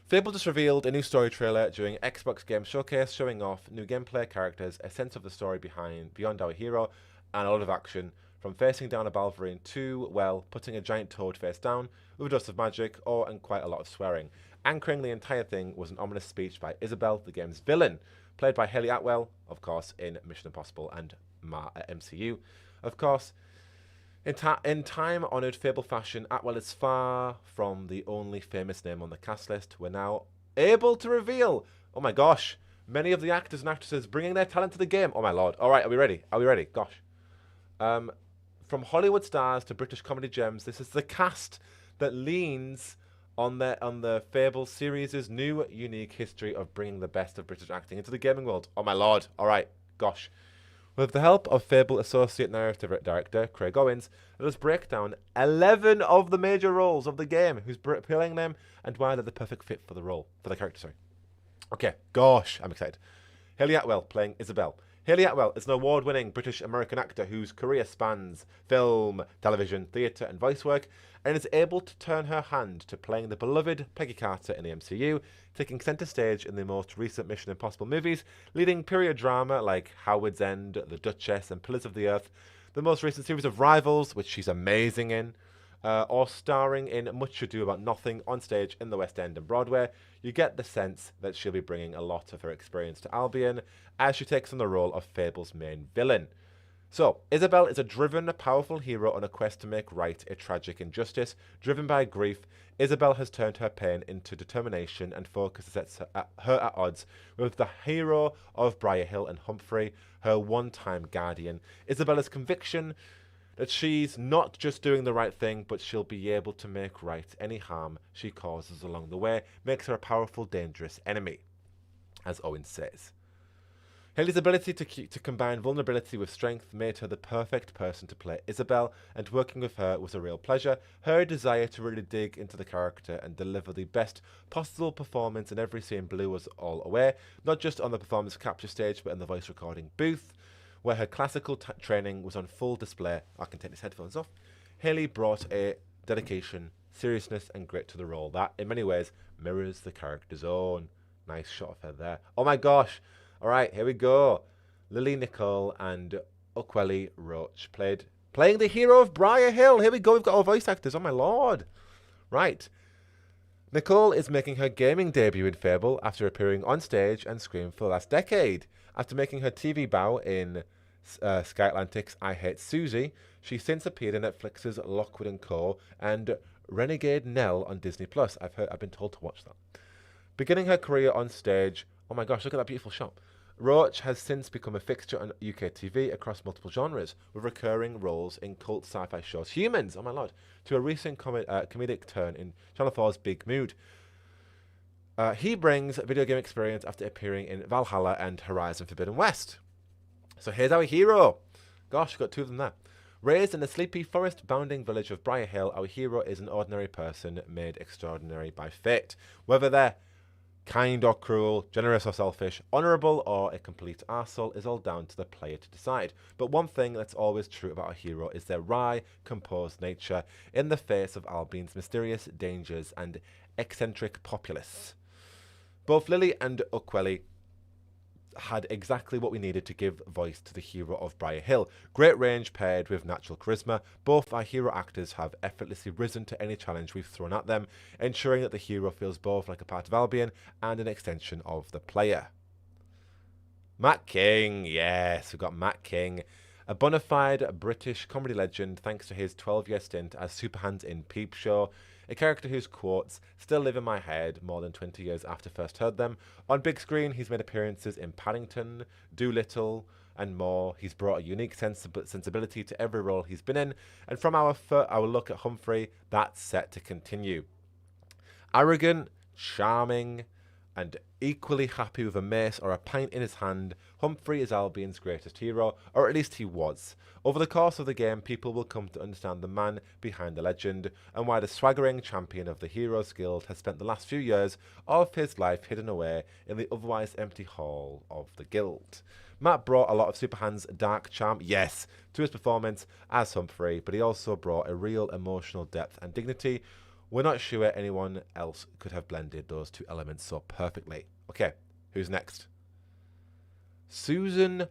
Fable just revealed a new story trailer during Xbox Game Showcase, showing off new gameplay, characters, a sense of the story beyond our hero, and a lot of action, from facing down a Balverine to, well, putting a giant toad face down with a dose of magic, and quite a lot of swearing. Anchoring the entire thing was an ominous speech by Isabel, the game's villain, played by Hayley Atwell, of course, in Mission Impossible and MCU. Of course, in time-honoured Fable fashion, Atwell is far from the only famous name on the cast list. We're now able to reveal, oh my gosh, many of the actors and actresses bringing their talent to the game. Oh my lord. All right, are we ready? Are we ready? Gosh. From Hollywood stars to British comedy gems, this is the cast that leans on the Fable series' new, unique history of bringing the best of British acting into the gaming world. Oh my lord. All right. Gosh. With the help of Fable Associate Narrative Director Craig Owens, let us break down 11 of the major roles of the game, who's playing them, and why they're the perfect fit for the character, sorry. Okay, gosh, I'm excited. Hayley Atwell playing Isabel. Hayley Atwell is an award-winning British-American actor whose career spans film, television, theatre and voice work, and is able to turn her hand to playing the beloved Peggy Carter in the MCU, taking centre stage in the most recent Mission Impossible movies, leading period drama like Howard's End, The Duchess and Pillars of the Earth, the most recent series of Rivals, which she's amazing in, or starring in Much Ado About Nothing on stage in the West End and Broadway. You get the sense that she'll be bringing a lot of her experience to Albion as she takes on the role of Fable's main villain. So, Isabel is a driven, powerful hero on a quest to make right a tragic injustice. Driven by grief, Isabel has turned her pain into determination and focuses her at odds with the hero of Briarhill and Humphrey, her one-time guardian. Isabella's conviction that she's not just doing the right thing, but she'll be able to make right any harm she causes along the way, makes her a powerful, dangerous enemy, as Owen says. Hayley's ability to combine vulnerability with strength made her the perfect person to play Isabel, and working with her was a real pleasure. Her desire to really dig into the character and deliver the best possible performance in every scene blew us all away, not just on the performance capture stage, but in the voice recording booth, where her classical training was on full display. I can take these headphones off. Hayley brought a dedication, seriousness and grit to the role that, in many ways, mirrors the character's own. Nice shot of her there. Oh my gosh. All right, here we go. Lily Nicole and Okweli Roach playing the hero of Briar Hill. Here we go. We've got our voice actors. Oh my lord. Right. Nicole is making her gaming debut in Fable after appearing on stage and screen for the last decade. After making her TV bow in Sky Atlantic's I Hate Susie, she since appeared in Netflix's Lockwood & Co. and Renegade Nell on Disney+. I've been told to watch that. Beginning her career on stage, oh my gosh, look at that beautiful shot. Roach has since become a fixture on UK TV across multiple genres, with recurring roles in cult sci-fi shows Humans, oh my lord, to a recent comedic turn in Channel 4's Big Mood. He brings video game experience after appearing in Valhalla and Horizon Forbidden West. So here's our hero. Gosh, we've got two of them there. Raised in the sleepy, forest-bounding village of Briar Hill, our hero is an ordinary person made extraordinary by fate. Whether they're kind or cruel, generous or selfish, honourable or a complete arsehole is all down to the player to decide. But one thing that's always true about our hero is their wry, composed nature in the face of Albion's mysterious dangers and eccentric populace. Both Lily and Okweli had exactly what we needed to give voice to the hero of Briar Hill. Great range paired with natural charisma, both our hero actors have effortlessly risen to any challenge we've thrown at them, ensuring that the hero feels both like a part of Albion and an extension of the player. Matt King, yes, we've got Matt King, a bona fide British comedy legend thanks to his 12-year stint as Superhands in Peep Show, a character whose quotes still live in my head more than 20 years after first heard them. On big screen, he's made appearances in Paddington, Doolittle, and more. He's brought a unique sensibility to every role he's been in, and from our look at Humphrey, that's set to continue. Arrogant, charming, and equally happy with a mace or a pint in his hand, Humphrey is Albion's greatest hero, or at least he was. Over the course of the game, people will come to understand the man behind the legend, and why the swaggering champion of the Heroes Guild has spent the last few years of his life hidden away in the otherwise empty hall of the guild. Matt brought a lot of Superhand's dark charm, yes, to his performance as Humphrey, but he also brought a real emotional depth and dignity. We're not sure anyone else could have blended those two elements so perfectly. Okay, who's next? Susan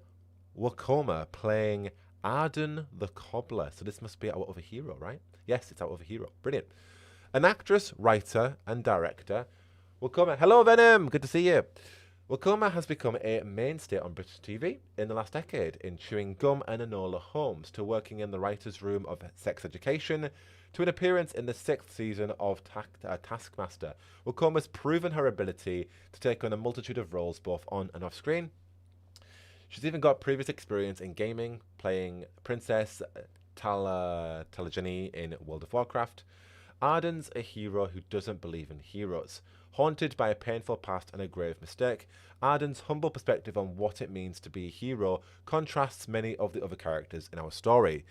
Wokoma playing Arden the Cobbler. So this must be our other hero, right? Yes, it's our other hero. Brilliant. An actress, writer, and director. Wokoma. Hello, Venom. Good to see you. Wokoma has become a mainstay on British TV in the last decade, in chewing gum and Enola Holmes, to working in the writer's room of Sex Education, to an appearance in the 6th season of Taskmaster. Wokoma's proven her ability to take on a multitude of roles both on and off screen. She's even got previous experience in gaming, playing Princess Talajani in World of Warcraft. Arden's a hero who doesn't believe in heroes. Haunted by a painful past and a grave mistake, Arden's humble perspective on what it means to be a hero contrasts many of the other characters in our story.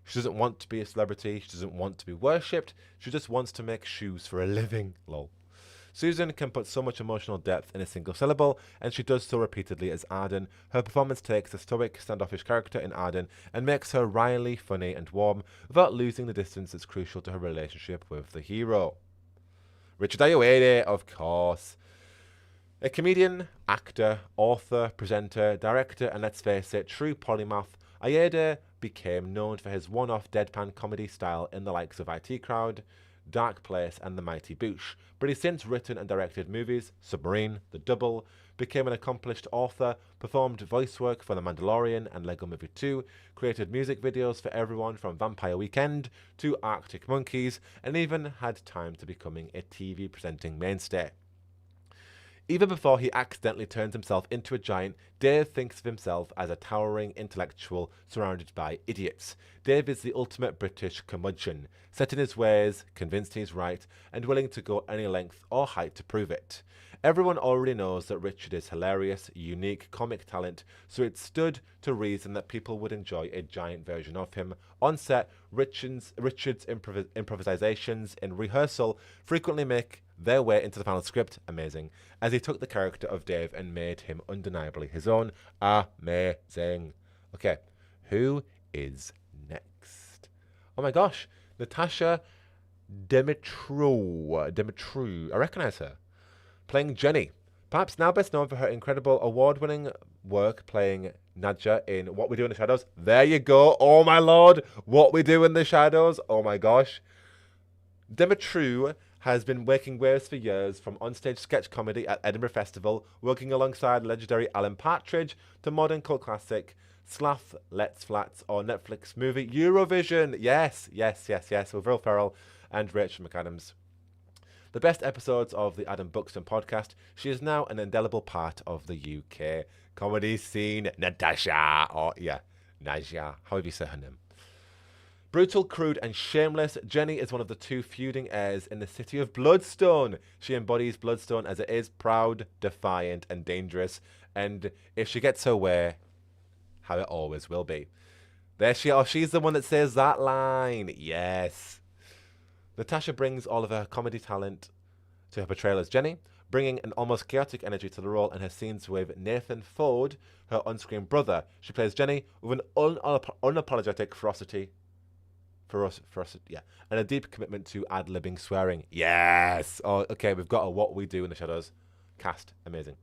She doesn't want to be a celebrity, she doesn't want to be worshipped, she just wants to make shoes for a living, lol. Susan can put so much emotional depth in a single syllable, and she does so repeatedly as Arden. Her performance takes the stoic, standoffish character in Arden and makes her wryly funny and warm without losing the distance that's crucial to her relationship with the hero. Richard Ayoade, of course. A comedian, actor, author, presenter, director, and let's face it, true polymath, Ayoade became known for his one-off deadpan comedy style in the likes of IT Crowd, Dark Place, and The Mighty Boosh, but he's since written and directed movies, Submarine, The Double, became an accomplished author, performed voice work for The Mandalorian and Lego Movie 2, created music videos for everyone from Vampire Weekend to Arctic Monkeys, and even had time to becoming a TV presenting mainstay. Even before he accidentally turns himself into a giant, Dave thinks of himself as a towering intellectual surrounded by idiots. Dave is the ultimate British curmudgeon, set in his ways, convinced he's right, and willing to go any length or height to prove it. Everyone already knows that Richard is hilarious, unique comic talent, so it stood to reason that people would enjoy a giant version of him. On set, Richard's improvisations in rehearsal frequently make their way into the final script, amazing, as he took the character of Dave and made him undeniably his own. Amazing. Okay, who is next? Oh my gosh, Natasha Demetriou. I recognise her. Playing Jenny, Perhaps now best known for her incredible award-winning work playing Nadja in What We Do in the Shadows. There you go. Oh my lord. What We Do in the Shadows. Oh my gosh. Demetru has been making waves for years, from onstage sketch comedy at Edinburgh Festival, working alongside legendary Alan Partridge, to modern cult classic Slath, Let's Flats, or Netflix movie Eurovision. Yes, yes, yes, yes, with Will Ferrell and Rachel McAdams. The best episodes of the Adam Buxton podcast. She is now an indelible part of the UK comedy scene. Natasha, or Naja, however you say her name. Brutal, crude, and shameless, Jenny is one of the two feuding heirs in the city of Bloodstone. She embodies Bloodstone as it is, proud, defiant, and dangerous. And if she gets her way, how it always will be. There she is. She's the one that says that line. Yes. Natasha brings all of her comedy talent to her portrayal as Jenny, bringing an almost chaotic energy to the role in her scenes with Nathan Ford, her on-screen brother. She plays Jenny with an unapologetic ferocity, and a deep commitment to ad-libbing swearing. Yes! Oh, okay, we've got a What We Do in the Shadows cast. Amazing.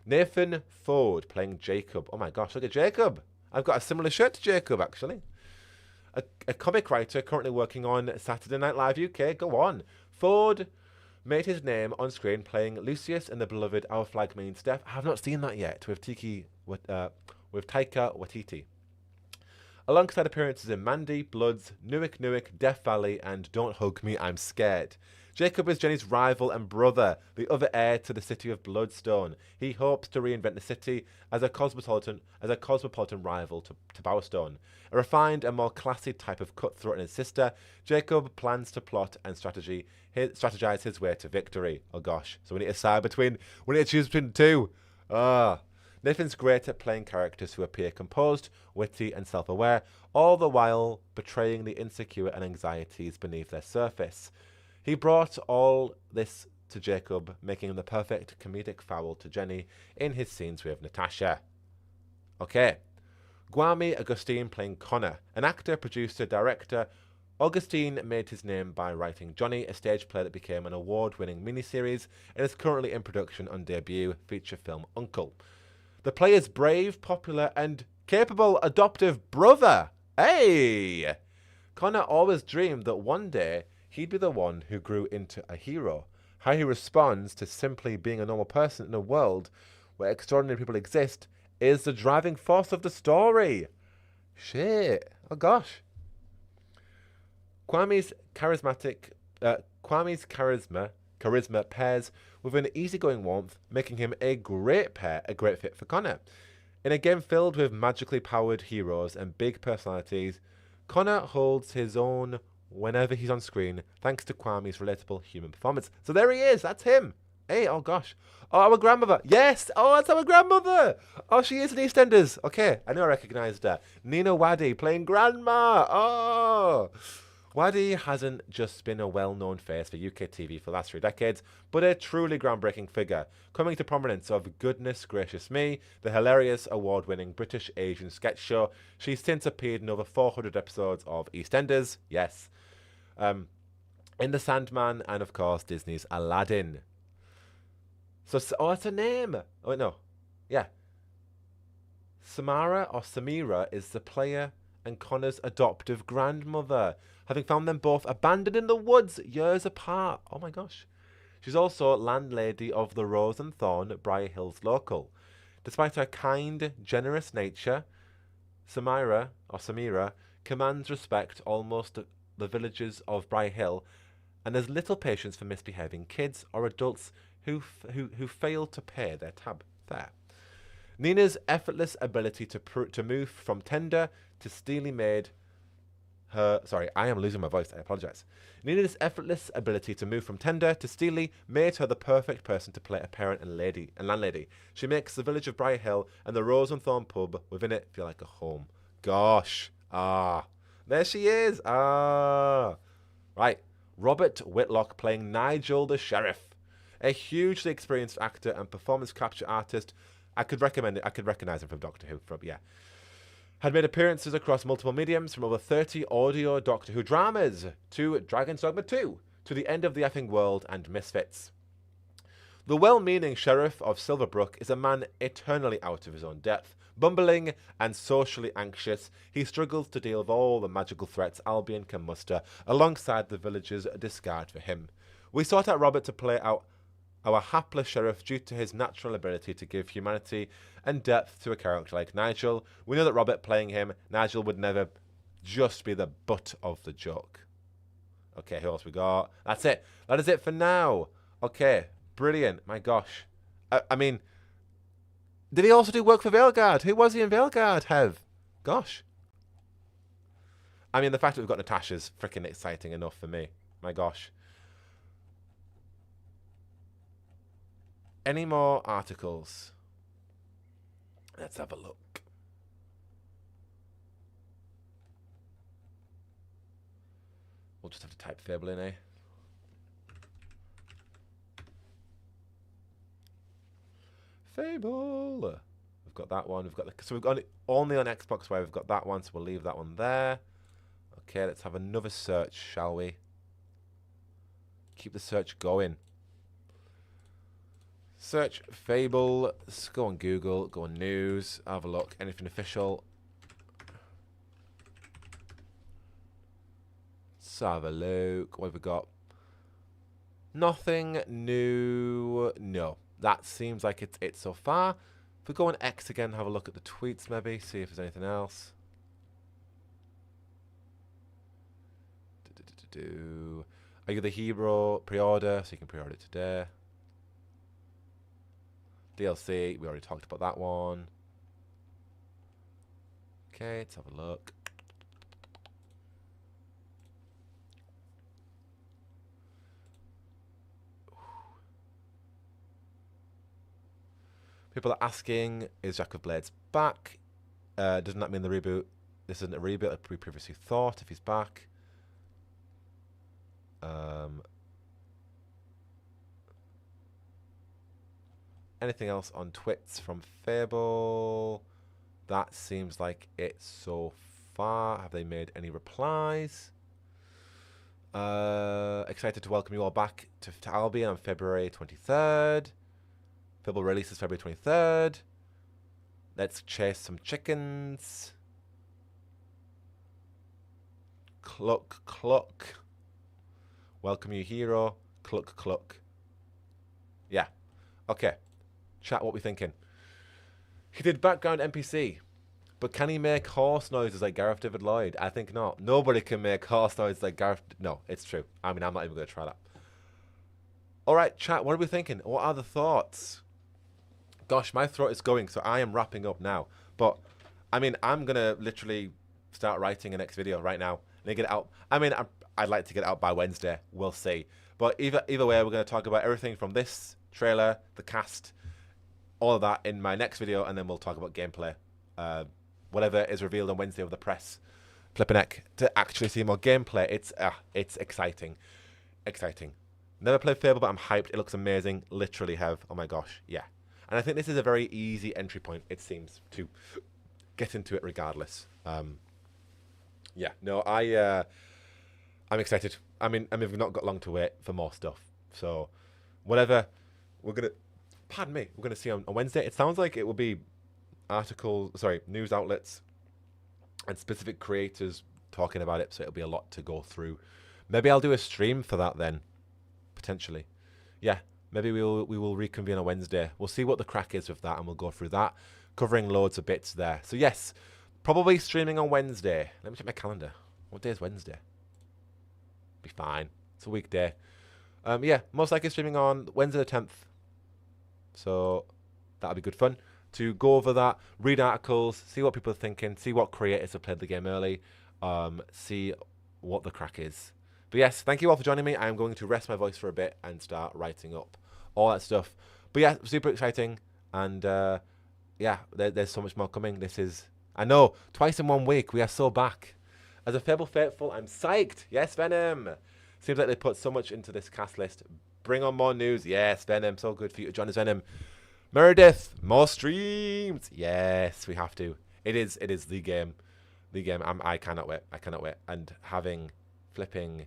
Nathan Ford playing Jacob. Oh my gosh, look at Jacob. I've got a similar shirt to Jacob, actually. A comic writer currently working on Saturday Night Live UK. Go on. Ford made his name on screen playing Lucius in the beloved Our Flag Means Death. I have not seen that yet, with Taika Waititi. Alongside appearances in Mandy, Bloods, Newick, Death Valley, and Don't Hug Me, I'm Scared. Jacob is Jenny's rival and brother, the other heir to the city of Bloodstone. He hopes to reinvent the city as a cosmopolitan rival to Bowerstone. A refined and more classy type of cutthroat and his sister, Jacob plans to plot and strategize his way to victory. Oh gosh, so we need to choose between the two. Nathan's great at playing characters who appear composed, witty, and self-aware, all the while betraying the insecure and anxieties beneath their surface. He brought all this to Jacob, making him the perfect comedic foil to Jenny in his scenes with Natasha. Okay. Gwami Augustine playing Connor. An actor, producer, director, Augustine made his name by writing Johnny, a stage play that became an award-winning miniseries and is currently in production on debut feature film Uncle. The player's brave, popular, and capable adoptive brother. Hey! Connor always dreamed that one day he'd be the one who grew into a hero. How he responds to simply being a normal person in a world where extraordinary people exist is the driving force of the story. Shit. Oh gosh. Kwame's charisma pairs with an easygoing warmth, making him a great fit for Connor. In a game filled with magically powered heroes and big personalities, Connor holds his own whenever he's on screen, thanks to Kwame's relatable human performance. So there he is. That's him. Hey, oh gosh. Oh, our grandmother. Yes. Oh, that's our grandmother. Oh, she is in EastEnders. Okay, I know I recognised her. Nina Wadi playing Grandma. Oh. Wadi hasn't just been a well-known face for UK TV for the last 3 decades, but a truly groundbreaking figure, coming to prominence of Goodness Gracious Me, the hilarious award-winning British Asian sketch show. She's since appeared in over 400 episodes of EastEnders, yes, in The Sandman, and of course Disney's Aladdin. So, that's her name. Oh, wait, no. Yeah. Samira is the player and Connor's adoptive grandmother, having found them both abandoned in the woods years apart. Oh my gosh. She's also landlady of the Rose and Thorn at Briar Hills local. Despite her kind, generous nature, Samira commands respect almost the villagers of Briar Hill and has little patience for misbehaving kids or adults who fail to pay their tab fare. Nina's effortless ability to move from tender to steely made her... Sorry, I am losing my voice. I apologize. Nina's effortless ability to move from tender to steely made her the perfect person to play a parent and landlady. She makes the village of Briar Hill and the Rose and Thorn pub within it feel like a home. Gosh. There she is. Right. Robert Whitlock playing Nigel the Sheriff. A hugely experienced actor and performance capture artist. I could recognize him from Doctor Who. Had made appearances across multiple mediums, from over 30 audio Doctor Who dramas to Dragon's Dogma 2, to The End of the Effing World and Misfits. The well-meaning sheriff of Silverbrook is a man eternally out of his own depth. Bumbling and socially anxious, he struggles to deal with all the magical threats Albion can muster alongside the villagers' discard for him. We sought out Robert to play out our hapless sheriff due to his natural ability to give humanity and depth to a character like Nigel. We know that Robert playing him, Nigel would never just be the butt of the joke. Okay, who else we got? That's it. That is it for now. Okay, brilliant. My gosh. I mean, did he also do work for Veilguard? Who was he in Veilguard, Hev? Gosh. I mean, the fact that we've got Natasha's freaking exciting enough for me. My gosh. Any more articles? Let's have a look. We'll just have to type Fable in, eh? Fable. We've got that one. We've got so we've got it only on Xbox where we've got that one, so we'll leave that one there. Okay, let's have another search, shall we? Keep the search going. Search Fable. Let's go on Google. Go on news. Have a look. Anything official? Let's have a look. What have we got? Nothing new. No. That seems like it's it so far. If we go on X again, have a look at the tweets maybe, see if there's anything else. Are you the hero? Pre-order, so you can pre-order it today. DLC, we already talked about that one. Okay, let's have a look. People are asking, is Jack of Blades back? Doesn't that mean the reboot? This isn't a reboot like we previously thought if he's back. Anything else on twits from Fable? That seems like it so far. Have they made any replies? Excited to welcome you all back to Albion on February 23rd. Fable releases February 23rd. Let's chase some chickens. Cluck, cluck. Welcome you, hero. Cluck, cluck. Yeah. Okay. Chat, what we thinking? He did background NPC. But can he make horse noises like Gareth David Lloyd? I think not. Nobody can make horse noises like Gareth... No, it's true. I mean, I'm not even going to try that. Alright, chat, what are we thinking? What are the thoughts? Gosh, my throat is going, so I am wrapping up now. But, I mean, I'm going to literally start writing a next video right now. And get it out. I mean, I'd like to get it out by Wednesday. We'll see. But either way, we're going to talk about everything from this trailer, the cast, all of that in my next video, and then we'll talk about gameplay. Whatever is revealed on Wednesday with the press. Flipping heck, to actually see more gameplay. It's exciting. Exciting. Never played Fable, but I'm hyped. It looks amazing. Literally have. Oh my gosh, yeah. And I think this is a very easy entry point, it seems, to get into it regardless. Yeah, no, I'm excited. I mean, we've not got long to wait for more stuff. So, whatever we're going to, pardon me, we're going to see on Wednesday. It sounds like it will be news outlets and specific creators talking about it. So it'll be a lot to go through. Maybe I'll do a stream for that then, potentially. Yeah, maybe we will reconvene on Wednesday. We'll see what the crack is with that, and we'll go through that, covering loads of bits there. So yes, probably streaming on Wednesday. Let me check my calendar. What day is Wednesday? Be fine. It's a weekday. Yeah, most likely streaming on Wednesday the 10th. So that'll be good fun to go over that, read articles, see what people are thinking, see what creators have played the game early, see what the crack is. But yes, thank you all for joining me. I'm going to rest my voice for a bit and start writing up all that stuff. But yeah, super exciting. And yeah, there's so much more coming. This is, I know, twice in 1 week. We are so back. As a Fable faithful, I'm psyched. Yes, Venom. Seems like they put so much into this cast list. Bring on more news. Yes, Venom. So good for you to join us, Venom. Meredith, more streams. Yes, we have to. It is the game. The game. I cannot wait. I cannot wait. And having flipping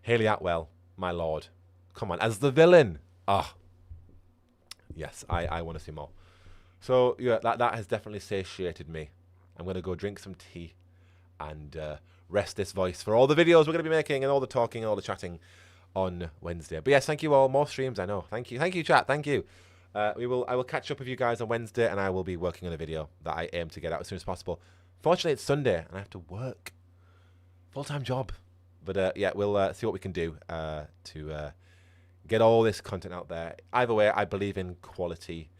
Haley Atwell, my lord. Come on, as the villain. Ah, Yes, I want to see more. So yeah, that has definitely satiated me. I'm going to go drink some tea and rest this voice for all the videos we're going to be making and all the talking and all the chatting on Wednesday. But yes, thank you all. More streams, I know. Thank you, chat. Thank you. I will catch up with you guys on Wednesday, and I will be working on a video that I aim to get out as soon as possible. Fortunately, it's Sunday, and I have to work. Full-time job. But yeah, we'll see what we can do to get all this content out there. Either way, I believe in quality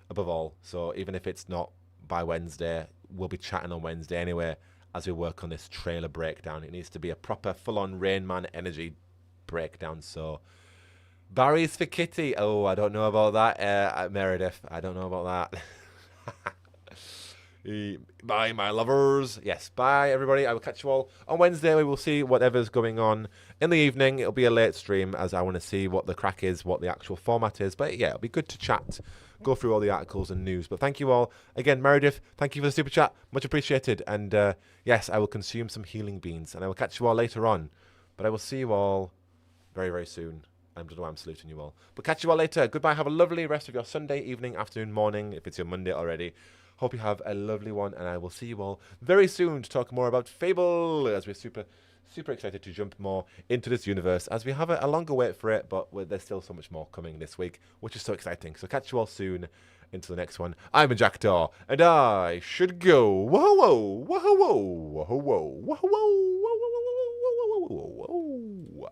above all. So even if it's not by Wednesday, we'll be chatting on Wednesday anyway as we work on this trailer breakdown. It needs to be a proper full-on Rain Man energy breakdown. So Barry's for Kitty. Oh, I don't know about that, Meredith. I don't know about that. Bye, my lovers. Yes, bye, everybody. I will catch you all on Wednesday. We will see whatever's going on in the evening. It'll be a late stream as I want to see what the crack is, what the actual format is. But yeah, it'll be good to chat, go through all the articles and news. But thank you all. Again, Meredith, thank you for the super chat. Much appreciated. And yes, I will consume some healing beans. And I will catch you all later on. But I will see you all very, very soon. I don't know why I'm saluting you all. But catch you all later. Goodbye. Have a lovely rest of your Sunday, evening, afternoon, morning, if it's your Monday already. Hope you have a lovely one, and I will see you all very soon to talk more about Fable, as we're super excited to jump more into this universe, as we have a longer wait for it, but there's still so much more coming this week, which is so exciting. So catch you all soon into the next one. I'm a Jackdaw, and I should go. Whoa, whoa, whoa, whoa, whoa, whoa, whoa, whoa, whoa, whoa, whoa, whoa, whoa, whoa, whoa.